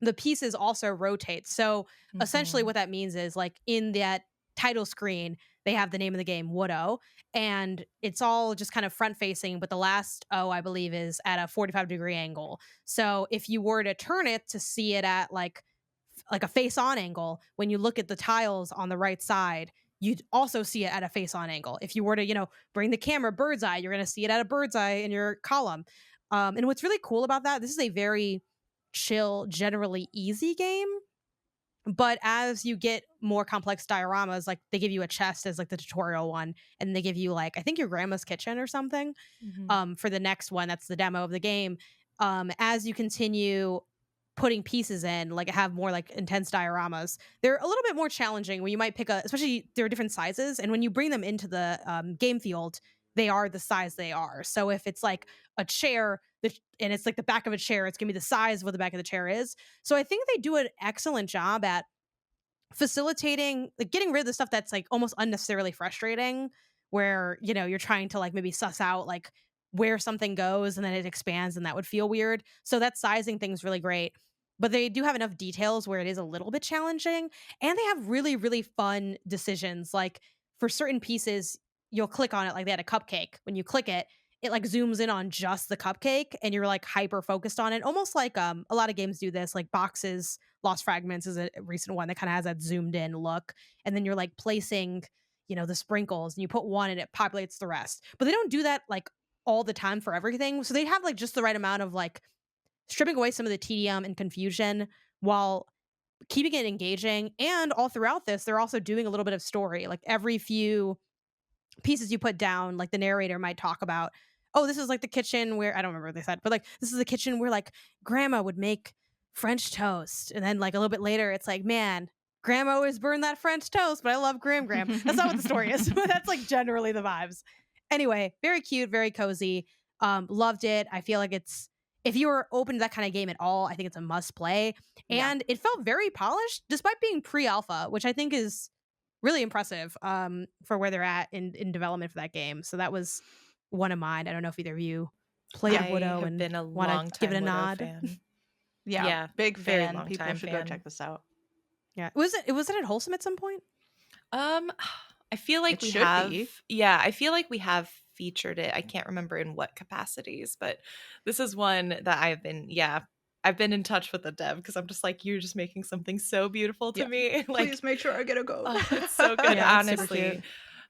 the pieces also rotate. So essentially Mhm. what that means is like in that title screen, they have the name of the game, Woodo, and it's all just kind of front facing, but the last O, I believe, is at a 45-degree angle. So if you were to turn it to see it at like a face on angle, when you look at the tiles on the right side, you'd also see it at a face on angle. If you were to, bring the camera bird's eye, you're going to see it at a bird's eye in your column. And what's really cool about that, this is a very chill, generally easy game. But as you get more complex dioramas, like they give you a chest as like the tutorial one, and they give you like, I think your grandma's kitchen or something Mhm. for the next one. That's the demo of the game. As you continue putting pieces in, like have more like intense dioramas, they're a little bit more challenging. Where you might pick especially there are different sizes, and when you bring them into the game field, they are the size they are. So if it's like a chair, and it's like the back of a chair, it's gonna be the size of what the back of the chair is. So I think they do an excellent job at facilitating, like getting rid of the stuff that's like almost unnecessarily frustrating, where you're trying to like maybe suss out like where something goes and then it expands and that would feel weird. So that sizing thing's really great, but they do have enough details where it is a little bit challenging, and they have really really fun decisions. Like for certain pieces, you'll click on it, like they had a cupcake. When you click it, it like zooms in on just the cupcake and you're like hyper focused on it. Almost like a lot of games do this, like Boxes Lost Fragments is a recent one that kind of has that zoomed in look. And then you're like placing, the sprinkles and you put one and it populates the rest. But they don't do that like all the time for everything. So they have like just the right amount of like stripping away some of the tedium and confusion while keeping it engaging. And all throughout this, they're also doing a little bit of story. Like every few pieces you put down, like the narrator might talk about, oh, this is like the kitchen where, I don't remember what they said, but like this is the kitchen where like grandma would make French toast. And then like a little bit later, it's like, man, grandma always burned that French toast, but I love Graham Graham. That's not what the story is, but that's like generally the vibes. Anyway, very cute, very cozy. Loved it. I feel like it's, if you were open to that kind of game at all, I think it's a must play. Yeah. And it felt very polished despite being pre-alpha, which I think is really impressive for where they're at in development for that game. So that was one of mine. I don't know if either of you played I Widow have and been a want long to give it a time Widow nod. fan. Yeah, Yeah, big very fan. long People time should go fan. check this out. Yeah, was it wholesome at some point? I feel like It we should have. be. Yeah, I feel like we have featured it. I can't remember in what capacities, but this is one that I've been. Yeah, I've been in touch with the dev because I'm just like, you're just making something so beautiful to Yeah. me. Like, Please make sure I get a code. oh, it's so good, Yeah, it's super honestly.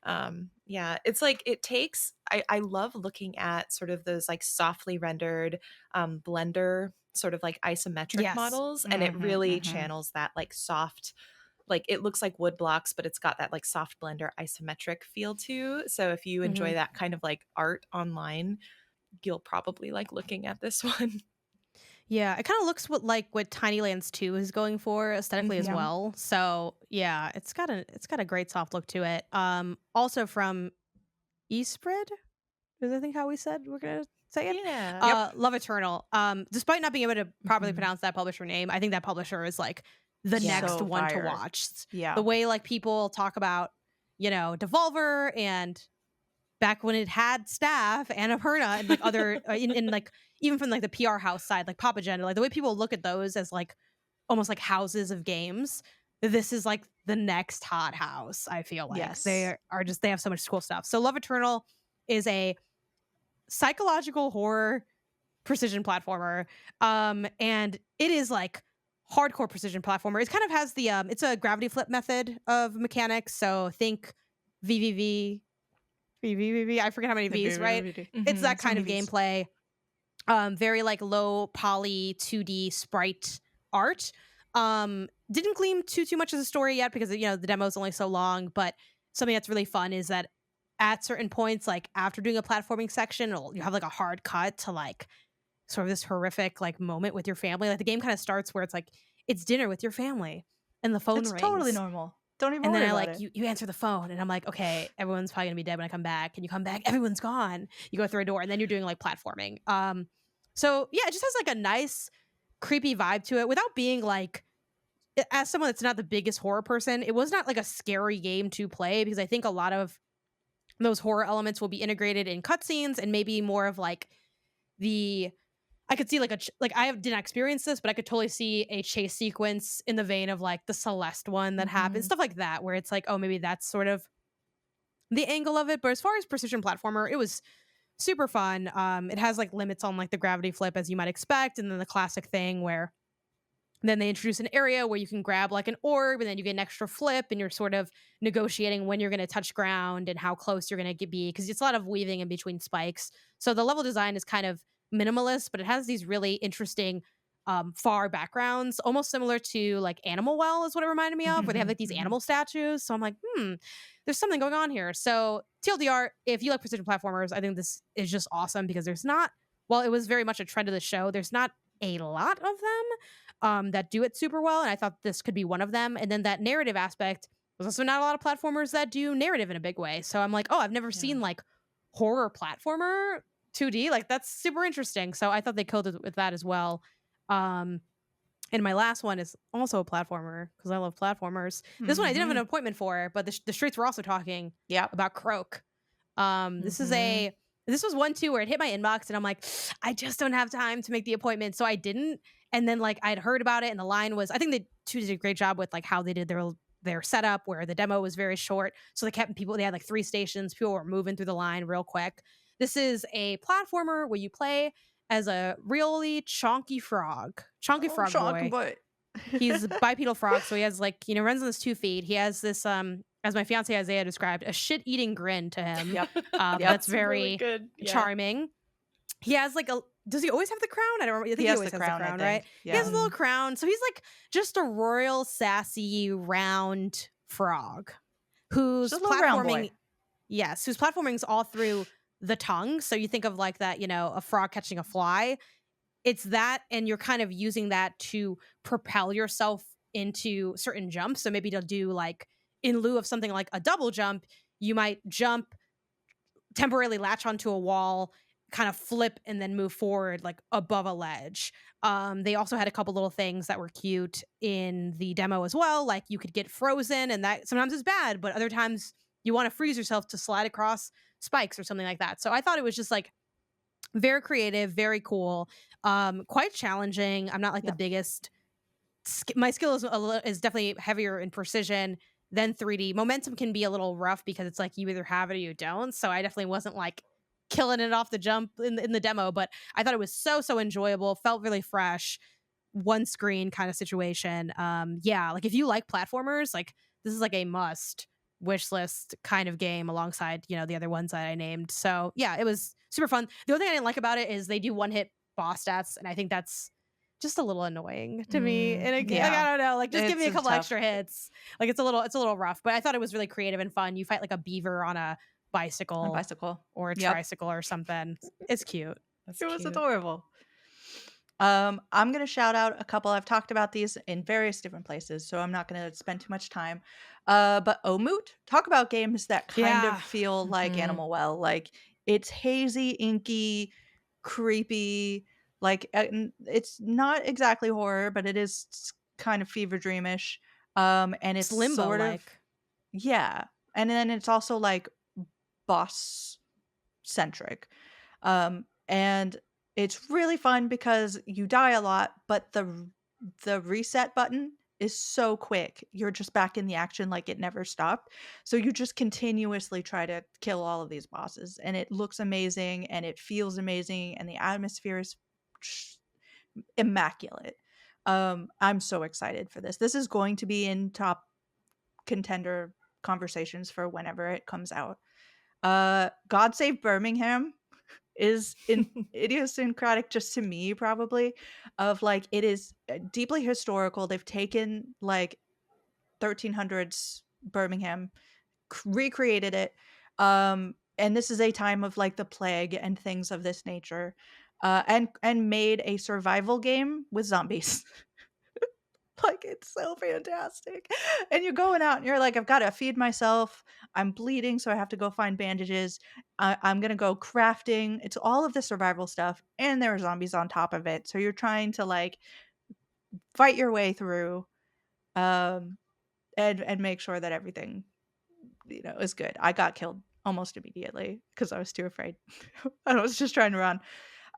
cute. Yeah, it's like it takes. I love looking at sort of those like softly rendered Blender sort of like isometric Yes. models, and it really channels that like soft, like it looks like wood blocks, but it's got that like soft Blender isometric feel too. So if you enjoy that kind of like art online, you'll probably like looking at this one. Yeah, it kind of looks what Tiny Lands 2 is going for aesthetically as Yeah. well. So yeah, it's got a great soft look to it. Also from Eastbred, is I think how we said we're gonna say it. Yeah. Love Eternal. Despite not being able to properly Mhm. pronounce that publisher name, I think that publisher is like the Yeah. next So one to fire. watch. Yeah. The way like people talk about, Devolver and back when it had staff and Annapurna and like other in like even from like the PR house side, like Papa Agenda, like the way people look at those as like almost like houses of games. This is like the next hot house. I feel like Yes. they have so much cool stuff. So Love Eternal is a psychological horror precision platformer, and it is like hardcore precision platformer. It kind of has the it's a gravity flip method of mechanics. So think VVV VVV. I forget how many V's, right? It's that So kind many of Vs. gameplay. Very like low poly 2D sprite art. Didn't glean too much of the story yet because the demo is only so long, but something that's really fun is that at certain points, like after doing a platforming section, you have like a hard cut to like sort of this horrific like moment with your family. Like the game kind of starts where it's like it's dinner with your family and the phone It's rings. totally normal. Don't even And then worry I about like it. you answer the phone and I'm like, okay, everyone's probably gonna be dead when I come back. And you come back, everyone's gone. You go through a door and then you're doing like platforming. So yeah, it just has like a nice creepy vibe to it without being like, as someone that's not the biggest horror person, it was not like a scary game to play because I think a lot of those horror elements will be integrated in cutscenes and maybe more of like the I could see like like I did not experience this, but I could totally see a chase sequence in the vein of like the Celeste one that happens, stuff like that, where it's like, oh, maybe that's sort of the angle of it. But as far as precision platformer, it was super fun. It has like limits on like the gravity flip as you might expect, and then the classic thing where then they introduce an area where you can grab like an orb and then you get an extra flip and you're sort of negotiating when you're going to touch ground and how close you're going to be because it's a lot of weaving in between spikes. So the level design is kind of minimalist, but it has these really interesting far backgrounds, almost similar to like Animal Well is what it reminded me of, where they have like these animal statues. So I'm like, there's something going on here. So TLDR, if you like precision platformers, I think this is just awesome because there's not, while it was very much a trend of the show, there's not a lot of them that do it super well, and I thought this could be one of them. And then that narrative aspect was also not a lot of platformers that do narrative in a big way. So I'm like, oh, I've never seen like horror platformer 2D. Like that's super interesting. So I thought they killed it with that as well. And my last one is also a platformer because I love platformers. This one I didn't have an appointment for, but the streets were also talking about Croak. This was one too where it hit my inbox and I'm like, I just don't have time to make the appointment, so I didn't. And then like I'd heard about it and the line was, I think they too did a great job with like how they did their setup where the demo was very short, so they kept people. They had like 3 stations. People were moving through the line real quick. This is a platformer where you play as a really chonky frog, chonky Oh, frog shock, boy. but He's a bipedal frog, so he has like, runs on his 2 feet. He has this, as my fiance Isaiah described, a shit-eating grin to him. Yep. That's That's really very good. Yeah. charming. He has like a does he always have the crown? I don't remember. I He think he has the always has the crown, I crown, right? think. He has Yeah. a little crown. So he's like just a royal sassy round frog Just a whose little round boy. whose platforming's all through the tongue. So you think of like that, a frog catching a fly. It's that, and you're kind of using that to propel yourself into certain jumps. So maybe to do like in lieu of something like a double jump, you might jump, temporarily latch onto a wall, kind of flip, and then move forward like above a ledge. They also had a couple little things that were cute in the demo as well. Like you could get frozen, and that sometimes is bad, but other times you want to freeze yourself to slide across spikes or something like that. So I thought it was just like very creative, very cool, quite challenging. I'm not like the Yep. biggest. My skill is definitely heavier in precision than 3D. Momentum can be a little rough because it's like you either have it or you don't. So I definitely wasn't like killing it off the jump in the demo, but I thought it was so enjoyable. Felt really fresh, one screen kind of situation. Yeah, like if you like platformers, like this is like a must wish list kind of game alongside the other ones that I named. So yeah, it was super fun. The only thing I didn't like about it is they do one hit boss stats, and I think that's just a little annoying to me. And like, Yeah. I don't know, like just give me a It's couple tough. extra hits. Like it's a little rough, but I thought it was really creative and fun. You fight like a beaver on a On a bicycle bicycle. or a Yep. tricycle or something. It's cute. That's It was cute. adorable. I'm gonna shout out a couple. I've talked about these in various different places, so I'm not gonna spend too much time. But Omoot, talk about games that kind of Yeah. feel like Mhm. Animal Well. Like it's hazy, inky, creepy. Like it's not exactly horror, but it is kind of fever dreamish. And It's it's limbo sort of like. yeah, and then it's also like boss centric. And it's really fun because you die a lot, but the reset button is so quick. You're just back in the action like it never stopped. So you just continuously try to kill all of these bosses, and it looks amazing and it feels amazing and the atmosphere is sh- immaculate. I'm so excited for this. This is going to be in top contender conversations for whenever it comes out. God Save Birmingham is in idiosyncratic just to me probably of like it is deeply historical. They've taken like 1300s Birmingham, recreated it. And this is a time of like the plague and things of this nature. And made a survival game with zombies. Like, it's so fantastic. And you're going out and you're like, I've got to feed myself. I'm bleeding, so I have to go find bandages. I'm going to go crafting. It's all of the survival stuff. And there are zombies on top of it. So you're trying to like fight your way through um, and make sure that everything, is good. I got killed almost immediately because I was too afraid. I was just trying to run.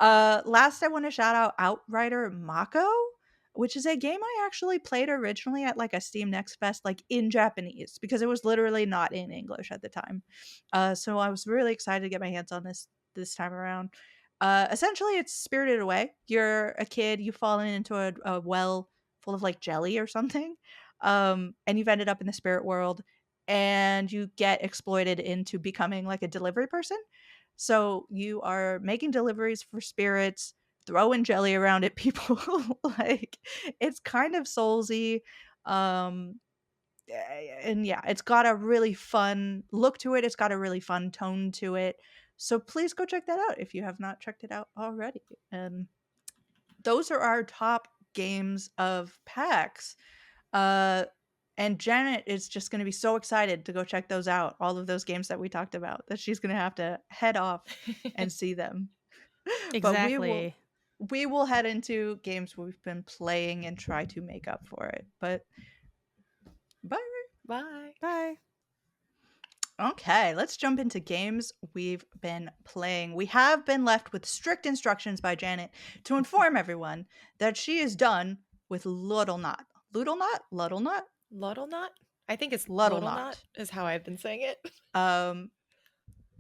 Last I want to shout out Outrider Mako, which is a game I actually played originally at like a Steam Next Fest, like in Japanese, because it was literally not in English at the time. So I was really excited to get my hands on this time around. Essentially, it's Spirited Away. You're a kid, you've fallen into a well full of like jelly or something, and you've ended up in the spirit world, and you get exploited into becoming like a delivery person. So you are making deliveries for spirits, throwing jelly around at people. Like it's kind of soulsy. And yeah, it's got a really fun look to it. It's got a really fun tone to it. So please go check that out if you have not checked it out already. And those are our top games of PAX. Uh and Janet is just going to be so excited to go check those out. All of those games that we talked about, that she's going to have to head off and see them. But Exactly. we will head into games we've been playing and try to make up for it. But bye. Bye. Bye. Okay, let's jump into games we've been playing. We have been left with strict instructions by Janet to inform everyone that she is done with Luddle Knot. Luddle Knot? Luddle Knot? Luddle knot? I think it's Luddle Luddle knot Knot. is how I've been saying it. Um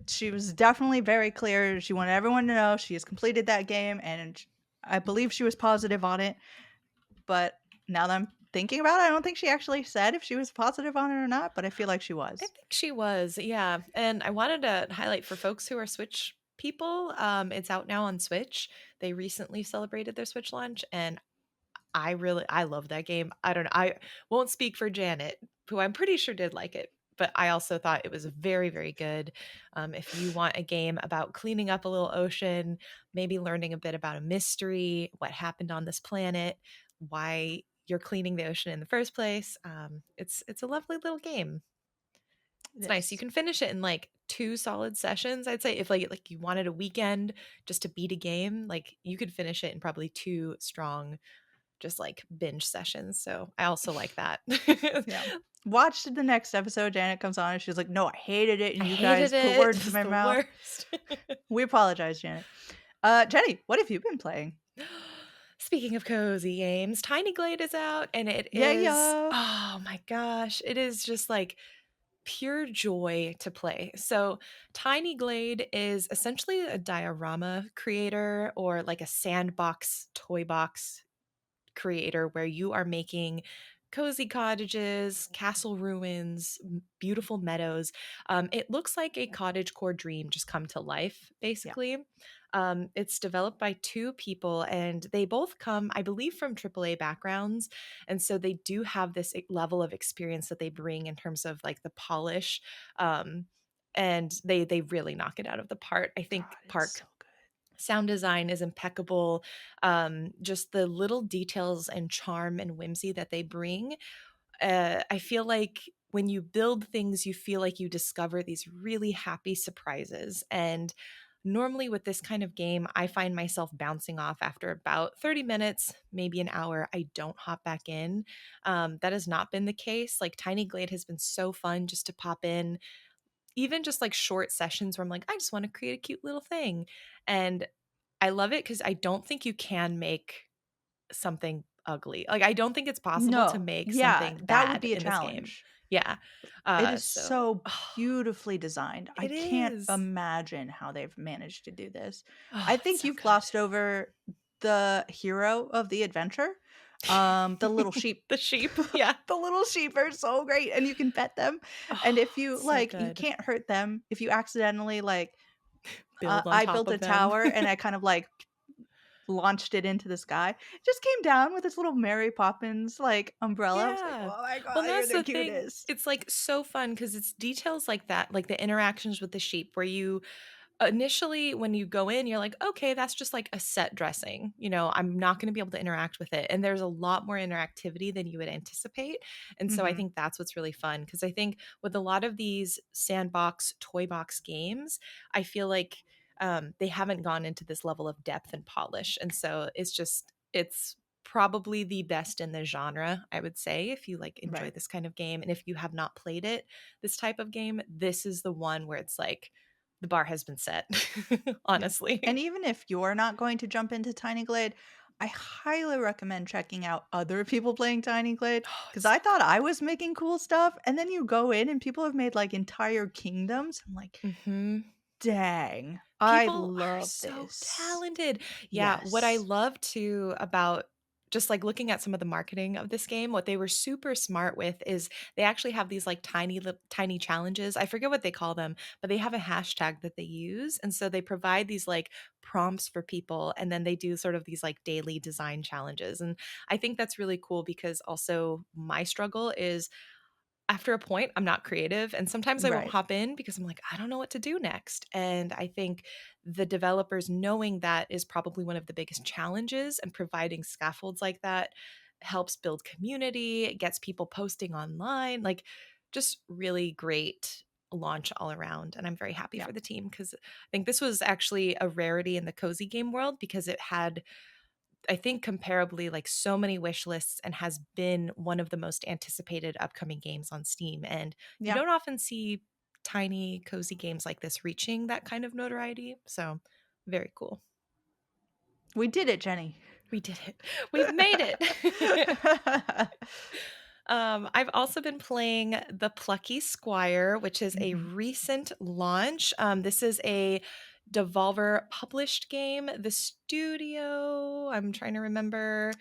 she was definitely very clear. She wanted everyone to know she has completed that game, and I believe she was positive on it. But now that I'm thinking about it, I don't think she actually said if she was positive on it or not, but I feel like she I was. think she was, yeah. And I wanted to highlight for folks who are Switch people, it's out now on Switch. They recently celebrated their Switch launch, and I love that game. I don't know. I won't speak for Janet, who I'm pretty sure did like it, but I also thought it was very, very good. If you want a game about cleaning up a little ocean, maybe learning a bit about a mystery, what happened on this planet, why you're cleaning the ocean in the first place, it's a lovely little game. It It's nice. You is. can finish it in like 2 solid sessions. I'd say if like you wanted a weekend just to beat a game, like you could finish it in probably 2 strong just like binge sessions. So I also like that. Yeah. Watch the next episode. Janet comes on and she's like, "No, I hated it, I and you hated guys put it. words This in is my the mouth." worst. We apologize, Janet. Jenny, what have you been playing? Speaking of cozy games, Tiny Glade is out and it Yeah, is, yeah. oh my gosh, it is just like pure joy to play. So, Tiny Glade is essentially a diorama creator or like a sandbox toy box creator where you are making cozy cottages, castle ruins, beautiful meadows. It looks like a cottage core dream just come to life, Yeah. basically. It's developed by 2 people, and they both come, I believe, from AAA backgrounds. And so they do have this level of experience that they bring in terms of like the polish. Um, and they really knock it out of the park. I think God, it's so good. sound design is impeccable. Just the little details and charm and whimsy that they bring. I feel like when you build things, you feel like you discover these really happy surprises. And normally with this kind of game, I find myself bouncing off after about 30 minutes, maybe an hour. I don't hop back in. That has not been the case. Like Tiny Glade has been so fun just to pop in, even just like short sessions where I'm like, I just want to create a cute little thing. And I love it because I don't think you can make something ugly. Like, I don't think it's possible to No. make Yeah, something that would bad be a in this game. challenge. Yeah. It is So so beautifully designed. I it can't is. imagine how they've managed to do this. I Oh, it's think so you've good. glossed over the hero of the adventure, the little sheep. The sheep. Yeah. The little sheep are so great, and you can pet them, and Oh, if you it's so like, you good. can't hurt them. If you accidentally, like, Build on I top built a of them. tower and I kind of, like, launched it into the sky, it just came down with this little Mary Poppins, like, umbrella. I was like, Yeah. "Oh my Well, god, you're that's the the thing. cutest." It's like so fun because it's details like that, like the interactions with the sheep, where you initially when you go in you're like, okay, that's just like a set dressing, I'm not going to be able to interact with it, and there's a lot more interactivity than you would anticipate. And so I Mhm. think that's what's really fun, because I think with a lot of these sandbox toy box games, I feel like they haven't gone into this level of depth and polish, and so it's probably the best in the genre, I would say, if you like enjoy Right. this kind of game. And if you have not played it, this type of game, this is the one where it's like the bar has been set, Yeah. And honestly. even if you're not going to jump into Tiny Glade, I highly recommend checking out other people playing Tiny Glade Oh, because it's so I thought I was making cool stuff. And then you go in and people have made like entire kingdoms. I'm like, good. dang, I People are love so this. talented. Yeah, what I Yes. love too about just like looking at some of the marketing of this game, what they were super smart with is they actually have these like tiny challenges. I forget what they call them, but they have a hashtag that they use. And so they provide these like prompts for people, and then they do sort of these like daily design challenges. And I think that's really cool because also my struggle is after a point, I'm not creative. And sometimes I won't Right. hop in because I'm like, I don't know what to do next. And I think the developers knowing that is probably one of the biggest challenges, and providing scaffolds like that helps build community, it gets people posting online, like just really great launch all around. And I'm very happy Yeah. for the team because I think this was actually a rarity in the cozy game world because it had, I think, comparably like so many wish lists, and has been one of the most anticipated upcoming games on Steam. And you Yeah. don't often see tiny, cozy games like this reaching that kind of notoriety. So, very cool. We did it, Jenny. We did it. We've made it. I've also been playing The Plucky Squire, which is a Mhm. recent launch. This is a Devolver published game. The studio, I'm trying to remember.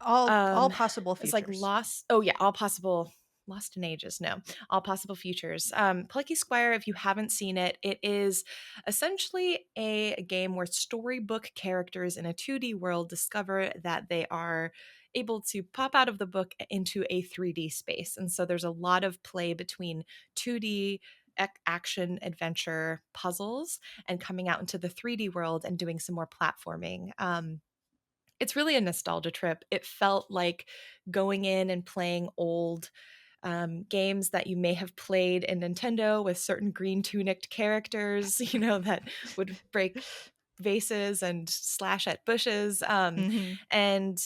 All Um, possible it's like futures. Lost. Oh yeah, All Possible Lost in Ages. No, All Possible Futures. Plucky Squire. If you haven't seen it, it is essentially a game where storybook characters in a 2D world discover that they are able to pop out of the book into a 3D space, and so there's a lot of play between 2D action adventure puzzles and coming out into the 3D world and doing some more platforming. It's really a nostalgia trip. It felt like going in and playing old games that you may have played in Nintendo with certain green tunicked characters, that would break vases and slash at bushes. Mhm. And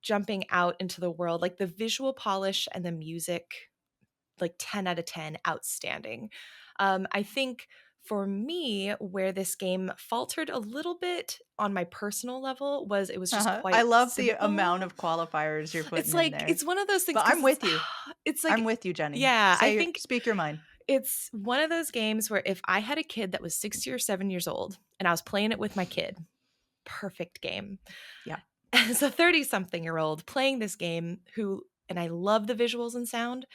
jumping out into the world, like the visual polish and the music, like 10 out of 10, outstanding. I think for me, where this game faltered a little bit on my personal level was it was just Uh-huh. I quite love the amount simple. of qualifiers you're It's putting in like there. it's one of those things But because I'm it's with you. it's I'm like with you, Jenny. yeah, I think Speak your mind. it's one of those games where if I had a kid that was 60 or 7 years old and I was playing it with my kid, perfect game. Yeah. As a 30-something-year-old playing this game who and I love the visuals and sound,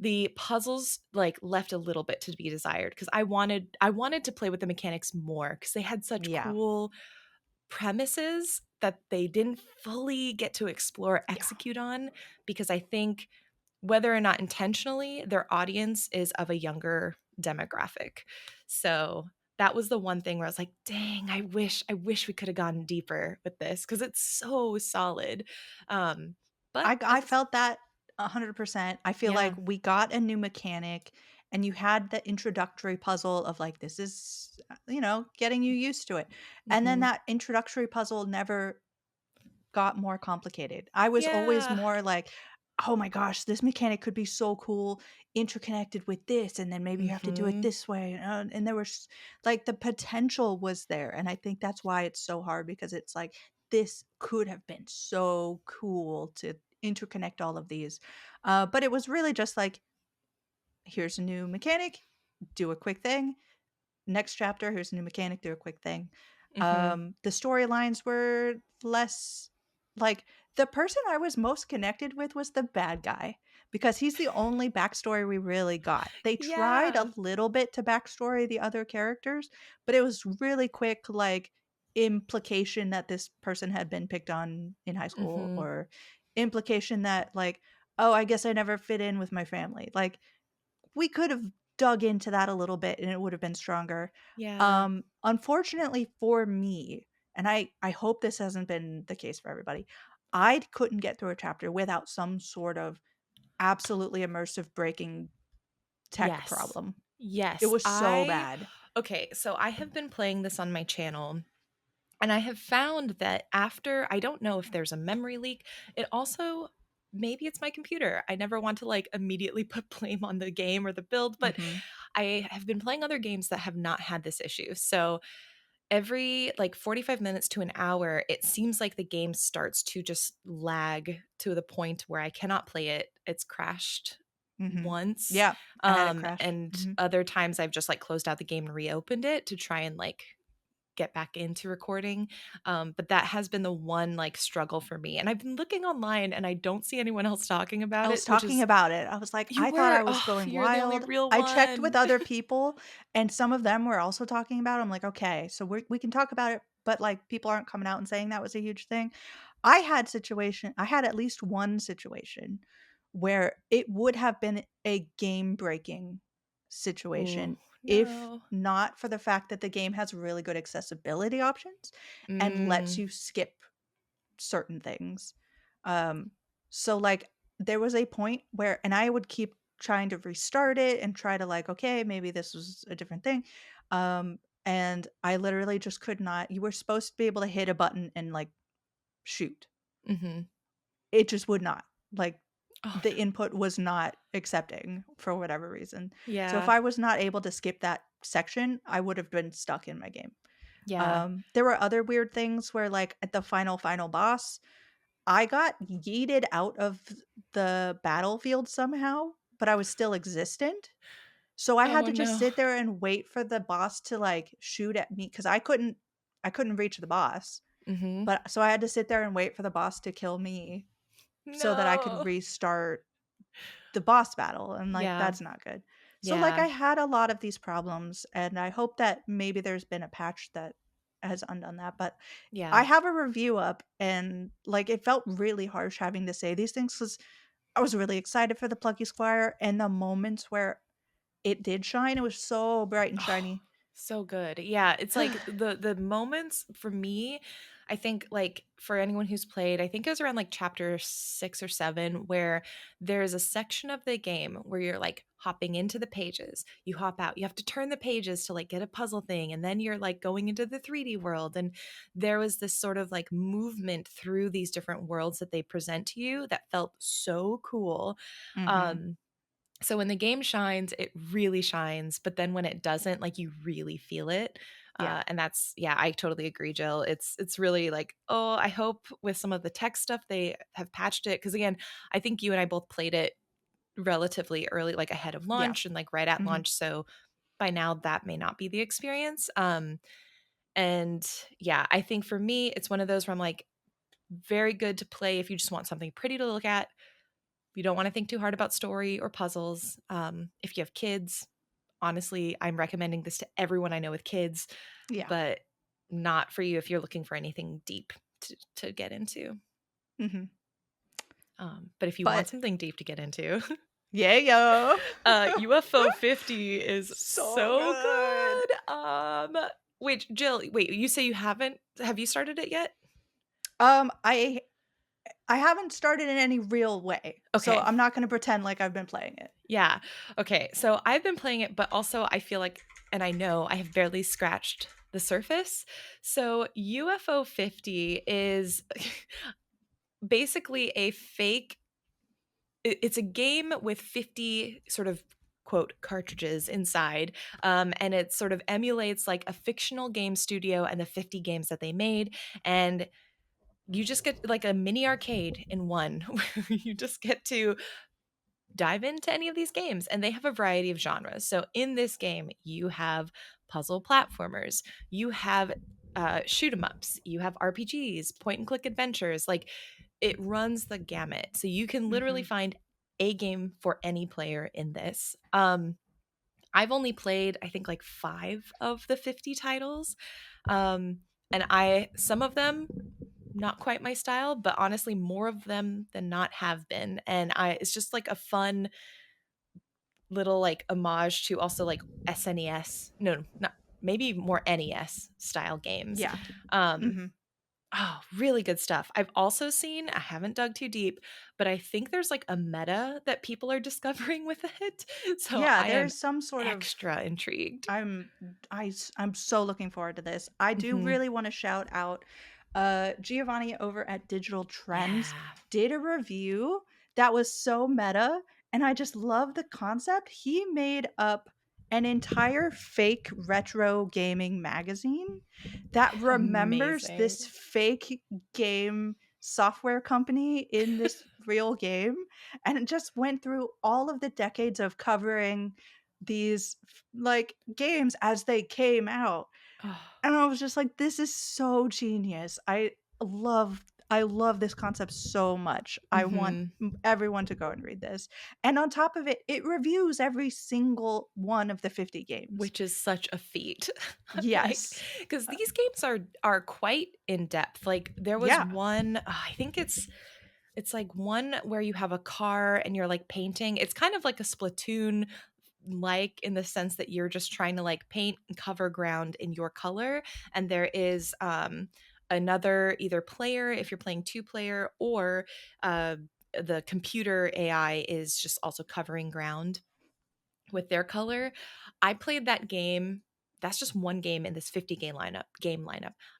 the puzzles like left a little bit to be desired because I wanted to play with the mechanics more because they had such Yeah. cool premises that they didn't fully get to explore Yeah. execute on because I think whether or not intentionally their audience is of a younger demographic. So that was the one thing where I was like, dang, I wish we could have gone deeper with this because it's so solid. Um, but I felt that 100%. I feel like yeah. we got a new mechanic and you had the introductory puzzle of like this is getting you used to it. And then Mhm. that introductory puzzle never got more complicated. I was always Yeah. more like, "Oh my gosh, this mechanic could be so cool, interconnected with this, and then maybe you have to do it Mhm. this way." And there was like the potential was there, and I think that's why it's so hard because it's like this could have been so cool to interconnect all of these, but it was really just like, here's a new mechanic, do a quick thing, next chapter, here's a new mechanic, do a quick thing. Mhm. The storylines were less like the person I was most connected with was the bad guy because he's the only backstory we really got. They tried Yeah. a little bit to backstory the other characters, but it was really quick, like implication that this person had been picked on in high school Mhm. or implication that, like, oh, I guess I never fit in with my family. Like, we could have dug into that a little bit and it would have been stronger. Yeah. Unfortunately for me, and I hope this hasn't been the case for everybody, I couldn't get through a chapter without some sort of absolutely immersive breaking tech Yes. problem. It Yes. was so I bad. Okay, so I have been playing this on my channel and I have found that after I don't know if there's a memory leak, it also maybe it's my computer. I never want to like immediately put blame on the game or the build, but Mhm. I have been playing other games that have not had this issue. So every like 45 minutes to an hour, it seems like the game starts to just lag to the point where I cannot play it. It's crashed Mhm. once. Yeah, I had it crash. And Mhm. other times I've just like closed out the game and reopened it to try and like get back into recording. But that has been the one like struggle for me. And I've been looking online and I don't see anyone else talking I about was it, which talking is about it. I was like, you I thought I were, was oh, going you're the only wild. real I checked with one. other people, and some of them were also talking about it. I'm like, okay, so we can talk about it, but like people aren't coming out and saying that was a huge thing. I had at least one situation where it would have been a game breaking Oh situation if no. not for the fact that the game has really good accessibility options and lets Mm, you skip certain things. Um, so like there was a point where and I would keep trying to restart it and try to like, okay, maybe this was a different thing. And I literally just could not. You were supposed to be able to hit a button and like shoot. hmm. It just would not. Like Oh the no. input was not accepting for whatever reason. So if Yeah. I was not able to skip that section, I would have been stuck in my game. Yeah. There were other weird things where like at the final boss, I got yeeted out of the battlefield somehow, but I was still existent. So I had Oh to just no. sit there and wait for the boss to, like, shoot at me because I couldn't reach the boss. Mhm. But so I had to sit there and wait for the boss to kill me so that I could No. restart the boss battle, and, like, Yeah. that's not good. So, like, Yeah. I had a lot of these problems, and I hope that maybe there's been a patch that has undone that, but Yeah. I have a review up, and, like, it felt really harsh having to say these things because I was really excited for the Plucky Squire, and the moments where it did shine, it was so bright and Oh, shiny. so good. Yeah, it's like the moments for me, I think like for anyone who's played, I think it was around like chapter 6 or 7 where there's a section of the game where you're like hopping into the pages. You hop out. You have to turn the pages to like get a puzzle thing and then you're like going into the 3D world and there was this sort of like movement through these different worlds that they present to you that felt so cool. Mhm. Um so when the game shines, it really shines, but then when it doesn't, like you really feel it. Yeah. And that's yeah, I totally agree, Jill. It's really like, oh, I hope with some of the tech stuff they have patched it. Cause again, I think you and I both played it relatively early, like ahead of Yeah. launch and like right at Mhm. launch. So by now that may not be the experience. And yeah, I think for me, it's one of those where I'm like, very good to play if you just want something pretty to look at. You don't want to think too hard about story or puzzles. If you have kids, honestly, I'm recommending this to everyone I know with kids, Yeah. but not for you if you're looking for anything deep to get into. Mhm. But if you want But something deep to get into, yeah, yo. UFO 50 is So so good. good. Wait, Jill, wait, you say you haven't? Have you started it yet? I haven't started in any real way, so Okay. I'm not gonna pretend like I've been playing it. Yeah. Okay. So I've been playing it, but also I feel like, and I know I have barely scratched the surface. So UFO 50 is basically a fake, it's a game with 50 sort of quote cartridges inside. And it sort of emulates like a fictional game studio and the 50 games that they made. And you just get like a mini arcade in one where you just get to dive into any of these games and they have a variety of genres. So in this game, you have puzzle platformers, you have shoot 'em ups, you have RPGs, point and click adventures. Like it runs the gamut. So you can literally Mhm. find a game for any player in this. I've only played I think like 5 of the 50 titles. Um and I some of them not quite my style, but honestly more of them than not have been. And I it's just like a fun little like homage to also like SNES. No, not maybe more NES style games. Yeah. Um Mhm. oh, really good stuff. I've also seen, I haven't dug too deep, but I think there's like a meta that people are discovering with it. So Yeah, I am there's some sort of extra intrigued. I'm I'm so looking forward to this. I do Mhm. really wanna shout out, Giovanni over at Digital Trends Yeah. did a review that was so meta, and I just love the concept. He made up an entire fake retro gaming magazine that remembers this Amazing. fake game software company in this real game, and it just went through all of the decades of covering these like games as they came out. Oh, And I was just like, this is so genius. Love I love this concept so much. I want mhm. everyone to go and read this. And on top of it, it reviews every single one of the 50 games. Which is such a feat. Like, Yes. because Uh, these games are quite in depth. Like there was yeah. one, I think it's like one where you have a car and you're like painting. It's kind of like a Splatoon like in the sense that you're just trying to like paint and cover ground in your color and there is another either player if you're playing two player or the computer AI is just also covering ground with their color. I played that game. That's just one game in this 50 game lineup.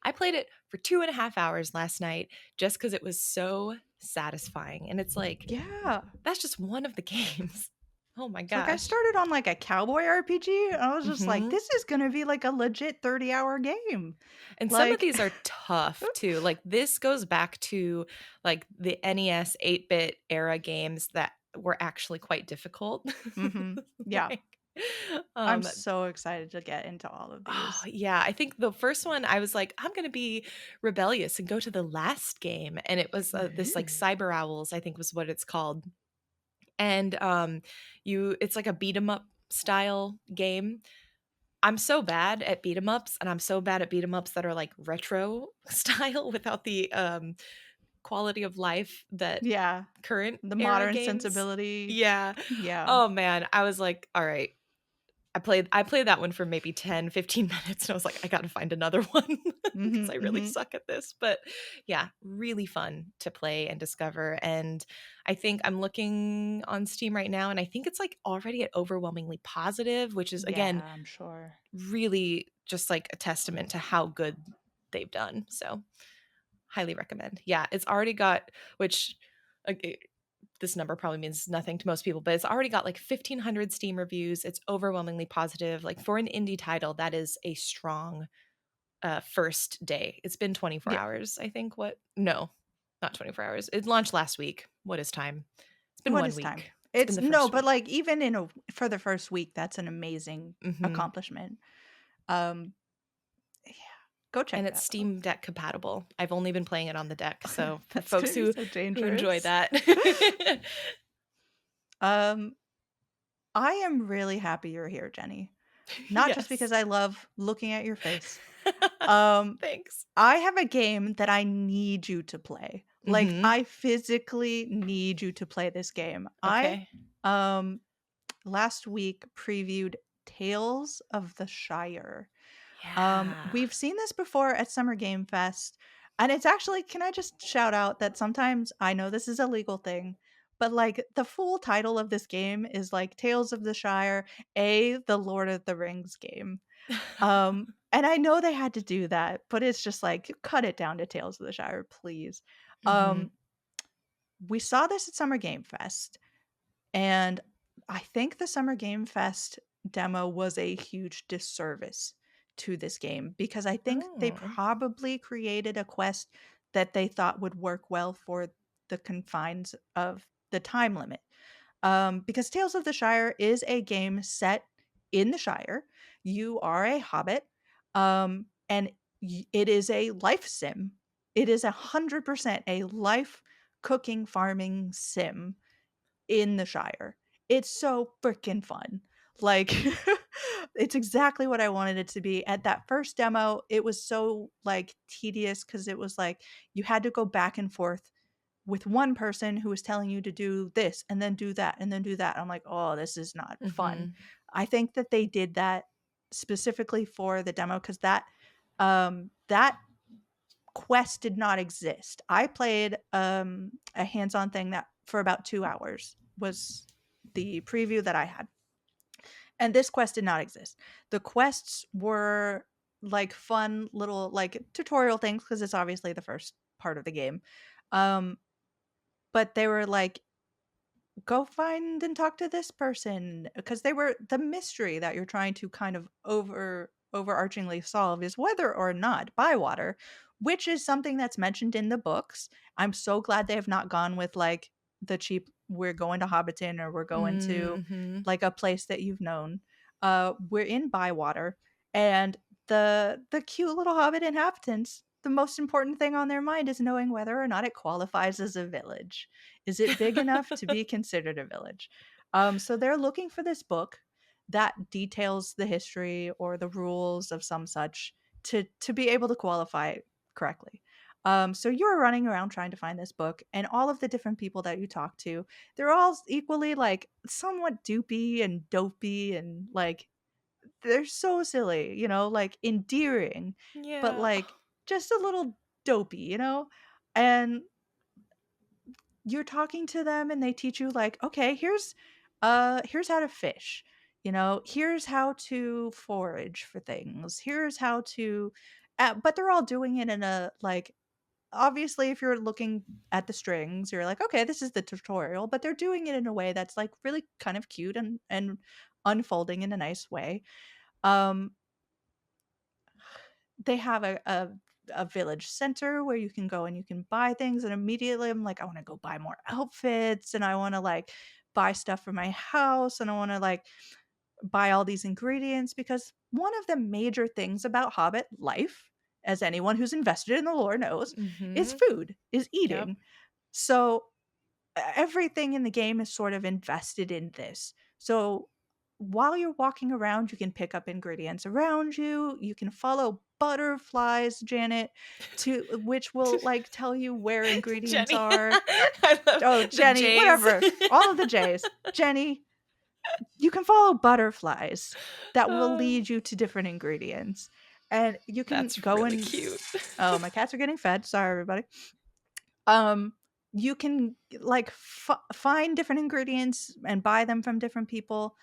I played it for 2.5 hours last night just because it was so satisfying. And it's like, Yeah. that's just one of the games. Oh my Like, I gosh. started on, like, a cowboy RPG, and I was just like, Mhm. "This is gonna be, like, a legit 30-hour game." And some of Like these are tough too. Like this goes back to like the NES 8-bit era games that were actually quite difficult. Mhm. Yeah. Like, I'm um, so excited to get into all of oh these. yeah, I think the first one I was like, I'm gonna be rebellious and go to the last game, and it was this like Ooh. Cyber Owls, I think was what it's called, and you it's like a beat 'em up style game. I'm so bad at beat 'em ups, and I'm so bad at beat 'em ups that are like retro style without the quality of life that Yeah. current The era modern games. sensibility. Yeah. Yeah. Oh man, I was like, all right. I played that one for maybe 10, 15 minutes and I was like, I got to find another one because Mhm, I really mhm. suck at this. But yeah, really fun to play and discover. And I think I'm looking on Steam right now and I think it's like already at overwhelmingly positive, which is again Yeah, I'm sure. really just like a testament to how good they've done. So highly recommend. Yeah, it's already got which like, this number probably means nothing to most people, but it's already got like 1,500 Steam reviews. It's overwhelmingly positive. Like for an indie title, that is a strong first day. It's been 24 Yeah. hours, I think. What? No, not 24 hours. It launched last week. What is time? It's been What one is time? week. It's been It's the no, first but, week. like, even in a for the first week, that's an amazing Hmm. accomplishment. Um, yeah. Go And check it's that out. Steam Deck compatible. I've only been playing it on the deck. So for That's folks gonna be who so enjoy dangerous. that. Um, I am really happy you're here, Jenny. Not just Yes. because I love looking at your face. Um, Thanks. I have a game that I need you to play. Like, Hmm. I physically need you to play this game. I, Okay. um, last week previewed Tales of the Shire. Yeah. We've seen this before at Summer Game Fest, and it's actually can I just shout out that sometimes I know this is a legal thing, but, like, the full title of this game is, like, Tales of the Shire, The Lord of the Rings game. And I know they had to do that, but it's just like, cut it down to Tales of the Shire, please. Hmm. Um, we saw this at Summer Game Fest, and I think the Summer Game Fest demo was a huge disservice to this game because I think they Oh. probably created a quest that they thought would work well for the confines of the time limit. Because Tales of the Shire is a game set in the Shire. You are a hobbit, and it is a life sim. It is 100% a life cooking farming sim in the Shire. It's so freaking fun. Like, it's exactly what I wanted it to be. At that first demo, it was so, like, tedious because it was like you had to go back and forth with one person who was telling you to do this and then do that and then do that. I'm like, "Oh, this is not fun." Mhm. I think that they did that specifically for the demo because that quest did not exist. I played, a hands-on thing that for about 2 hours was the preview that I had, and this quest did not exist. The quests were, like, fun little, like, tutorial things because it's obviously the first part of the game, um, but they were like, go find and talk to this person because they were the mystery that you're trying to kind of overarchingly solve is whether or not Bywater, which is something that's mentioned in the books. I'm so glad they have not gone with like the cheap we're going to Hobbiton or we're going to Mhm. like a place that you've known. We're in Bywater and the cute little hobbit inhabitants, the most important thing on their mind is knowing whether or not it qualifies as a village. Is it big enough to be considered a village? So they're looking for this book that details the history or the rules of some such to be able to qualify correctly. So you're running around trying to find this book, and all of the different people that you talk to, they're all equally like somewhat doopy and dopey and like they're so silly, like endearing, but Yeah. like just a little dopey. And you're talking to them and they teach you like, okay, here's how to fish. Here's how to forage for things. Here's how to but they're all doing it in a like obviously, if you're looking at the strings, you're like, okay, this is the tutorial, but they're doing it in a way that's like really kind of cute and unfolding in a nice way. Um, they have a village center where you can go and you can buy things, and immediately I'm like, I want to go buy more outfits, and I want to like buy stuff for my house, and I want to like buy all these ingredients, because one of the major things about Hobbit life, as anyone who's invested in the lore knows, is Mhm. food, is Yep. eating. So everything in the game is sort of invested in this. So while you're walking around, you can pick up ingredients around you. You can follow butterflies, Janet, to which will like tell you where ingredients Jenny. are. I love Oh, the Jenny, Jays. whatever. All of the J's. Jenny, you can follow butterflies that will Oh, lead you to different ingredients. And you can that's go really and cute. oh, my cats are getting fed. Sorry, everybody. Um, you can like find different ingredients and buy them from different people.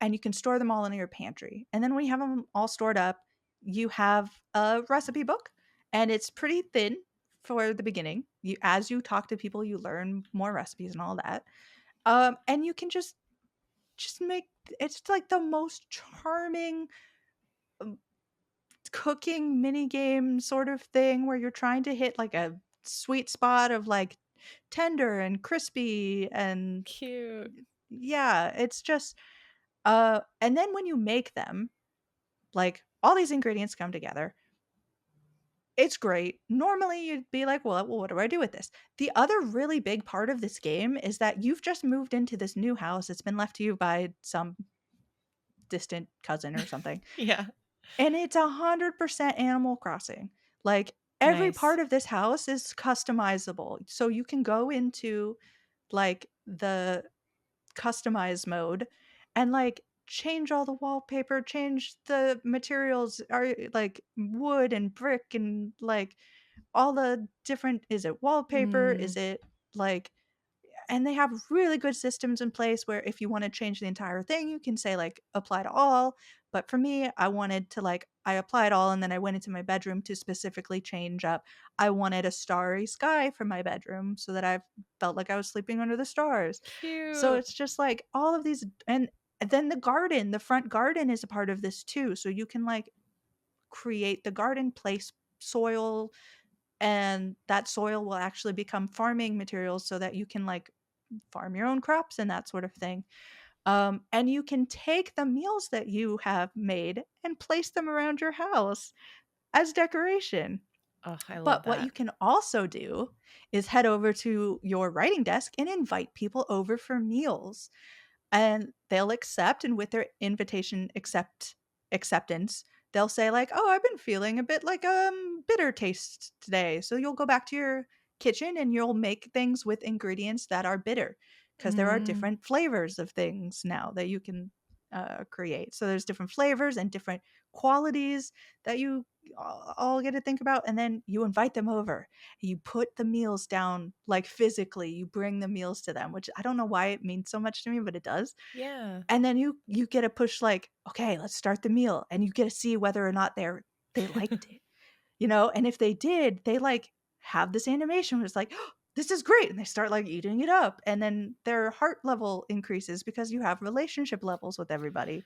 And you can store them all in your pantry. And then when you have them all stored up, you have a recipe book, and it's pretty thin for the beginning. You as you talk to people, you learn more recipes and all that. And you can just make it's like the most charming um, cooking mini game sort of thing where you're trying to hit like a sweet spot of like tender and crispy and Cute. yeah, it's just and then when you make them, like all these ingredients come together. It's great. Normally you'd be like, well, what do I do with this? The other really big part of this game is that you've just moved into this new house. It's been left to you by some distant cousin or something. Yeah. And it's 100% Animal Crossing. Like, every Nice. part of this house is customizable. So you can go into, like, the customize mode and, like, change all the wallpaper, change the materials, are like, wood and brick and, like, all the different is it wallpaper? Is Mm, it, like and they have really good systems in place where if you want to change the entire thing, you can say like apply to all. But for me, I wanted to like I applied all and then I went into my bedroom to specifically change up. I wanted a starry sky for my bedroom so that I felt like I was sleeping under the stars. So cute. it's just like all of these and then the garden, the front garden is a part of this too. So you can like create the garden, place soil, and that soil will actually become farming materials so that you can like farm your own crops and that sort of thing. And you can take the meals that you have made and place them around your house as decoration. Oh, I love But what that. you can also do is head over to your writing desk and invite people over for meals, and they'll accept, and with their invitation acceptance, they'll say like, "Oh, I've been feeling a bit like bitter taste today." So you'll go back to your kitchen and you'll make things with ingredients that are bitter, because there are Mm, different flavors of things now that you can create. So there's different flavors and different qualities that you all get to think about, and then you invite them over. You put the meals down, like, physically, you bring the meals to them, which I don't know why it means so much to me, but it does. yeah. And then you get to push, like, "Okay, let's start the meal," and you get to see whether or not they liked it, you know? And if they did, they, like, have this animation where it's like, "Oh, this is great," and they start, like, eating it up, and then their heart level increases because you have relationship levels with everybody.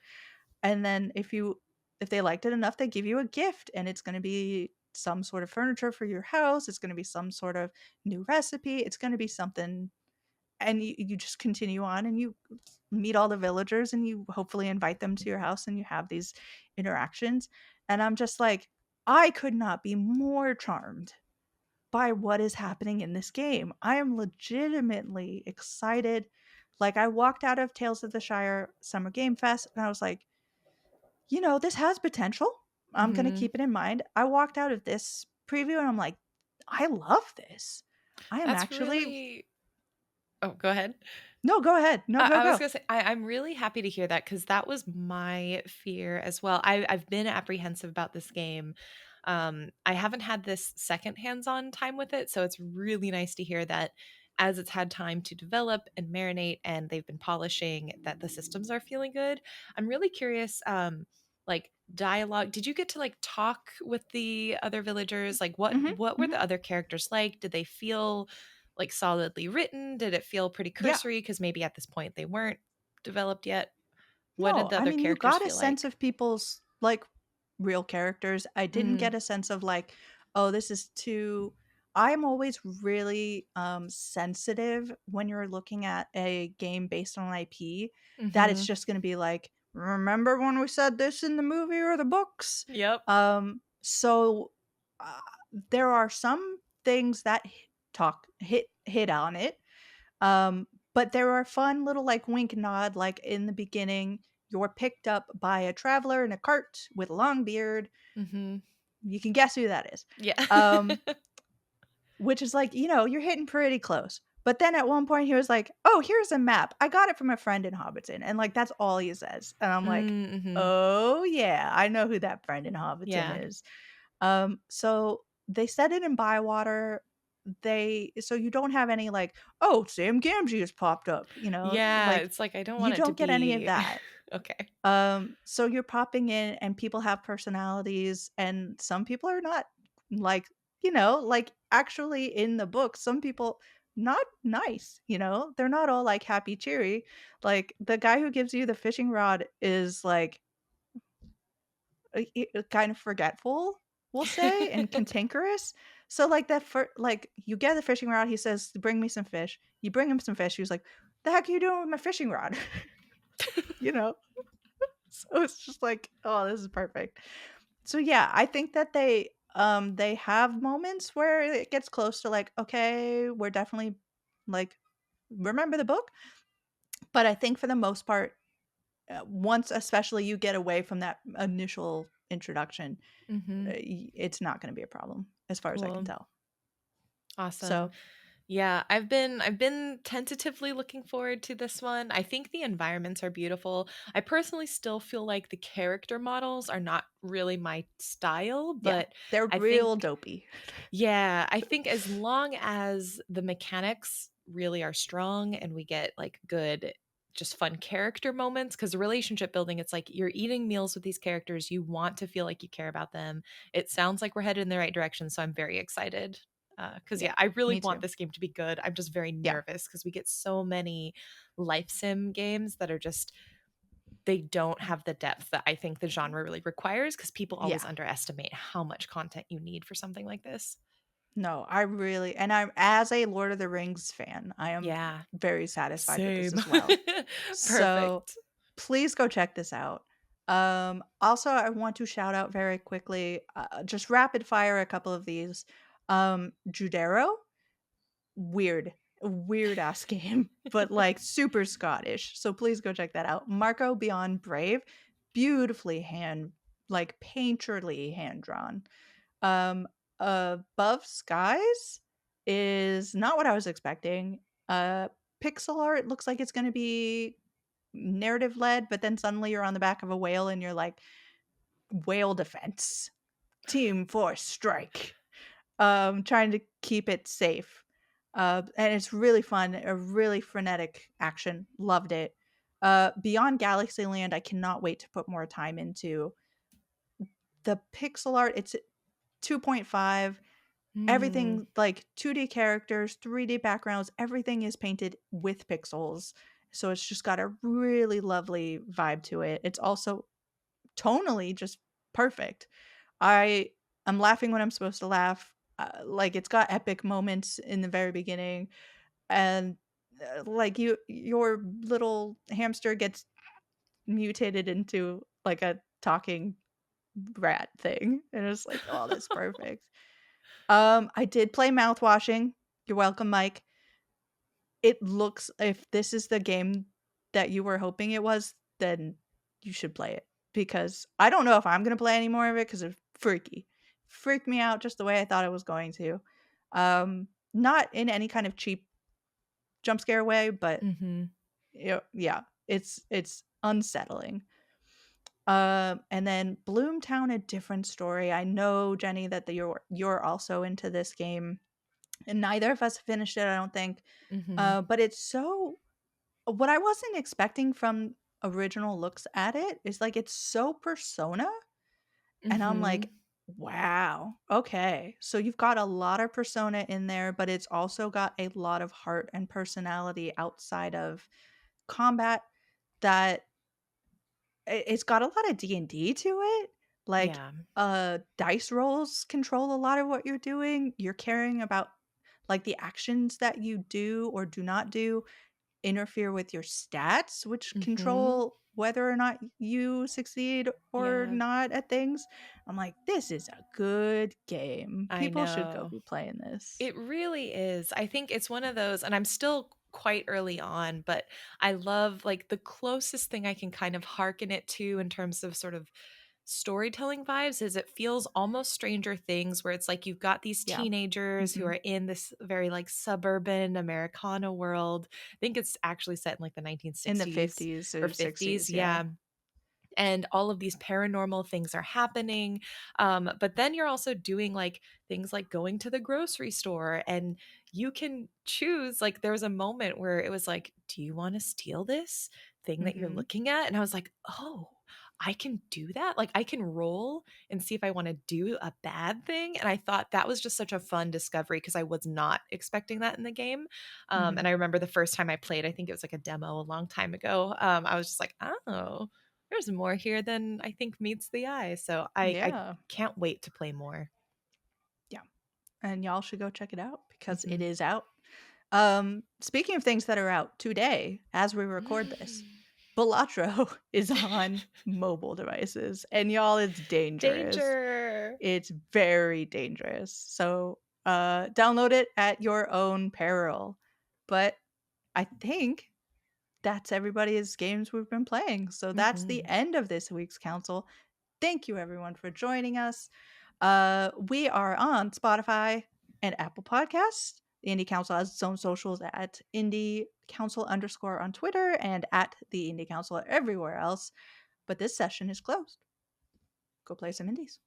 And then if they liked it enough, they give you a gift, and it's gonna be some sort of furniture for your house, it's gonna be some sort of new recipe, it's gonna be something, and you just continue on and you meet all the villagers and you hopefully invite them to your house and you have these interactions. And I'm just like, I could not be more charmed by what is happening in this game. I am legitimately excited. Like, I walked out of Tales of the Shire Summer Game Fest and I was like, this has potential. I'm going to Mhm. keep it in mind. I walked out of this preview and I'm like, I love this. I am That's actually really Oh, go ahead. no, go ahead. No, go, I was go. gonna say I'm really happy to hear that because that was my fear as well. I've been apprehensive about this game. I haven't had this second hands-on time with it, so it's really nice to hear that as it's had time to develop and marinate, and they've been polishing, that the systems are feeling good. I'm really curious, like dialogue? Did you get to like talk with the other villagers? Like Mhm, what were mhm. the other characters like? Did they feel like solidly written? Did it feel pretty Yeah. cursory because maybe at this point they weren't developed yet? What did No, the I other mean, you characters got a feel sense like? of people's, like, real characters. I didn't Mm, get a sense of, like, "Oh, this is too." I'm always really, sensitive when you're looking at a game based on an IP, that it's mhm. just gonna be like, "Remember when we said this in the movie or the books?" Yep. So, uh, there are some things that hit on it, but there are fun little, like, wink nod, like, in the beginning, you're picked up by a traveler in a cart with a long beard. Mhm. You can guess who that is. Yeah. Um, which is like, you're hitting pretty close. But then at one point he was like, "Oh, here's a map. I got it from a friend in Hobbiton." And, like, that's all he says. And I'm like, Mm, mhm. "Oh, yeah. I know who that friend in Hobbiton Yeah. is." So they set it in Bywater. So you don't have any, like, "Oh, Sam Gamgee has popped up," Yeah, like, it's like I don't you want it to don't get any of be that. okay. So you're popping in and people have personalities and some people are not, like, like, actually in the book, some people not nice, They're not all, like, happy cheery. Like, the guy who gives you the fishing rod is, like, kind of forgetful, we'll say, and cantankerous. So, like, you get the fishing rod, he says, "Bring me some fish." You bring him some fish, he was like, "The heck are you doing with my fishing rod?" You know? So it's just like, "Oh, this is perfect." So, yeah, I think that they have moments where it gets close to, like, "Okay, we're definitely, like, remember the book?" But I think for the most part, once especially you get away from that initial introduction, Mhm. it's not gonna be a problem as far as I can Cool. tell. Awesome. So, Yeah, I've been tentatively looking forward to this one. I think the environments are beautiful. I personally still feel like the character models are not really my style, yeah, but they're I real think dopey. yeah, I think as long as the mechanics really are strong and we get like good just fun character moments because the relationship building it's like you're eating meals with these characters you want to feel like you care about them. It sounds like we're headed in the right direction, so I'm very excited because Yeah, yeah, I really me want too. this game to be good. I'm just very Yeah, nervous because we get so many life sim games that are just they don't have the depth that I think the genre really requires because people always yeah. underestimate how much content you need for something like this. No, I really, and I'm, as a Lord of the Rings fan, I am Yeah. very satisfied with this Same. as well. So, Perfect. please go check this out. Also, I want to shout out very quickly, just rapid fire a couple of these. Judero, weird ass game, but, like, super Scottish. So please go check that out. Marco Beyond Brave, beautifully painterly hand drawn. Um, Above Skies is not what I was expecting. Uh, Pixel art looks like it's gonna be narrative led, but then suddenly you're on the back of a whale and you're like, "Whale defense, team force strike." Trying to keep it safe. And it's really fun, a really frenetic action. Loved it. Beyond Galaxyland, I cannot wait to put more time into. The pixel art, it's 2.5. Mm, Everything, like, 2D characters, 3D backgrounds, everything is painted with pixels. So it's just got a really lovely vibe to it. It's also tonally just perfect. I am laughing when I'm supposed to laugh. Like, it's got epic moments in the very beginning, and like, your little hamster gets mutated into, like, a talking rat thing, and it's like, oh, that's perfect. I did play mouthwashing. You're welcome, Mike. It looks, if this is the game that you were hoping it was, then you should play it, because I don't know if I'm gonna play any more of it because it's freaky. Freaked me out just the way I thought it was going to. Not in any kind of cheap jump scare way, but mhm, yeah, it's unsettling. And then Bloomtown, a different story. I know, Jenny, that you're also into this game, and neither of us finished it, I don't think. mhm. But it's so, what I wasn't expecting from original looks at it is like it's so Persona, and I'm like, Mhm. "Wow, okay." So you've got a lot of Persona in there, but it's also got a lot of heart and personality outside of combat that it's got a lot of D&D to it. Like, Yeah. dice rolls control a lot of what you're doing. You're caring about, like, the actions that you do or do not do interfere with your stats, which Mhm. control whether or not you succeed or Yeah. not at things. I'm like, "This is a good game. I People should go know. be playing this." It really is. I think it's one of those, and I'm still quite early on, but I love like the closest thing I can kind of hearken it to in terms of sort of storytelling vibes is it feels almost Stranger Things, where it's like you've got these Yeah. teenagers who Mhm. are in this very like suburban Americana world. I think it's actually set in like the In the 1960s 50s or or 50s. 60s, yeah. Yeah, and all of these paranormal things are happening. But then you're also doing like things like going to the grocery store, and you can choose. Like, there was a moment where it was like, do you want to steal this thing that you're Mhm. looking at? And I was like, oh, I can do that. Like, I can roll and see if I want to do a bad thing. And I thought that was just such a fun discovery because I was not expecting that in the game. And Mhm. I remember the first time I played, I think it was like a demo a long time ago. I was just like, oh, there's more here than I think meets the eye. So I Yeah. can't wait to play more. Yeah. And y'all should go check it out because it Mhm. is out. Speaking of things that are out today, as we record this, Balatro is on mobile devices, and y'all, it's dangerous. Danger. It's very dangerous. So, download it at your own peril. But I think that's everybody's games we've been playing. So that's the Mhm. end of this week's council. Thank you everyone for joining us. We are on Spotify and Apple Podcasts. The Indie Council has its own socials at Indie Council underscore on Twitter and at the Indie Council everywhere else. But this session is closed. Go play some indies.